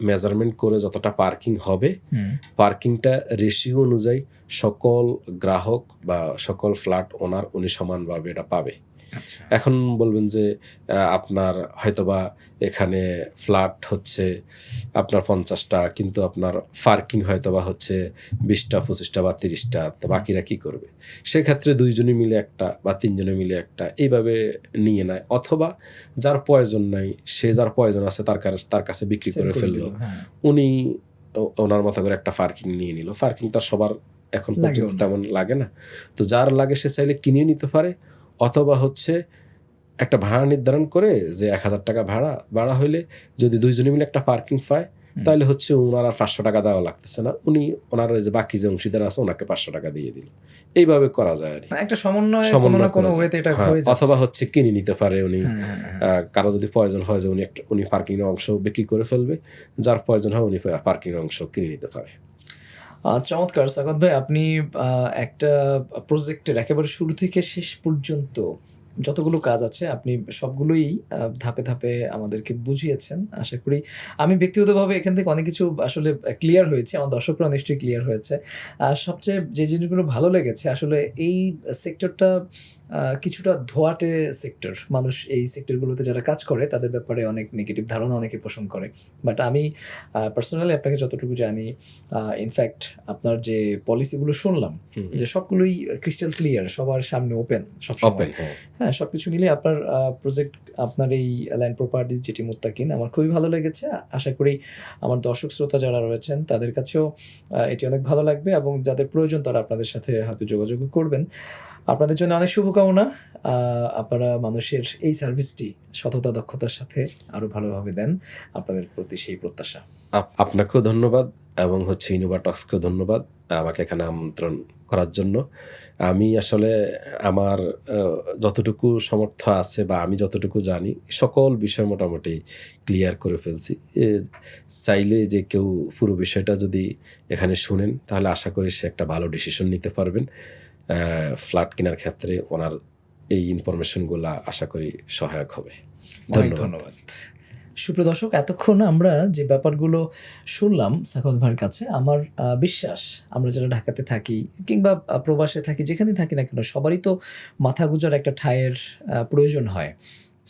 মেজারমেন্ট করে যতটা পার্কিং হবে, পার্কিংটা রেশিও অনুযায়ী সকল গ্রাহক বা সকল ফ্ল্যাট ওনার উনি সমানভাবে এটা পাবে। আচ্ছা। এখন বলবেন যে আপনার হয়তোবা এখানে ফ্ল্যাট হচ্ছে আপনার 50টা, কিন্তু আপনার পার্কিং হয়তোবা হচ্ছে 20টা, 25টা বা 30টা, তো বাকিরা কি করবে? সেক্ষেত্রে 2 জনে মিলে একটা বা 3 জনে মিলে একটা এইভাবে নিয়ে নেয়, অথবা যার প্রয়োজন নাই, সে যার প্রয়োজন আছে তার কাছে বিক্রি করে ফেললো, উনি ওনার মতো করে একটা পার্কিং নিয়ে নিল। পার্কিং তার সবার এখন পর্যন্ত তেমন লাগে না, তো যার লাগে সে চাইলে কিনে নিতে পারে, অথবা হচ্ছে একটা ভাড়া নির্ধারণ করে যে 1000 টাকা ভাড়া হইলে যদি 2 জনে মিলে একটা পার্কিং পায়, তাহলে হচ্ছে ওনার আর 500 টাকা দেওয়া লাগতেছে না, উনি ওনার যে বাকি যে অংশীদার আছে ওনাকে 500 টাকা দিয়ে দিল। এইভাবে করা যায় আর কি। একটা সমন্বয় কোনো না কোনো ওয়েতে এটা হয়ে যাচ্ছে। অথবা হচ্ছে কিনে নিতে পারে উনি, কারো যদি প্রয়োজন হয় যে উনি পার্কিং এর অংশ বিক্রি করে ফেলবে, যার প্রয়োজন হয় উনি পার্কিং এর অংশ কিনে নিতে পারে। চমৎকার সাকাত ভাই, আপনি একটা প্রজেক্টের একেবারে শুরু থেকে শেষ পর্যন্ত যতগুলো কাজ আছে আপনি সবগুলোই ধাপে ধাপে আমাদেরকে বুঝিয়েছেন। আশা করি আমি ব্যক্তিগতভাবে এখান থেকে অনেক কিছু আসলে ক্লিয়ার হয়েছে, আমার দর্শকরা নিশ্চয়ই ক্লিয়ার হয়েছে। আর সবচেয়ে যে জিনিসগুলো ভালো লেগেছে, আসলে এই সেক্টরটা কিছুটা ধোঁয়াটে সেক্টর। মানুষ এই সেক্টরগুলোতে যারা কাজ করে তাদের ব্যাপারে অনেক নেগেটিভ ধারণা অনেকে পোষণ করে, বাট আমি পার্সোনালি আপনাকে যতটুকু জানি, ইনফ্যাক্ট আপনার যে পলিসিগুলো শুনলাম যে সবগুলোই ক্রিস্টাল ক্লিয়ার, সবার সামনে ওপেন, সবসময়। হ্যাঁ, সবকিছু মিলিয়ে আপনার প্রজেক্ট, আপনার এই ল্যান্ড প্রপার্টিজ যেটি মুত্তাকিন, আমার খুবই ভালো লেগেছে। আশা করি আমার দর্শক শ্রোতা যারা রয়েছেন তাদের কাছেও এটি অনেক ভালো লাগবে, এবং যাদের প্রয়োজন তারা আপনাদের সাথে হয়তো যোগাযোগ করবেন। আপনাদের জন্য অনেক শুভকামনা। আপনারা মানুষের এই সার্ভিসটি সততা, দক্ষতার সাথে আরো ভালোভাবে দেন, আপনাদের প্রতি সেই প্রত্যাশা। আপনাকেও ধন্যবাদ, এবং হচ্ছে ইনোভা টক্সকেও ধন্যবাদ। আমাকে এখানে আমন্ত্রণ করার জন্য। আমি আসলে আমার যতটুকু সামর্থ্য আছে বা আমি যতটুকু জানি সকল বিষয় মোটামুটি ক্লিয়ার করে ফেলছি। চাইলে যে কেউ পুরো বিষয়টা যদি এখানে শুনেন তাহলে আশা করি সে একটা ভালো ডিসিশন নিতে পারবেন। ফ্ল্যাট কেনার ক্ষেত্রে ওনার এই ইনফরমেশনগুলা আশা করি সহায়ক হবে। অনেক ধন্যবাদ। ধন্যবাদ। সুপ্রিয় দর্শক, এতক্ষণ আমরা যে ব্যাপারগুলো শুনলাম সাখাওয়াত ভাইয়ের কাছে, আমার বিশ্বাস আমরা যারা ঢাকাতে থাকি কিংবা প্রবাসে থাকি, যেখানেই থাকি না কেন, সবারই তো মাথা গোঁজার একটা ঠাঁইয়ের প্রয়োজন হয়।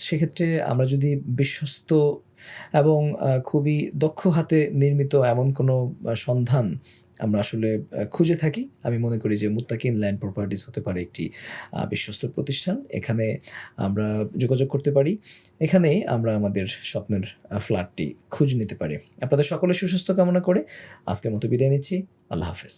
সেক্ষেত্রে আমরা যদি বিশ্বস্ত এবং খুবই দক্ষ হাতে নির্মিত এমন কোনো সন্ধান আমরা আসলে খুঁজে থাকি, আমি মনে করি যে মুত্তাকিন ল্যান্ড প্রপার্টিজ হতে পারে একটি বিশ্বস্ত প্রতিষ্ঠান। এখানে আমরা যোগাযোগ করতে পারি, এখানেই আমরা আমাদের স্বপ্নের ফ্ল্যাটটি খুঁজে নিতে পারি। আপনাদের সকলের সুস্বাস্থ্য কামনা করে আজকের মতো বিদায় নিচ্ছি। আল্লাহ হাফেজ।